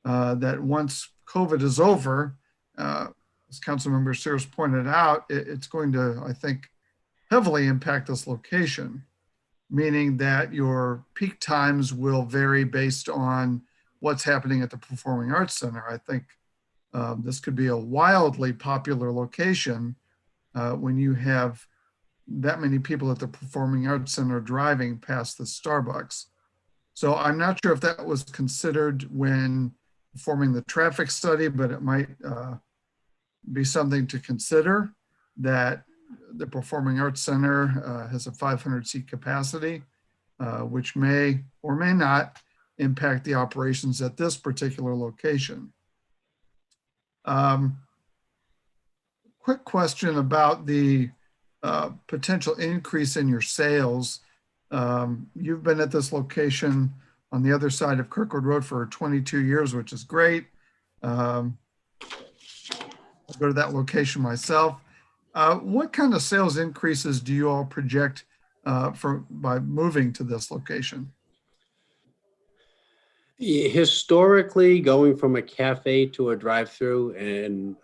S13: that once COVID is over, as Councilmember Sears pointed out, it's going to, I think, heavily impact this location, meaning that your peak times will vary based on what's happening at the Performing Arts Center. I think this could be a wildly popular location when you have that many people at the Performing Arts Center driving past the Starbucks. So I'm not sure if that was considered when performing the traffic study, but it might be something to consider, that the Performing Arts Center has a 500 seat capacity, which may or may not impact the operations at this particular location. Quick question about the potential increase in your sales. You've been at this location on the other side of Kirkwood Road for 22 years, which is great. I'll go to that location myself. What kind of sales increases do you all project by moving to this location?
S21: Historically, going from a cafe to a drive-through, and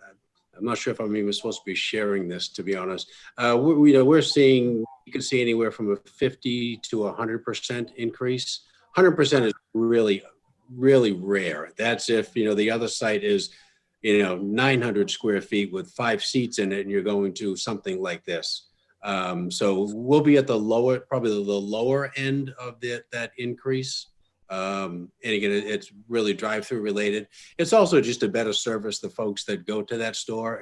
S21: I'm not sure if I'm even supposed to be sharing this, to be honest. We're seeing, you can see anywhere from a 50 to 100% increase. 100% is really, really rare. That's if, the other site is, 900 square feet with 5 seats in it, and you're going to something like this. So we'll be at probably the lower end of that increase. And again, it's really drive-through related. It's also just a better service to folks that go to that store.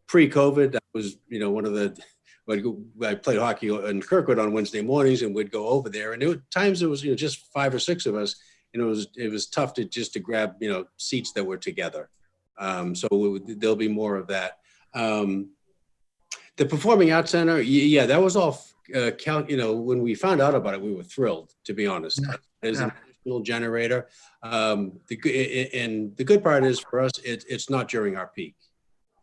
S21: Pre-COVID, that was, one of the, I played hockey in Kirkwood on Wednesday mornings, and we'd go over there, and times it was, just 5 or 6 of us, it was tough to grab, seats that were together. So there'll be more of that. The Performing Arts Center, yeah, that was all, when we found out about it, we were thrilled, to be honest. As an additional generator. And the good part is for us, it's not during our peak.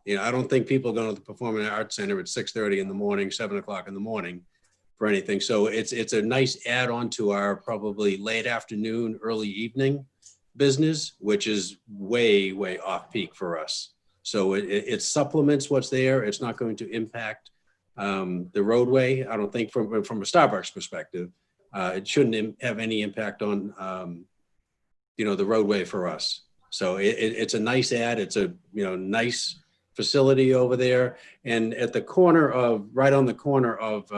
S21: I don't think people go to the Performing Arts Center at 6:30 in the morning, 7 o'clock in the morning for anything. So it's a nice add-on to our probably late afternoon, early evening business, which is way, way off peak for us. So it supplements what's there. It's not going to impact the roadway. I don't think from a Starbucks perspective. It shouldn't have any impact on, the roadway for us. So it's a nice add. It's a, nice facility over there. And at the corner right on the corner of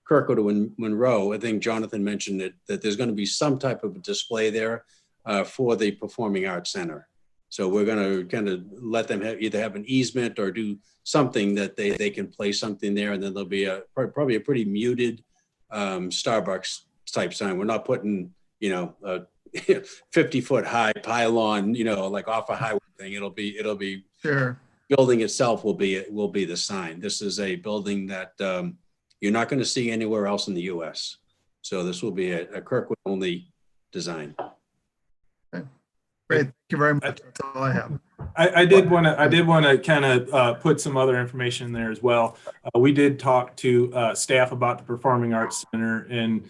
S21: Kirkwood and Monroe, I think Jonathan mentioned that there's going to be some type of display there for the Performing Arts Center. So we're going to kind of let them either have an easement or do something that they can place something there. And then there'll be probably a pretty muted Starbucks type sign. We're not putting, a 50-foot high pylon, like off a highway thing. It'll be
S13: sure.
S21: Building itself will be the sign. This is a building that you're not going to see anywhere else in the U.S. So this will be a Kirkwood only design.
S13: Okay. Great. Thank you very much. That's all I have.
S22: I did want to kind of put some other information in there as well. We did talk to staff about the Performing Arts Center, and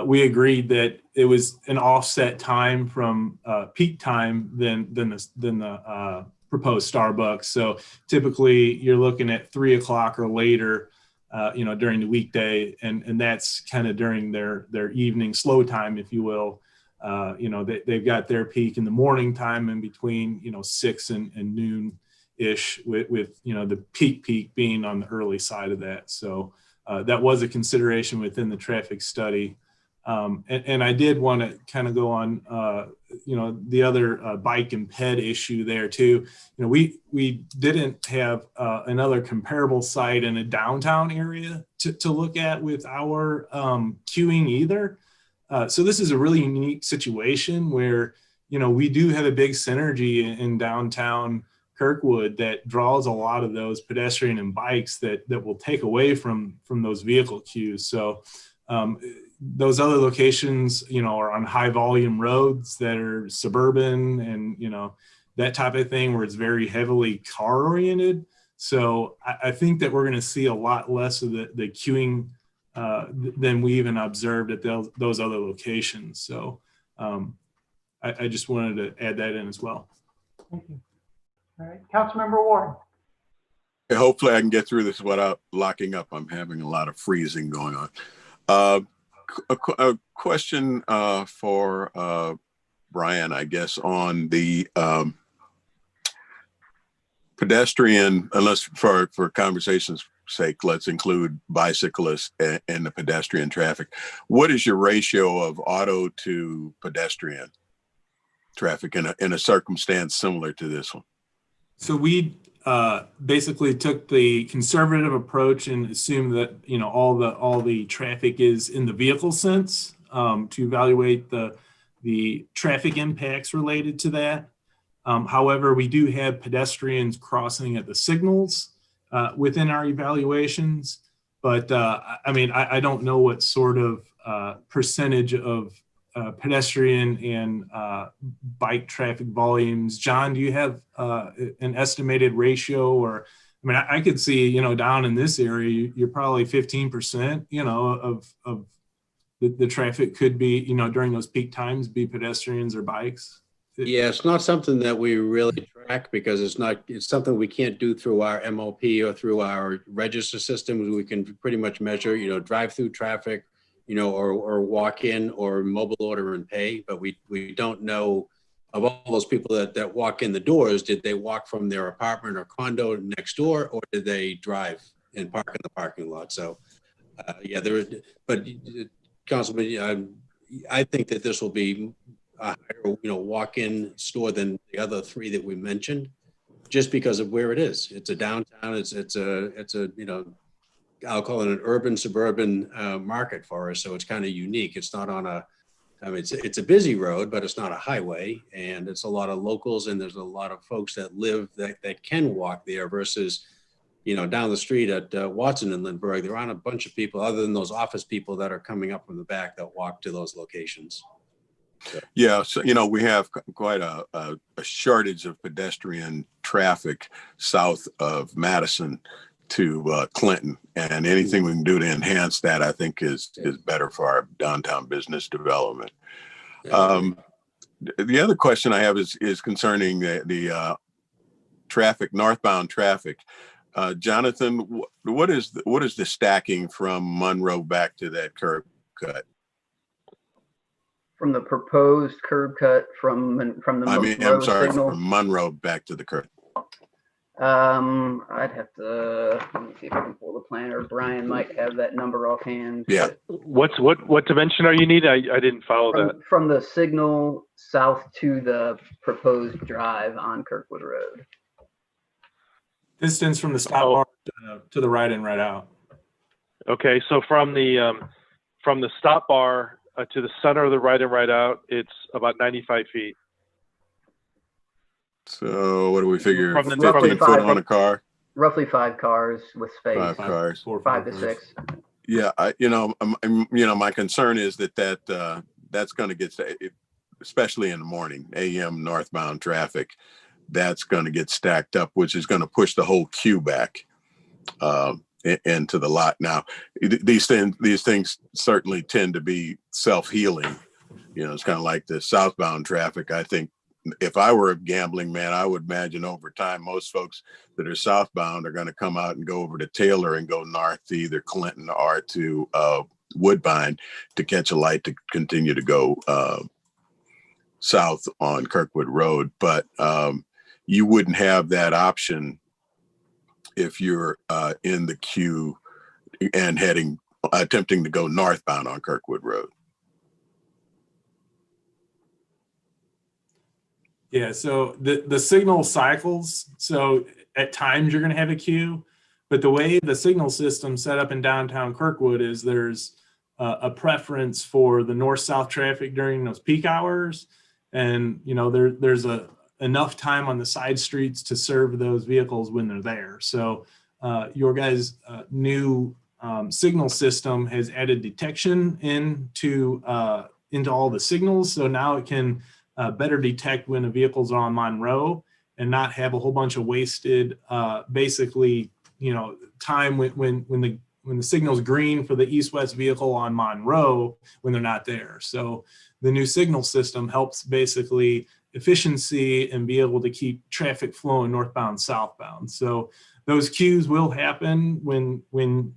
S22: we agreed that it was an offset time from peak time than the proposed Starbucks. So typically you're looking at 3 o'clock or later, during the weekday, and that's kind of during their evening slow time, if you will. They've got their peak in the morning time in between, 6 and noon ish with the peak being on the early side of that. So that was a consideration within the traffic study. And I did want to kind of go on, the other bike and ped issue there too. We didn't have another comparable site in a downtown area to look at with our queuing either. So this is a really unique situation where, we do have a big synergy in downtown Kirkwood that draws a lot of those pedestrian and bikes that will take away from those vehicle queues. So those other locations, are on high volume roads that are suburban and, that type of thing where it's very heavily car oriented. So I think that we're going to see a lot less of the queuing than we even observed at those other locations. So I just wanted to add that in as well.
S8: Thank you. All right, Councilmember Ward.
S12: Hopefully I can get through this without locking up. I'm having a lot of freezing going on. A question for Brian, I guess, on the pedestrian, unless for conversation's sake, let's include bicyclists and the pedestrian traffic. What is your ratio of auto to pedestrian traffic in a circumstance similar to this one? So
S22: we basically took the conservative approach and assumed that all the traffic is in the vehicle sense to evaluate the the traffic impacts related to that. However, we do have pedestrians crossing at the signals within our evaluations. But I mean, I don't know what sort of percentage of pedestrian and bike traffic volumes. John, do you have an estimated ratio? Or, I mean, I could see, you know, down in this area, you're probably 15%, you know, of the traffic could be, you know, during those peak times, be pedestrians or bikes.
S21: Yeah, it's not something that we really track because it's something we can't do through our MOP or through our register systems. We can pretty much measure, you know, drive-through traffic, you know, or walk in or mobile order and pay, but we don't know of all those people that walk in the doors, did they walk from their apartment or condo next door, or did they drive and park in the parking lot? So yeah, but Councilman, I think that this will be a higher, you know, walk-in store than the other three that we mentioned, just because of where it is. It's a downtown. It's a you know, I'll call it an urban suburban market for us. So it's kind of unique. It's not on a, I mean, it's a busy road, but it's not a highway, and it's a lot of locals, and there's a lot of folks that live that can walk there versus, you know, down the street at Watson and Lindbergh, there aren't a bunch of people other than those office people that are coming up from the back that walk to those locations. So.
S12: Yeah, so, you know, we have quite a shortage of pedestrian traffic south of Madison to Clinton, and anything we can do to enhance that, I think, is better for our downtown business development. The other question I have is concerning the traffic, northbound traffic. Jonathan, what is the stacking from Monroe back to that curb cut?
S19: From the proposed curb cut from the
S12: I'm sorry,
S19: signal.
S12: from Monroe back to the curb.
S19: I'd have to, let me see if I can pull the plan, or Brian might have that number offhand.
S12: Yeah.
S1: What dimension are you need? I didn't follow that.
S19: From the signal south to the proposed drive on Kirkwood Road.
S22: Distance from the stop bar to the right and right out.
S1: Okay, so from the stop bar to the center of the right and right out, it's about 95 feet.
S12: So what do we figure?
S1: From the
S12: 15 foot on a car?
S19: Roughly 5 cars with space.
S12: 5 cars.
S19: 5 to 6.
S12: Yeah, my concern is that's going to get, especially in the morning, AM northbound traffic, that's going to get stacked up, which is going to push the whole queue back into the lot. Now, these things certainly tend to be self-healing. You know, it's kind of like the southbound traffic. I think if I were a gambling man, I would imagine over time, most folks that are southbound are going to come out and go over to Taylor and go north to either Clinton or to Woodbine to catch a light to continue to go south on Kirkwood Road. But you wouldn't have that option if you're in the queue and attempting to go northbound on Kirkwood Road.
S22: Yeah, so the signal cycles. So at times you're going to have a queue, but the way the signal system set up in downtown Kirkwood is there's a preference for the north-south traffic during those peak hours, and you know there's enough time on the side streets to serve those vehicles when they're there. So your guys' new signal system has added detection into all the signals, so now it can better detect when the vehicles are on Monroe and not have a whole bunch of wasted, basically, you know, time when the signal's green for the east-west vehicle on Monroe when they're not there. So the new signal system helps basically efficiency and be able to keep traffic flowing northbound, southbound. So those queues will happen when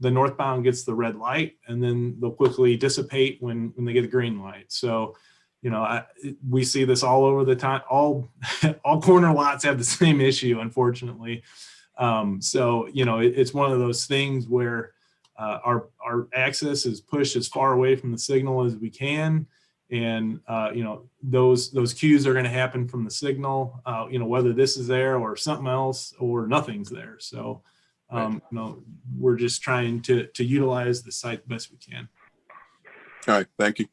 S22: the northbound gets the red light, and then they'll quickly dissipate when they get a green light. So, you know, we see this all over the time. All corner lots have the same issue, unfortunately. So, you know, it's one of those things where our access is pushed as far away from the signal as we can. And, you know, those queues are going to happen from the signal, you know, whether this is there or something else or nothing's there. So, you know, we're just trying to utilize the site the best we can.
S12: All right. Thank you.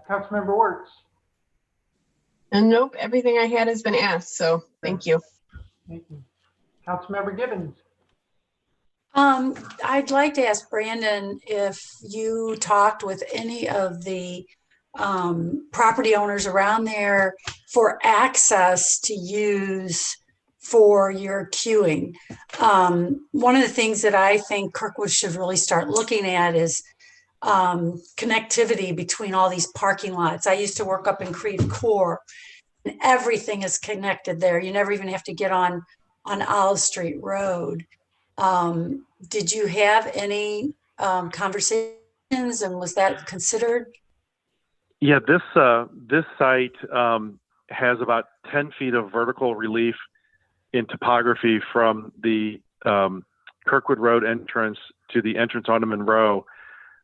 S8: Councilmember Wertz.
S2: And nope, everything I had has been asked, so thank you.
S8: Thank you. Councilmember Gibbons.
S5: I'd like to ask Brandon if you talked with any of the property owners around there for access to use for your queuing. One of the things that I think Kirkwood should really start looking at is connectivity between all these parking lots. I used to work up in Creve Coeur, and everything is connected there. You never even have to get on Olive Street Road. Did you have any conversations, and was that considered?
S1: Yeah, this site has about 10 feet of vertical relief in topography from the Kirkwood Road entrance to the entrance onto Monroe.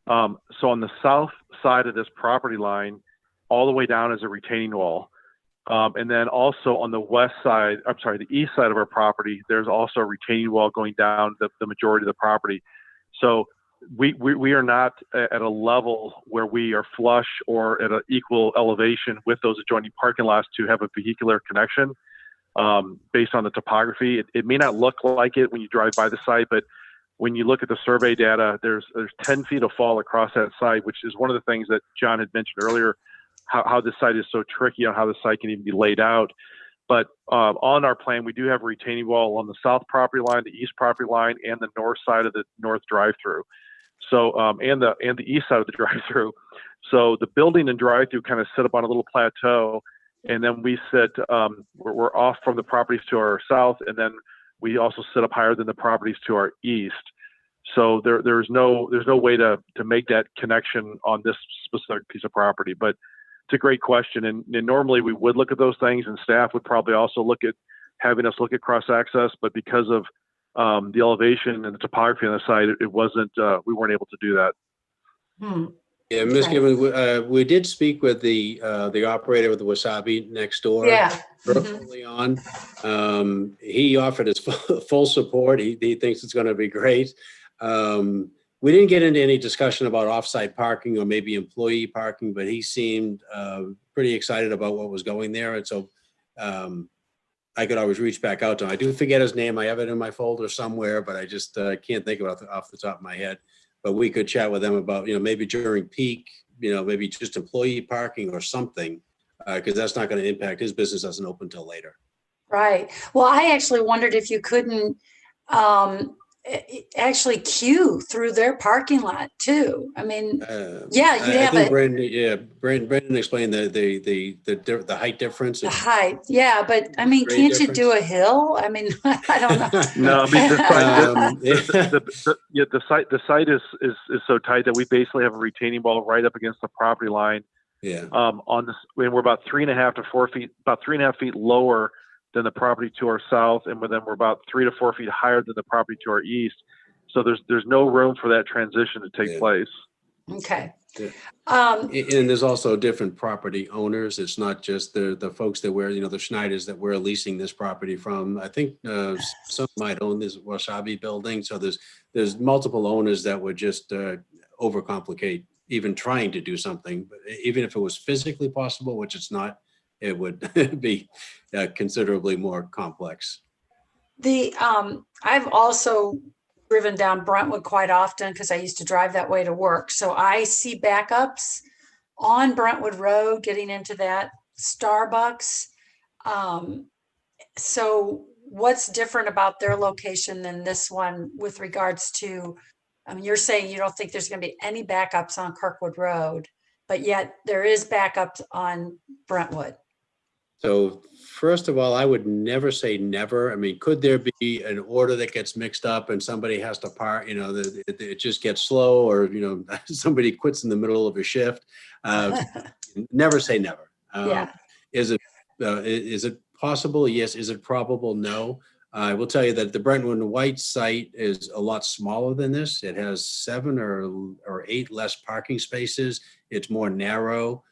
S1: So on the south side of this property line, all the way down is a retaining wall. And then also on the the east side of our property, there's also a retaining wall going down the majority of the property. So we are not at a level where we are flush or at an equal elevation with those adjoining parking lots to have a vehicular connection based on the topography. It may not look like it when you drive by the site, but when you look at the survey data, there's 10 feet of fall across that site, which is one of the things that John had mentioned earlier, how this site is so tricky on how the site can even be laid out. But on our plan, we do have a retaining wall on the south property line, the east property line, and the north side of the north drive-through. So and the east side of the drive-through. So the building and drive-through kind of sit up on a little plateau, and then we sit we're off from the properties to our south, and then we also sit up higher than the properties to our east. So there's no way to make that connection on this specific piece of property. But it's a great question, and normally we would look at those things, and staff would probably also look at having us look at cross access. But because of the elevation and the topography on the site, it wasn't. We weren't able to do that.
S21: Yeah, Ms. Gibbons, we did speak with the operator of the Wasabi next door.
S5: Yeah.
S21: Early on. He offered his full support. He thinks it's going to be great. We didn't get into any discussion about offsite parking or maybe employee parking, but he seemed pretty excited about what was going there. And so I could always reach back out to him. I do forget his name. I have it in my folder somewhere, but I just can't think of it off the top of my head. But we could chat with them about, maybe during peak, maybe just employee parking or something, because that's not going to impact his business. Doesn't open till later.
S5: Right. Well, I actually wondered if you couldn't actually queue through their parking lot too. I mean, yeah, you have it.
S21: Brandon explained the height difference.
S5: The height, yeah, but I mean, can't you do a hill? I mean, I don't know.
S1: No, I mean the site is so tight that we basically have a retaining wall right up against the property line.
S21: Yeah.
S1: On this, we're about 3.5 to 4 feet, about 3.5 feet lower than the property to our south, and then we're about 3 to 4 feet higher than the property to our east. So there's no room for that transition to take place.
S5: Okay.
S21: Yeah. And there's also different property owners. It's not just the folks that we're, the Schneiders that we're leasing this property from. I think some might own this Wasabi building. So there's multiple owners that would just overcomplicate even trying to do something. But even if it was physically possible, which it's not, it would be considerably more complex.
S5: I've also driven down Brentwood quite often because I used to drive that way to work. So I see backups on Brentwood Road getting into that Starbucks. So what's different about their location than this one with regards to, I mean, you're saying you don't think there's going to be any backups on Kirkwood Road, but yet there is backups on Brentwood.
S21: So first of all, I would never say never. I mean, could there be an order that gets mixed up and somebody has to park, it just gets slow, or, somebody quits in the middle of a shift? Never say never.
S5: Yeah.
S21: Is it possible? Yes. Is it probable? No. I will tell you that the Brentwood and White site is a lot smaller than this. It has 7 or 8 less parking spaces. It's more narrow.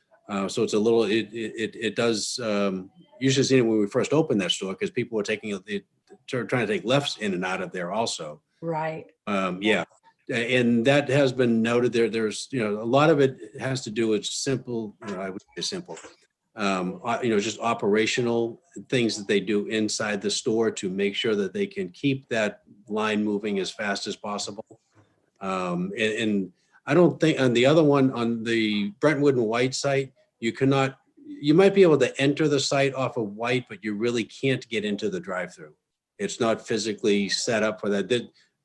S21: So it's a little, it does, you should have seen it when we first opened that store, because people were trying to take lefts in and out of there also.
S5: Right.
S21: Yeah. And that has been noted there. There's, a lot of it has to do with simple, I would say simple. just operational things that they do inside the store to make sure that they can keep that line moving as fast as possible. And I don't think on the other one, on the Brentwood and White site, you might be able to enter the site off of White, but you really can't get into the drive-through. It's not physically set up for that.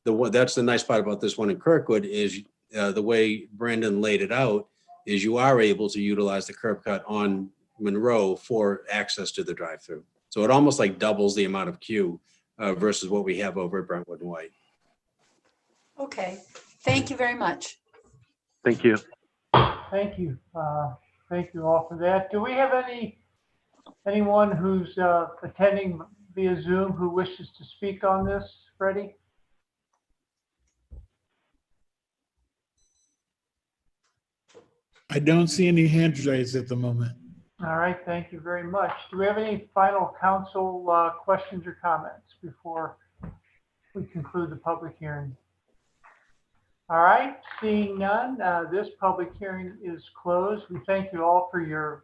S21: That's the nice part about this one in Kirkwood is the way Brandon laid it out is you are able to utilize the curb cut on Monroe for access to the drive-through. So it almost like doubles the amount of queue versus what we have over at Brentwood and White.
S5: Okay, thank you very much.
S1: Thank you.
S8: Thank you. Thank you all for that. Do we have anyone who's attending via Zoom who wishes to speak on this, Freddie?
S3: I don't see any hands raised at the moment.
S8: All right, thank you very much. Do we have any final council questions or comments before we conclude the public hearing? All right, seeing none, this public hearing is closed. We thank you all for your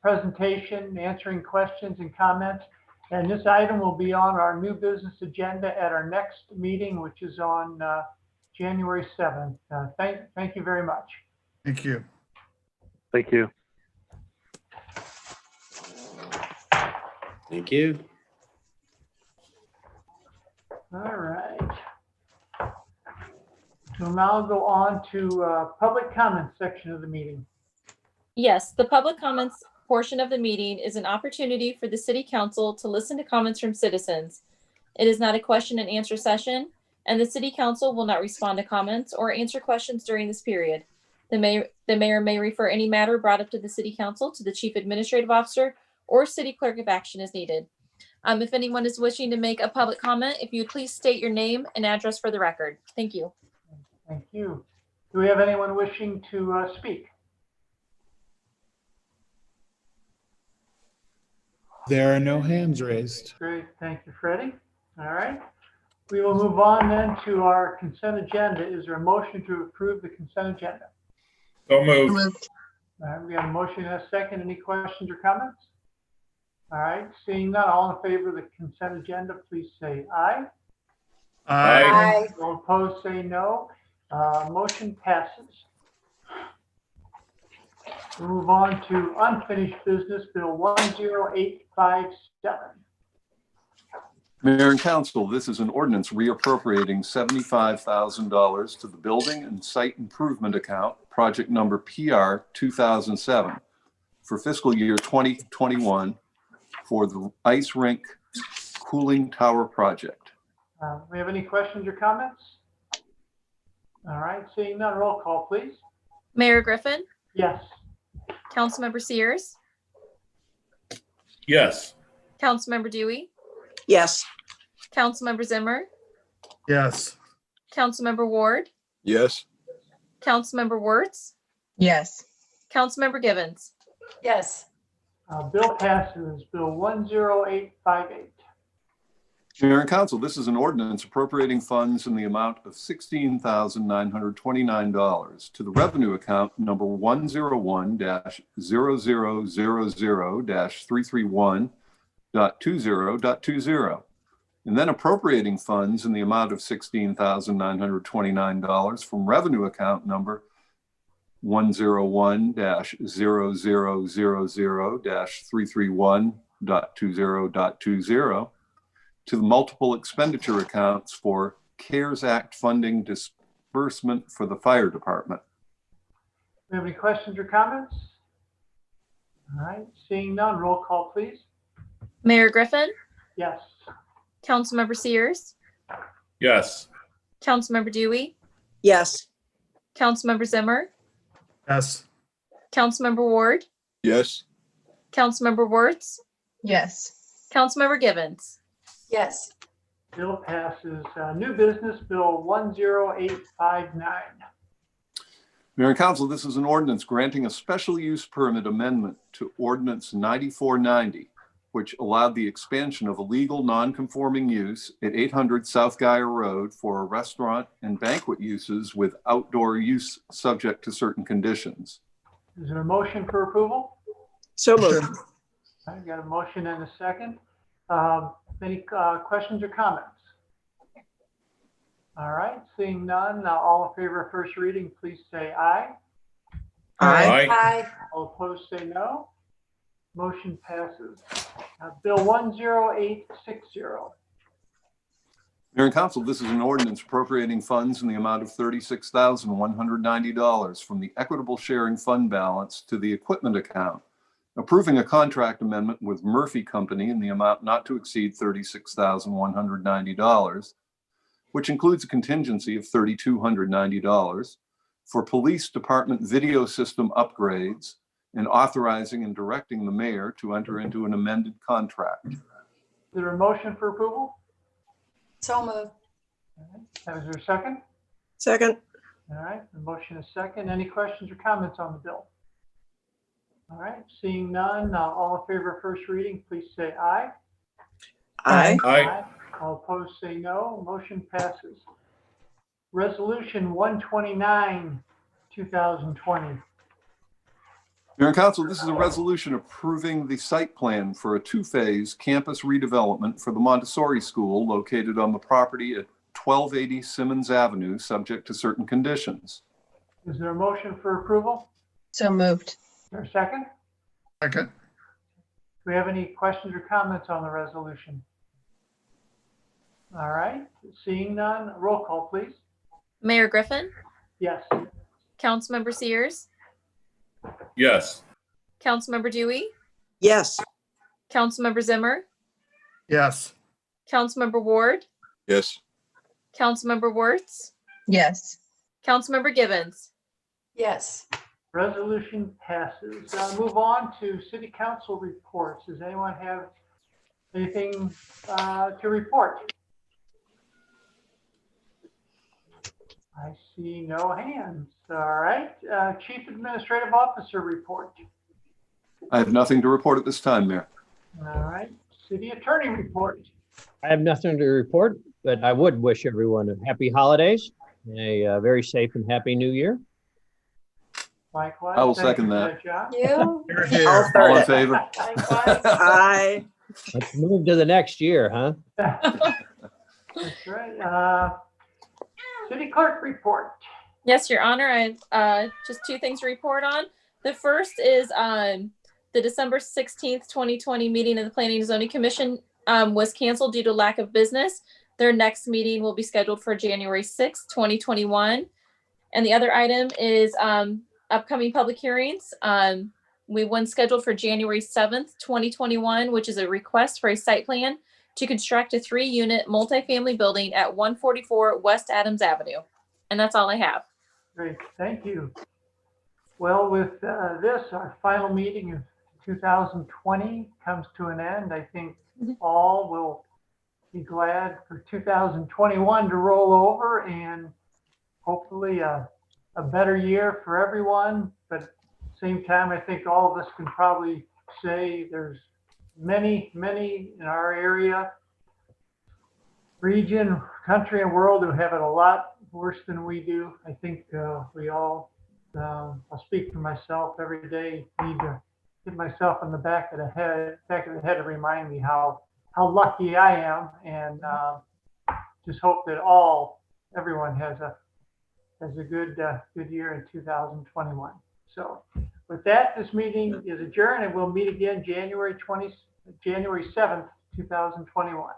S8: presentation, answering questions and comments. And this item will be on our new business agenda at our next meeting, which is on January 7th. Thank you very much.
S13: Thank you.
S1: Thank you.
S21: Thank you.
S8: All right. We'll now go on to public comments section of the meeting.
S15: Yes, the public comments portion of the meeting is an opportunity for the city council to listen to comments from citizens. It is not a question and answer session, and the city council will not respond to comments or answer questions during this period. The mayor may refer any matter brought up to the city council to the chief administrative officer or city clerk if action is needed. If anyone is wishing to make a public comment, if you would please state your name and address for the record. Thank you.
S8: Thank you. Do we have anyone wishing to speak?
S3: There are no hands raised.
S8: Great, thank you, Freddie. All right. We will move on then to our consent agenda. Is there a motion to approve the consent agenda?
S11: So moved.
S8: All right, we have a motion and a second. Any questions or comments? All right, seeing none, all in favor of the consent agenda, please say aye.
S3: Aye.
S8: All opposed, say no. Motion passes. We'll move on to unfinished business, Bill 10857.
S9: Mayor and Council, this is an ordinance reappropriating $75,000 to the Building and Site Improvement Account, project number PR 2007, for fiscal year 2021 for the ice rink cooling tower project.
S8: We have any questions or comments? All right, seeing none, roll call, please.
S15: Mayor Griffin,
S8: Yes.
S15: Councilmember Sears,
S11: Yes.
S15: Councilmember Dewey,
S16: Yes.
S15: Councilmember Zimmer,
S13: Yes.
S15: Councilmember Ward,
S12: Yes.
S15: Councilmember Wirtz,
S2: Yes.
S15: Councilmember Givens.
S5: Yes.
S8: Bill passes. Bill 10858.
S9: Mayor and Council, this is an ordinance appropriating funds in the amount of $16,929 to the revenue account number 101-000-331.20.20, and then appropriating funds in the amount of $16,929 from revenue account number 101-0000-331.20.20 to the multiple expenditure accounts for CARES Act funding disbursement for the fire department.
S8: Do you have any questions or comments? All right, seeing none, roll call, please.
S15: Mayor Griffin,
S8: Yes.
S15: Councilmember Sears,
S11: Yes.
S15: Councilmember Dewey,
S16: Yes.
S15: Councilmember Zimmer,
S13: Yes.
S15: Councilmember Ward,
S12: Yes.
S15: Councilmember Wirtz,
S2: Yes.
S15: Councilmember Givens.
S5: Yes.
S8: Bill passes. New business, Bill 10859.
S9: Mayor and Council, this is an ordinance granting a special use permit amendment to Ordinance 9490, which allowed the expansion of a legal non-conforming use at 800 South Guyer Road for a restaurant and banquet uses with outdoor use subject to certain conditions.
S8: Is there a motion for approval?
S16: So moved.
S8: I got a motion and a second. Any questions or comments? All right, seeing none, all in favor of first reading, please say aye.
S16: Aye.
S5: Aye.
S8: All opposed, say no. Motion passes. Bill 10860.
S9: Mayor and Council, this is an ordinance appropriating funds in the amount of $36,190 from the Equitable Sharing Fund balance to the equipment account, approving a contract amendment with Murphy Company in the amount not to exceed $36,190, which includes a contingency of $3,290 for police department video system upgrades, and authorizing and directing the mayor to enter into an amended contract.
S8: Is there a motion for approval?
S5: So moved.
S8: Is there a second?
S16: Second.
S8: All right, the motion is second. Any questions or comments on the bill? All right, seeing none, all in favor of first reading, please say aye.
S16: Aye.
S11: Aye.
S8: All opposed, say no. Motion passes. Resolution 129, 2020.
S9: Mayor and Council, this is a resolution approving the site plan for a two-phase campus redevelopment for the Montessori School located on the property at 1280 Simmons Avenue, subject to certain conditions.
S8: Is there a motion for approval?
S2: So moved.
S8: Is there a second?
S13: Second.
S8: Do we have any questions or comments on the resolution? All right, seeing none, roll call, please.
S15: Mayor Griffin,
S8: Yes.
S15: Councilmember Sears,
S11: Yes.
S15: Councilmember Dewey,
S16: Yes.
S15: Councilmember Zimmer,
S13: Yes.
S15: Councilmember Ward,
S12: Yes.
S15: Councilmember Wirtz,
S2: Yes.
S15: Councilmember Gibbons.
S5: Yes.
S8: Resolution passes. Move on to city council reports. Does anyone have anything to report? I see no hands. All right. Chief Administrative Officer report.
S9: I have nothing to report at this time, Mayor.
S8: All right. City Attorney report.
S17: I have nothing to report, but I would wish everyone a happy holidays and a very safe and happy new year.
S8: Likewise.
S9: I will
S8: Thank
S9: second
S8: you for
S9: that.
S8: John.
S5: You?
S9: All in favor?
S5: Likewise.
S16: Aye.
S17: Let's move to the next year, huh?
S8: That's right. City Clerk report.
S15: Yes, Your Honor. I have just two things to report on. The first is the December 16th, 2020 meeting of the Planning and Zoning Commission was canceled due to lack of business. Their next meeting will be scheduled for January 6th, 2021. And the other item is upcoming public hearings. We have one scheduled for January 7th, 2021, which is a request for a site plan to construct a 3-unit multifamily building at 144 West Adams Avenue. And that's all I have.
S8: Great, thank you. Well, with this, our final meeting of 2020 comes to an end. I think all will be glad for 2021 to roll over and hopefully a better year for everyone. But at the same time, I think all of us can probably say there's many in our area, region, country, and world who have it a lot worse than we do. I think we all, I'll speak for myself, every day need to hit myself on the back of the head to remind me how lucky I am, and just hope that everyone has a good year in 2021. So with that, this meeting is adjourned, and we'll meet again January 7th, 2021.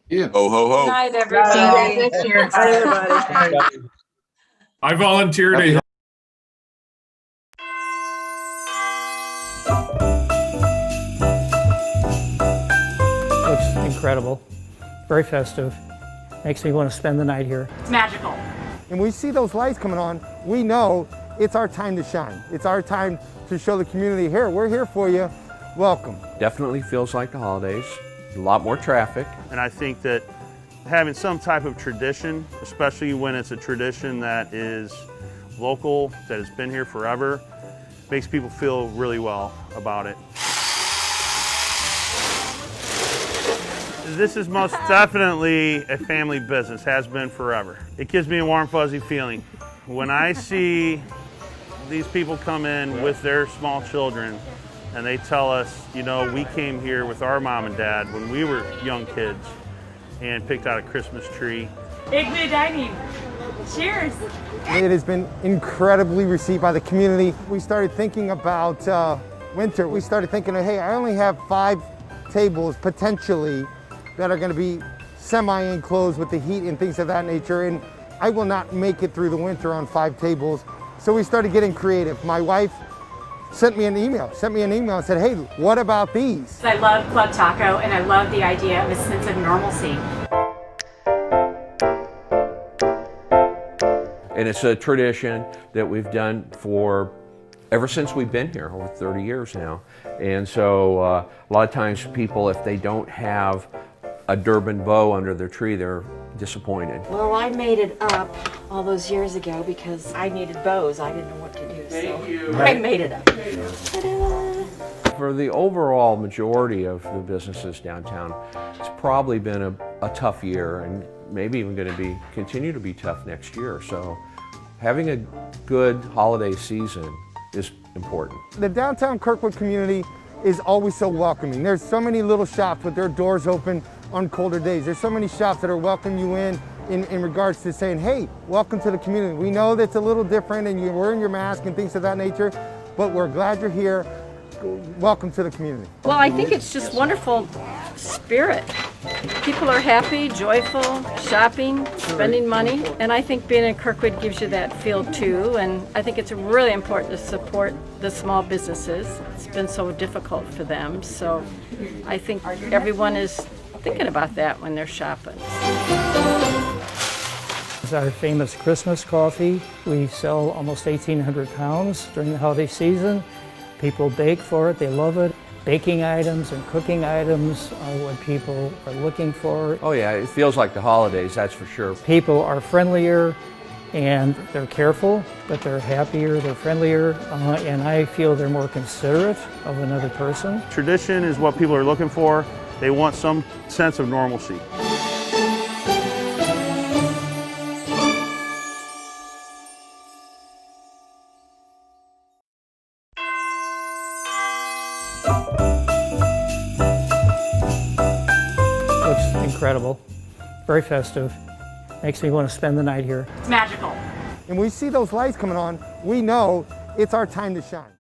S9: Yeah.
S12: Ho, ho, ho.
S15: Good night,
S2: See you
S15: everybody.
S2: guys next year.
S16: Bye, everybody.
S11: I volunteer to
S6: Looks incredible, very festive. Makes me want to spend the night here.
S7: It's magical. And we see those lights coming on, we know it's our time to shine. It's our time to show the community, here, we're here for you. Welcome.
S23: Definitely feels like the holidays. A lot more traffic.
S4: And I think that having some type of tradition, especially when it's a tradition that is local, that has been here forever, makes people feel really well about it. This is most definitely a family business, has been forever. It gives me a warm, fuzzy feeling. When I see these people come in with their small children and they tell us, you know, we came here with our mom and dad when we were young kids and picked out a Christmas tree.
S10: Igloo dining. Cheers.
S7: It has been incredibly received by the community. We started thinking about winter. We started thinking, hey, I only have 5 tables potentially that are going to be semi-enclosed with the heat and things of that nature, and I will not make it through the winter on 5 tables. So we started getting creative. My wife sent me an email and said, hey, what about these?
S10: I love Club Taco and I love the idea of a sense of normalcy.
S23: And it's a tradition that we've done for ever since we've been here, over 30 years now. And so a lot of times people, if they don't have a Durban bow under their tree, they're disappointed.
S14: Well, I made it up all those years ago because I needed bows. I didn't know what to do, so I made it up. Ta-da!
S23: For the overall majority of the businesses downtown, it's probably been a tough year, and maybe even going to continue to be tough next year. So having a good holiday season is important.
S7: The downtown Kirkwood community is always so welcoming. There's so many little shops with their doors open on colder days. There's so many shops that are welcoming you in regards to saying, hey, welcome to the community. We know that's a little different and you're wearing your mask and things of that nature, but we're glad you're here. Welcome to the community.
S14: Well, I think it's just wonderful spirit. People are happy, joyful, shopping, spending money, and I think being in Kirkwood gives you that feel too, and I think it's really important to support the small businesses. It's been so difficult for them, so I think everyone is thinking about that when they're shopping.
S6: It's our famous Christmas coffee. We sell almost 1,800 pounds during the holiday season. People bake for it, they love it. Baking items and cooking items are what people are looking for.
S23: Oh yeah, it feels like the holidays, that's for sure.
S6: People are friendlier and they're careful, but they're happier, they're friendlier, and I feel they're more considerate of another person.
S4: Tradition is what people are looking for. They want some sense of normalcy.
S6: Looks incredible, very festive, makes me want to spend the night here.
S10: It's magical.
S7: And we see those lights coming on, we know it's our time to shine.